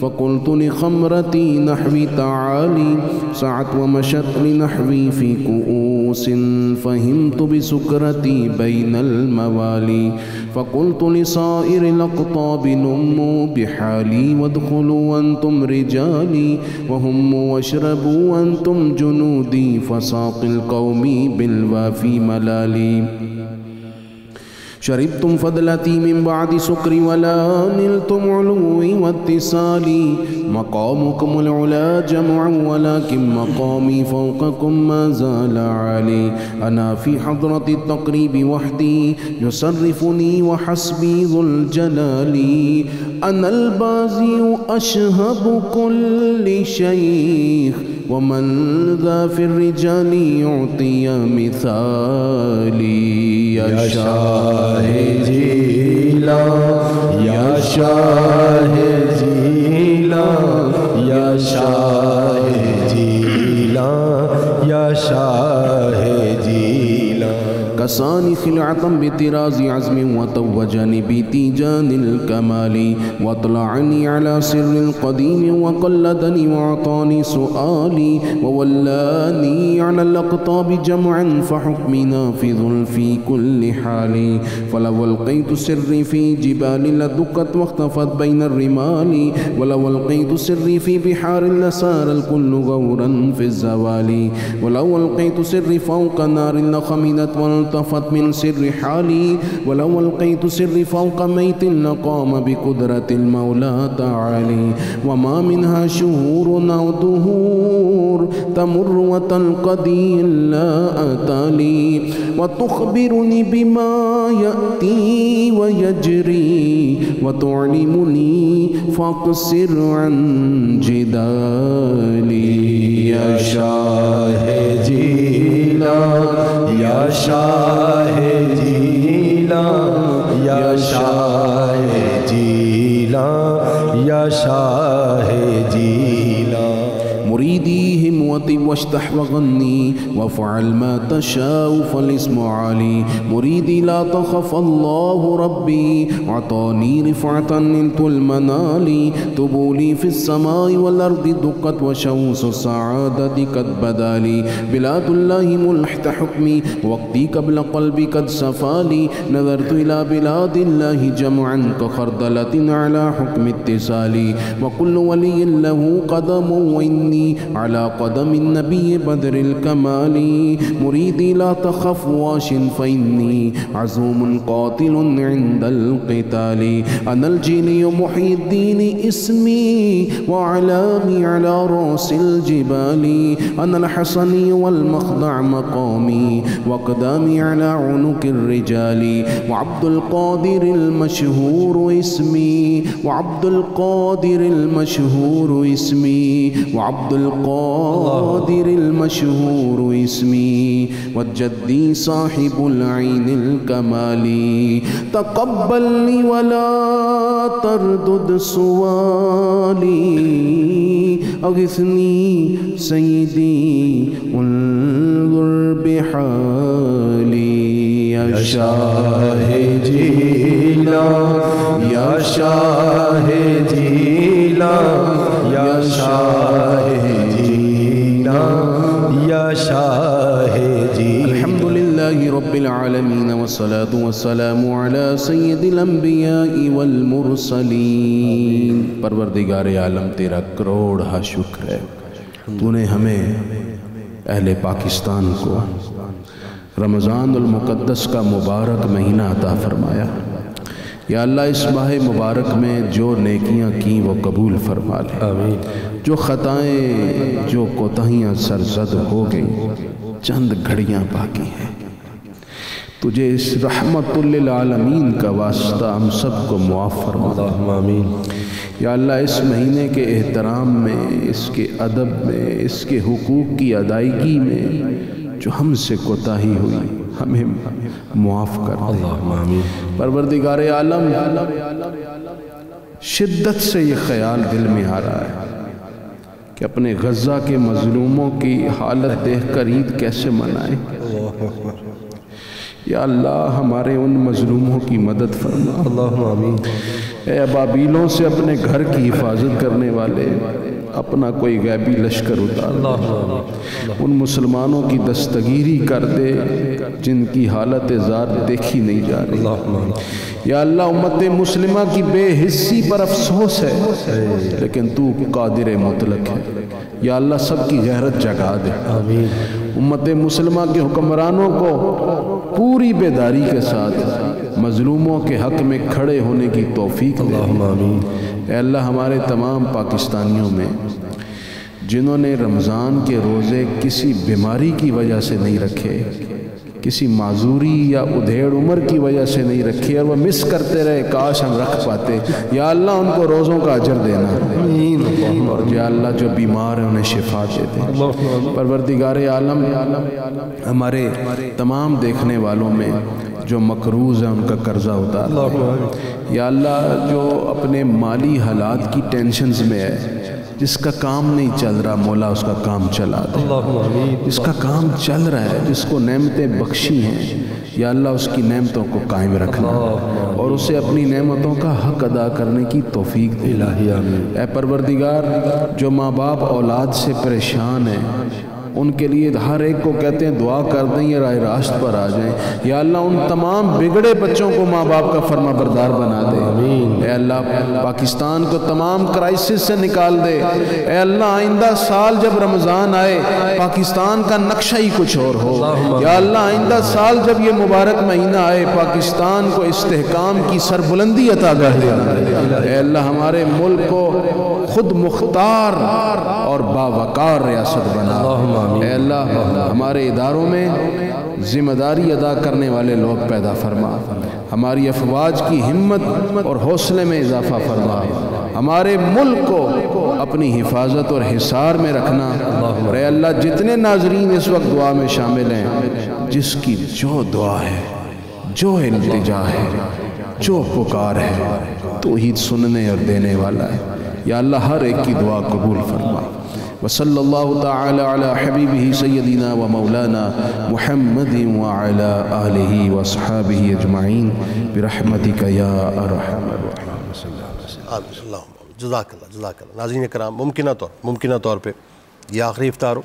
فقلت لخمرتي نحوي تعالي سعت ومشت لنحوي في كؤوس فهمت بسكرتي بين الموالي فقلت لصائر الأقطاب نموا بحالي وادخلوا وأنتم رجالي وهموا واشربوا وأنتم جنودي فساق القوم بالوافي ملالي شربتم فضلتي من بعد سكر ولا نلتم علوي واتصالي مقامكم العلا جمعا ولكن مقامي فوقكم ما زال عالي أنا في حضرة التقريب وحدي يصرفني وحسبي ذو الجلال أنا البازي أشهب كل شيخ ومن ذا في الرجال يعطي مثالي يا شاه جيلا يا شاه جيلا يا شاه جيلا يا شاه جيلا كساني خلعة بطراز عزم وتوجني بتيجان الكمال واطلعني على سر القديم وقلدني وأعطاني سؤالي وولاني على الأقطاب جمعا فحكمي نافذ في كل حال فلو ألقيت سري في جبال لدقت واختفت بين الرمال ولو ألقيت سري في بحار لسار الكل غورا في الزوال ولو ألقيت سري فوق نار لخمدت والتفت من سر حالي ولو ألقيت سري فوق ميت لقام بقدرة المولى تعالي وما منها شهور أو دهور تمر وتنقضي إلا أتالي وتخبرني بما يأتي ويجري وتعلمني فاقصر عن جدالي يا شاه جيلا يا شاه جيلا يا شاه جيلا يا شاه جيلا مريدي هموتي واشتح وغني وافعل ما تشاء فالاسم عالي مريدي لا تخف الله ربي أعطاني رفعة نلت المنال تبولي في السماء والأرض دقت وشوس السعادة قد بدالي بلاد الله ملحت حكمي وقتي قبل قلبي قد سفالي نظرت إلى بلاد الله جمعا كخردلة على حكم اتصالي وكل ولي له قدم وإني على قدم النبي بدر الكمال مريدي لا تخف واش فإني عزوم قاتل عند القتال أنا الجيني محي الدين اسمي وأعلامي على رأس الجبال أنا الحسني والمخضع مقامي وأقدامي على عنق الرجال وعبد القادر المشهور اسمي وعبد القادر المشهور اسمي وعبد القادر المشهور اسمي والجدي صاحب العين الكمالي تقبلني ولا تردد سؤالي أغثني سيدي انظر بحالي يا شاه جيلا يا شاه جيلا يا شاه يا شاه جيلا الحمد لله رب العالمين والصلاة والسلام على سيد الأنبياء والمرسلين پروردگار عالم تیرا کروڑا شکر ہے تو نے ہمیں اہل پاکستان کو رمضان المقدس کا مبارک مہینہ عطا فرمایا یا اللہ اس ماہ مبارک میں جو نیکیاں کی وہ قبول فرما لے آمین جو خطائیں جو کوتاہیاں سرزد ہو گئی چند گھڑیاں باقی ہیں تجھے اس رحمت للعالمین کا واسطہ ہم سب کو معاف فرما آمین یا اللہ اس مہینے کے احترام میں اس کے ادب میں اس کے حقوق کی ادائیگی میں جو ہم سے کوتاہی ہوئی ہمیں معاف کر اللہم آمین پروردگار عالم شدت سے یہ خیال دل میں آ رہا ہے کہ اپنے غزہ کے مظلوموں کی حالت دیکھ کر عید کیسے منائیں یا اللہ ہمارے ان مظلوموں کی مدد فرما اللہم آمین اے ابابیلوں سے اپنے گھر کی حفاظت کرنے والے اپنا کوئی غیبی لشکر اتار ان مسلمانوں کی دستگیری کر دے جن کی حالت زار دیکھی نہیں جا رہی یا اللہ امت مسلمہ کی بے حسی پر افسوس ہے لیکن تو قادر مطلق ہے یا اللہ سب کی غیرت جگا دے امت مسلمہ کے حکمرانوں کو پوری بیداری کے ساتھ مظلوموں کے حق میں کھڑے ہونے کی توفیق دے۔ اے اللہ ہمارے تمام پاکستانیوں میں جنہوں نے رمضان کے روزے کسی بیماری کی وجہ سے نہیں رکھے، کسی معذوری یا ادھیڑ عمر کی وجہ سے نہیں رکھی اور وہ مس کرتے رہے، کاش ہم رکھ پاتے، یا اللہ ان کو روزوں کا اجر دینا، اور یا اللہ جو بیمار ہیں انہیں شفا دے دے۔ پروردگار عالم ہمارے تمام دیکھنے والوں میں جو مقروض ہیں ان کا قرضہ اتار، یا اللہ جو اپنے مالی حالات کی ٹینشنز میں ہے، جس کا کام نہیں چل رہا مولا اس کا کام چلا دے، جس کا کام چل رہا ہے، جس کو نعمتیں بخشی ہیں، یا اللہ اس کی نعمتوں کو قائم رکھنا اور اسے اپنی نعمتوں کا حق ادا کرنے کی توفیق دے۔ اے پروردگار جو ماں باپ اولاد سے پریشان ہیں ان کے لیے ہر ایک کو کہتے ہیں دعا کر دیں یہ راہ راست پر آ جائیں، یا اللہ ان تمام بگڑے بچوں کو ماں باپ کا فرما بردار بنا دے۔ اے اللہ پاکستان کو تمام کرائسس سے نکال دے۔ اے اللہ آئندہ سال جب رمضان آئے پاکستان کا نقشہ ہی کچھ اور ہو، یا اللہ آئندہ سال جب یہ مبارک مہینہ آئے پاکستان کو استحکام کی سربلندی عطا کر دے۔ اے اللہ ہمارے ملک کو خود مختار اور باوقار ریاست بنا۔ اے اللہ ہمارے اداروں میں ذمہ داری ادا کرنے والے لوگ پیدا فرما، ہماری افواج کی ہمت اور حوصلے میں اضافہ فرما، ہمارے ملک کو اپنی حفاظت اور حصار میں رکھنا۔ اور اے اللہ جتنے ناظرین اس وقت دعا میں شامل ہیں، جس کی جو دعا ہے، جو التجا ہے، جو پکار ہے، تو ہی سننے اور دینے والا ہے، یا اللہ ہر ایک کی دعا قبول فرما۔ وصلی اللہ تعالی علی حبیبہ سیدنا و مولانا محمد وعلی آلہ واصحابہ اجمعین برحمتک یا ارحم الراحمین۔ جزاک اللہ۔ ناظرین کرام، ممکنہ طور پہ یہ آخری افطار ہو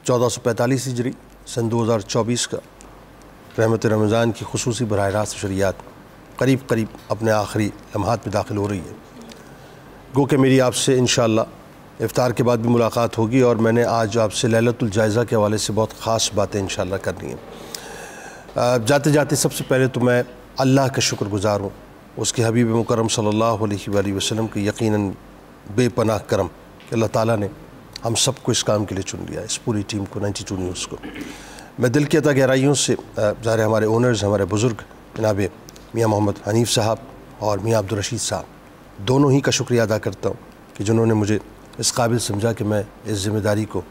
1445 ہجری سن 2024 کا، رحمت رمضان کی خصوصی براہ راست شریعت قریب اپنے آخری لمحات میں داخل ہو رہی ہے۔ گو کہ میری آپ سے انشاءاللہ افطار کے بعد بھی ملاقات ہوگی، اور میں نے آج آپ سے لیلۃ الجائزہ کے حوالے سے بہت خاص باتیں انشاءاللہ کرنی ہیں۔ جاتے جاتے سب سے پہلے تو میں اللہ کا شکر گزار ہوں، اس کے حبیب مکرم صلی اللہ علیہ وآلہ وسلم کے یقیناً بے پناہ کرم کہ اللہ تعالیٰ نے ہم سب کو اس کام کے لیے چن لیا، اس پوری ٹیم کو، 92 نیوز کو۔ میں دل کی عطا گہرائیوں سے ظاہر ہمارے اونرز، ہمارے بزرگ جناب میاں محمد حنیف صاحب اور میاں عبدالرشید صاحب دونوں ہی کا شکریہ ادا کرتا ہوں کہ جنہوں نے مجھے اس قابل سمجھا کہ میں اس ذمہ داری کو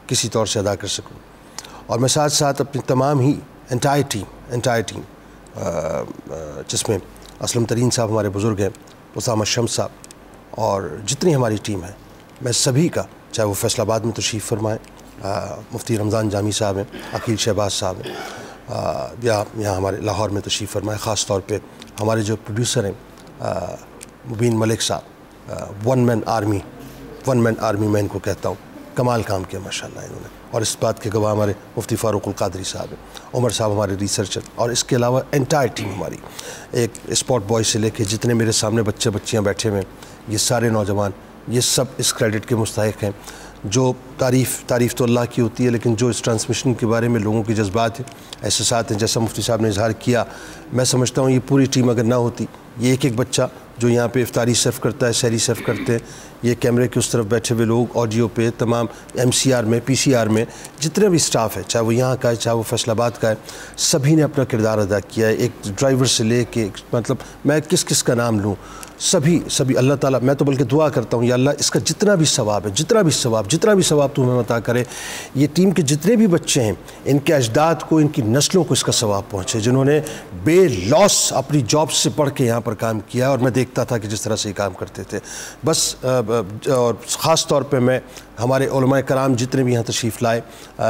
کسی طور سے ادا کر سکوں، اور میں ساتھ ساتھ اپنی تمام ہی انٹائر ٹیم جس میں اسلم ترین صاحب ہمارے بزرگ ہیں، اسامہ شمس صاحب، اور جتنی ہماری ٹیم ہے، میں سبھی کا، چاہے وہ فیصل آباد میں تشریف فرمائیں، مفتی رمضان جامی صاحب ہیں، عقیل شہباز صاحب ہیں، یا یہاں ہمارے لاہور میں تشریف فرمائیں، خاص طور پہ ہمارے جو پروڈیوسر ہیں مبین ملک صاحب، ون مین آرمی میں ان کو کہتا ہوں، کمال کام کیا ماشاءاللہ انہوں نے، اور اس بات کے گواہ ہمارے مفتی فاروق القادری صاحب ہیں، عمر صاحب ہمارے ریسرچر، اور اس کے علاوہ انٹائر ٹیم ہماری، ایک اسپورٹ بوائے سے لے کے جتنے میرے سامنے بچیاں بیٹھے ہوئے ہیں، یہ سارے نوجوان، یہ سب اس کریڈٹ کے مستحق ہیں۔ جو تعریف تو اللہ کی ہوتی ہے، لیکن جو اس ٹرانسمیشن کے بارے میں لوگوں کے جذبات ہیں، احساسات ہیں، جیسا مفتی صاحب نے اظہار کیا، میں سمجھتا ہوں یہ پوری ٹیم اگر نہ ہوتی، یہ ایک بچہ جو یہاں پہ افطاری سرو کرتا ہے، سحری سرو کرتے ہیں، یہ کیمرے کے اس طرف بیٹھے ہوئے لوگ، آڈیو پہ، تمام MCR میں، PCR میں جتنے بھی اسٹاف ہے، چاہے وہ یہاں کا ہے، چاہے وہ فیصل آباد کا ہے، سبھی نے اپنا کردار ادا کیا ہے، ایک ڈرائیور سے لے کے، مطلب میں کس کا نام لوں، سبھی اللہ تعالیٰ، میں تو بلکہ دعا کرتا ہوں یا اللہ اس کا جتنا بھی ثواب ہے، جتنا بھی ثواب تو ہمیں عطا کرے، یہ ٹیم کے جتنے بھی بچے ہیں، ان کے اجداد کو، ان کی نسلوں کو اس کا ثواب پہنچے، جنہوں نے بے لاس اپنی جاب سے پڑھ کے یہاں پر کام کیا، اور میں دیکھتا تھا کہ جس طرح سے یہ کام کرتے تھے، بس اور خاص طور پہ میں ہمارے علماء کرام جتنے بھی یہاں تشریف لائے،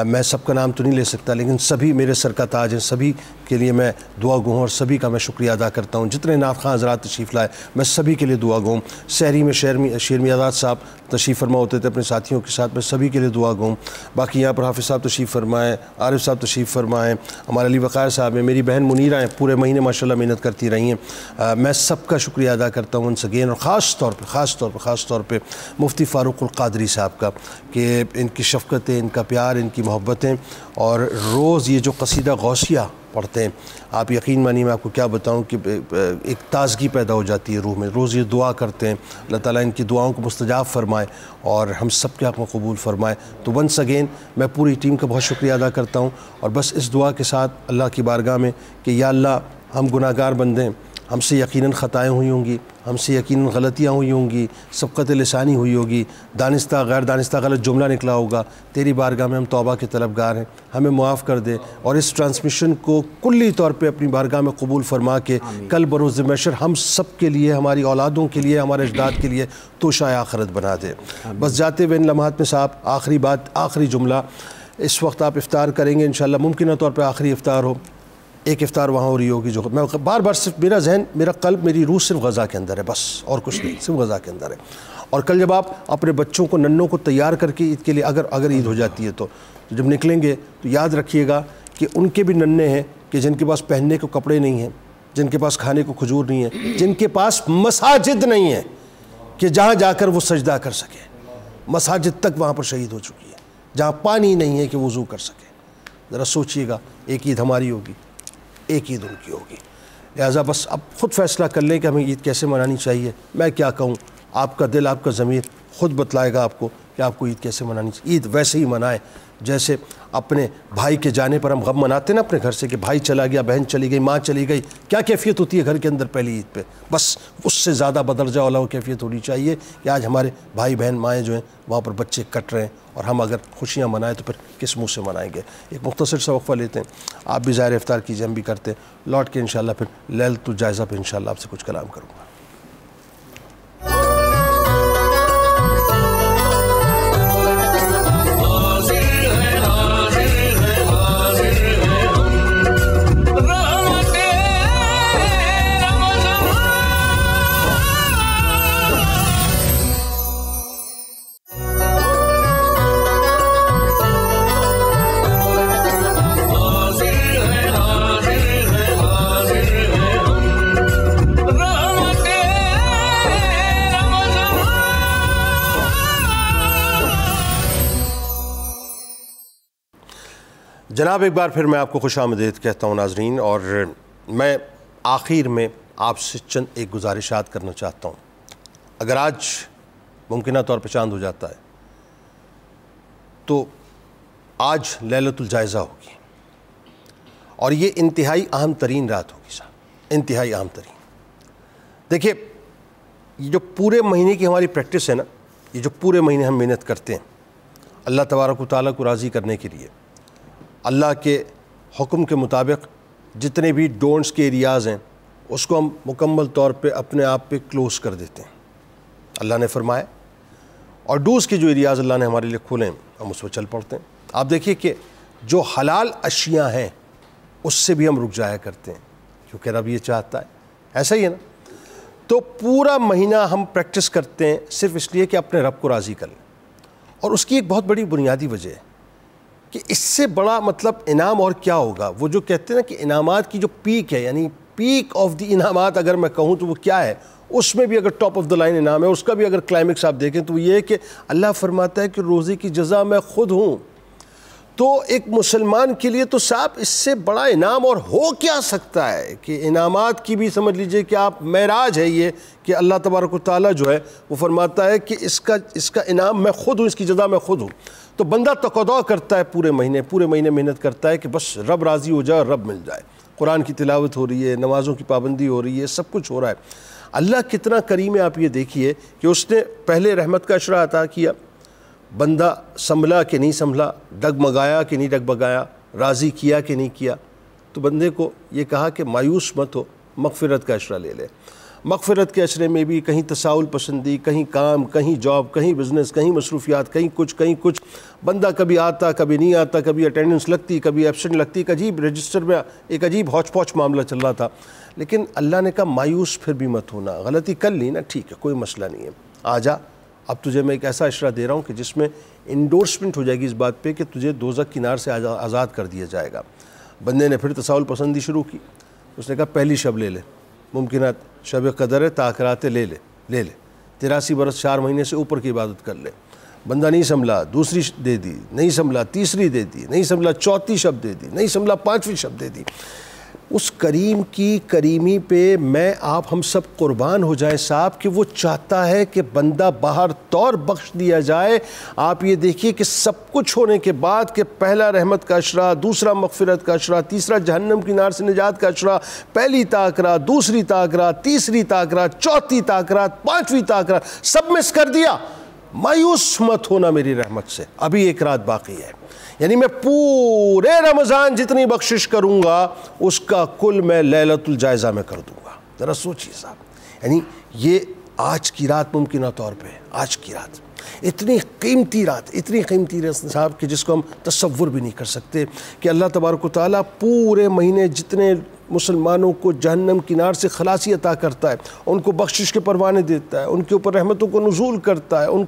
میں سب کا نام تو نہیں لے سکتا، لیکن سبھی میرے سر کا تاج ہیں، سبھی کے لیے میں دعا گو ہوں، اور سبھی کا میں شکریہ ادا کرتا ہوں، جتنے نعت خواں حضرات تشریف لائے میں سبھی کے لیے دعا گو ہوں، سحری میں شیرمی آزاد صاحب تشریف فرما ہوتے تھے اپنے ساتھیوں کے ساتھ، میں سبھی کے لیے دعا گو ہوں، باقی یہاں پر حافظ صاحب تشریف فرمائیں، عارف صاحب تشریف فرمائیں، ہمارے علی وقار صاحب ہیں، میری بہن منیرہ ہیں، پورے مہینے ماشاءاللہ محنت کرتی رہی ہیں، میں سب کا شکریہ ادا کرتا ہوں once again، اور خاص طور پہ مفتی فاروق القادری صاحب کا، کہ ان کی شفقتیں، ان کا پیار، ان کی محبتیں، اور روز یہ جو قصیدہ غوثیہ پڑھتے ہیں آپ یقین مانیے میں آپ کو کیا بتاؤں کہ ایک تازگی پیدا ہو جاتی ہے روح میں. روز یہ دعا کرتے ہیں اللہ تعالیٰ ان کی دعاؤں کو مستجاب فرمائے اور ہم سب کے حق میں قبول فرمائے. تو ونس اگین میں پوری ٹیم کا بہت شکریہ ادا کرتا ہوں اور بس اس دعا کے ساتھ اللہ کی بارگاہ میں کہ یا اللہ ہم گناہ گار بندے ہیں, ہم سے یقیناً خطائیں ہوئی ہوں گی, ہم سے یقیناً غلطیاں ہوئی ہوں گی, سبقت لسانی ہوئی ہوگی, دانستہ غیر دانستہ غلط جملہ نکلا ہوگا. تیری بارگاہ میں ہم توبہ کے طلبگار ہیں, ہمیں معاف کر دے اور اس ٹرانسمیشن کو کلی طور پہ اپنی بارگاہ میں قبول فرما کے کل بروز محشر ہم سب کے لیے, ہماری اولادوں کے لیے, ہمارے اجداد کے لیے توشہ آخرت بنا دے. بس جاتے ہوئے ان لمحات میں صاحب آخری بات, آخری جملہ, اس وقت آپ افطار کریں گے انشاءاللہ, ممکنہ طور پہ آخری افطار ہو, ایک افطار وہاں ہو رہی ہوگی جو میں بار بار صرف میرا ذہن, میرا قلب, میری روح صرف غذا کے اندر ہے, بس اور کچھ نہیں, صرف غذا کے اندر ہے. اور کل جب آپ اپنے بچوں کو, ننوں کو تیار کر کے عید کے لیے اگر عید ہو جاتی ہے تو جب نکلیں گے تو یاد رکھیے گا کہ ان کے بھی ننے ہیں کہ جن کے پاس پہننے کو کپڑے نہیں ہیں, جن کے پاس کھانے کو کھجور نہیں ہے, جن کے پاس مساجد نہیں ہے کہ جہاں جا کر وہ سجدہ کر سکے. مساجد تک وہاں پر شہید ہو چکی ہے, جہاں پانی نہیں ہے کہ وضو کر سکے. ذرا سوچئے گا, ایک عید ہماری ہوگی, ایک عید ان کی ہوگی. لہٰذا بس اب خود فیصلہ کر لیں کہ ہمیں عید کیسے منانی چاہیے. میں کیا کہوں, آپ کا دل, آپ کا ضمیر خود بتلائے گا آپ کو کہ آپ کو عید کیسے منانی چاہیے. عید ویسے ہی منائیں جیسے اپنے بھائی کے جانے پر ہم غم مناتے ہیں نا اپنے گھر سے, کہ بھائی چلا گیا, بہن چلی گئی, ماں چلی گئی, کیا کیفیت ہوتی ہے گھر کے اندر پہلی عید پہ. بس اس سے زیادہ بدرجہ والا وہ کیفیت ہونی چاہیے کہ آج ہمارے بھائی بہن مائیں جو ہیں وہاں پر بچے کٹ رہے ہیں, اور ہم اگر خوشیاں منائیں تو پھر کس منہ سے منائیں گے. ایک مختصر سا وقفہ لیتے ہیں, آپ بھی ظاہر افطار کیجیے, ہم بھی کرتے ہیں, لوٹ کے انشاءاللہ پھر لیلۃ الجائزہ پہ انشاءاللہ آپ سے کچھ کلام کروں گا. جناب ایک بار پھر میں آپ کو خوش آمدید کہتا ہوں ناظرین, اور میں آخر میں آپ سے چند ایک گزارشات کرنا چاہتا ہوں. اگر آج ممکنہ طور پہ چاند ہو جاتا ہے تو آج لیلۃ الجائزہ ہوگی, اور یہ انتہائی اہم ترین رات ہوگی صاحب, انتہائی اہم ترین. دیکھیے یہ جو پورے مہینے کی ہماری پریکٹس ہے نا, یہ جو پورے مہینے ہم محنت کرتے ہیں اللہ تبارک و تعالیٰ کو راضی کرنے کے لیے, اللہ کے حکم کے مطابق جتنے بھی ڈونٹس کے ایریاز ہیں اس کو ہم مکمل طور پہ اپنے آپ پہ کلوز کر دیتے ہیں, اللہ نے فرمایا, اور ڈوز کے جو ایریاز اللہ نے ہمارے لیے کھولے ہیں ہم اس پہ چل پڑتے ہیں. آپ دیکھیے کہ جو حلال اشیاء ہیں اس سے بھی ہم رک جایا کرتے ہیں کیونکہ رب یہ چاہتا ہے, ایسا ہی ہے نا. تو پورا مہینہ ہم پریکٹس کرتے ہیں صرف اس لیے کہ اپنے رب کو راضی کر لیں, اور اس کی ایک بہت بڑی بنیادی وجہ ہے کہ اس سے بڑا مطلب انعام اور کیا ہوگا. وہ جو کہتے ہیں نا کہ انعامات کی جو پیک ہے, یعنی پیک آف دی انعامات اگر میں کہوں تو وہ کیا ہے, اس میں بھی اگر ٹاپ آف دا لائن انعام ہے, اس کا بھی اگر کلائمیکس آپ دیکھیں تو وہ یہ ہے کہ اللہ فرماتا ہے کہ روزی کی جزا میں خود ہوں. تو ایک مسلمان کے لیے تو صاحب اس سے بڑا انعام اور ہو کیا سکتا ہے کہ انعامات کی بھی سمجھ لیجئے کہ آپ معراج ہے یہ کہ اللہ تبارک و تعالیٰ جو ہے وہ فرماتا ہے کہ اس کا انعام میں خود ہوں, اس کی جزا میں خود ہوں. تو بندہ تقاضا کرتا ہے پورے مہینے محنت کرتا ہے کہ بس رب راضی ہو جائے اور رب مل جائے. قرآن کی تلاوت ہو رہی ہے, نمازوں کی پابندی ہو رہی ہے, سب کچھ ہو رہا ہے. اللہ کتنا کریم ہے آپ یہ دیکھیے کہ اس نے پہلے رحمت کا عشرہ عطا کیا, بندہ سنبھلا کہ نہیں سنبھلا, ڈگمگایا کہ نہیں ڈگمگایا, راضی کیا کہ نہیں کیا, تو بندے کو یہ کہا کہ مایوس مت ہو, مغفرت کا عشرہ لے لے. مغفرت کے عشرے میں بھی کہیں تساہل پسندی, کہیں کام, کہیں جاب, کہیں بزنس, کہیں مصروفیات, کہیں کچھ. بندہ کبھی آتا کبھی نہیں آتا, کبھی اٹینڈنس لگتی کبھی ایبسنٹ لگتی, ایک عجیب رجسٹر میں ایک عجیب ہوچ پوچ معاملہ چل رہا تھا. لیکن اللہ نے کہا مایوس پھر بھی مت ہونا, غلطی کر لی نا ٹھیک ہے کوئی مسئلہ نہیں ہے, آ جا اب تجھے میں ایک ایسا عشرہ دے رہا ہوں کہ جس میں انڈورسمنٹ ہو جائے گی اس بات پہ کہ تجھے دوزخ کی نار سے آزاد کر دیا جائے گا. بندے نے پھر تساہل پسندی شروع کی, اس نے کہا پہلی شب لے لے, ممکنات شب قدر ہے, تاخرات لے لے 83 برس 4 مہینے سے اوپر کی عبادت کر لے. بندہ نہیں سنبھلا دوسری دے دی، نہیں سنبھلا تیسری دے دی، نہیں سنبھلا چوتھی شب دے دی، نہیں سنبھلا پانچویں شب دے دی۔ اس کریم کی کریمی پہ میں آپ ہم سب قربان ہو جائیں صاحب کہ وہ چاہتا ہے کہ بندہ باہر طور بخش دیا جائے۔ آپ یہ دیکھیے کہ سب کچھ ہونے کے بعد کہ پہلا رحمت کا عشرہ، دوسرا مغفرت کا عشرہ، تیسرا جہنم کی نار سے نجات کا عشرہ، پہلی تاکرات، دوسری تاکرات، تیسری تاکرات، چوتھی تاکرات، پانچویں تاکرات، سب مس کر دیا۔ مایوس مت ہونا میری رحمت سے، ابھی ایک رات باقی ہے، یعنی میں پورے رمضان جتنی بخشش کروں گا اس کا کل میں لیلۃ الجائزہ میں کر دوں گا۔ ذرا سوچیے صاحب، یعنی یہ آج کی رات ممکنہ طور پہ، آج کی رات اتنی قیمتی رات صاحب کہ جس کو ہم تصور بھی نہیں کر سکتے کہ اللہ تبارک و تعالیٰ پورے مہینے جتنے مسلمانوں کو جہنم کی نار سے خلاصی عطا کرتا ہے، ان کو بخشش کے پروانے دیتا ہے، ان کے اوپر رحمتوں کو نزول کرتا ہے، ان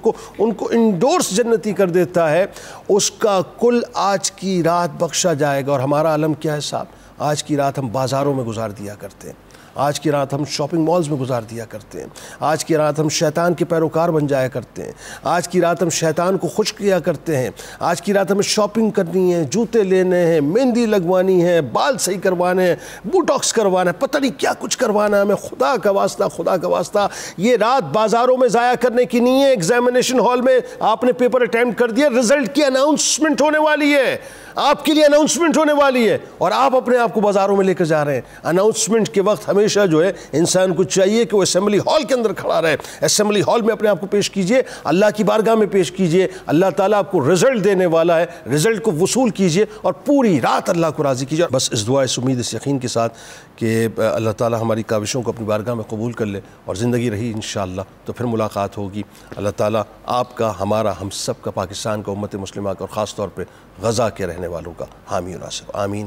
کو انڈورس جنتی کر دیتا ہے، اس کا کل آج کی رات بخشا جائے گا۔ اور ہمارا عالم کیا ہے صاحب؟ آج کی رات ہم بازاروں میں گزار دیا کرتے ہیں، آج کی رات ہم شاپنگ مالز میں گزار دیا کرتے ہیں، آج کی رات ہم شیطان کے پیروکار بن جایا کرتے ہیں، آج کی رات ہم شیطان کو خوش کیا کرتے ہیں، آج کی رات ہمیں شاپنگ کرنی ہے، جوتے لینے ہیں، مہندی لگوانی ہے، بال صحیح کروانے ہیں، بوٹاکس کروانا ہے، پتہ نہیں کیا کچھ کروانا ہے ہمیں۔ خدا کا واسطہ یہ رات بازاروں میں ضائع کرنے کی نہیں ہے۔ ایگزامینیشن ہال میں آپ نے پیپر اٹیمپٹ کر دیا، رزلٹ کی اناؤنسمنٹ ہونے والی ہے، آپ کے لیے اناؤنسمنٹ ہونے والی ہے، اور آپ اپنے آپ کو بازاروں میں لے کر جا رہے ہیں۔ اناؤنسمنٹ کے وقت ہمیشہ جو ہے انسان کو چاہیے کہ وہ اسمبلی ہال کے اندر کھڑا رہے، اسمبلی ہال میں اپنے آپ کو پیش کیجئے، اللہ کی بارگاہ میں پیش کیجئے، اللہ تعالیٰ آپ کو رزلٹ دینے والا ہے، رزلٹ کو وصول کیجئے اور پوری رات اللہ کو راضی کیجئے۔ بس اس دعا، اس امید، اس یقین کے ساتھ کہ اللہ تعالیٰ ہماری کاوشوں کو اپنی بارگاہ میں قبول کر لے اور زندگی رہی انشاءاللہ تو پھر ملاقات ہوگی۔ اللہ تعالیٰ آپ کا، ہمارا، ہم سب کا، پاکستان کا، امت مسلمہ کا، اور خاص طور پہ غزہ کے رہنے والوں کا حامی و ناصر۔ آمین۔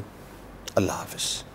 اللہ حافظ۔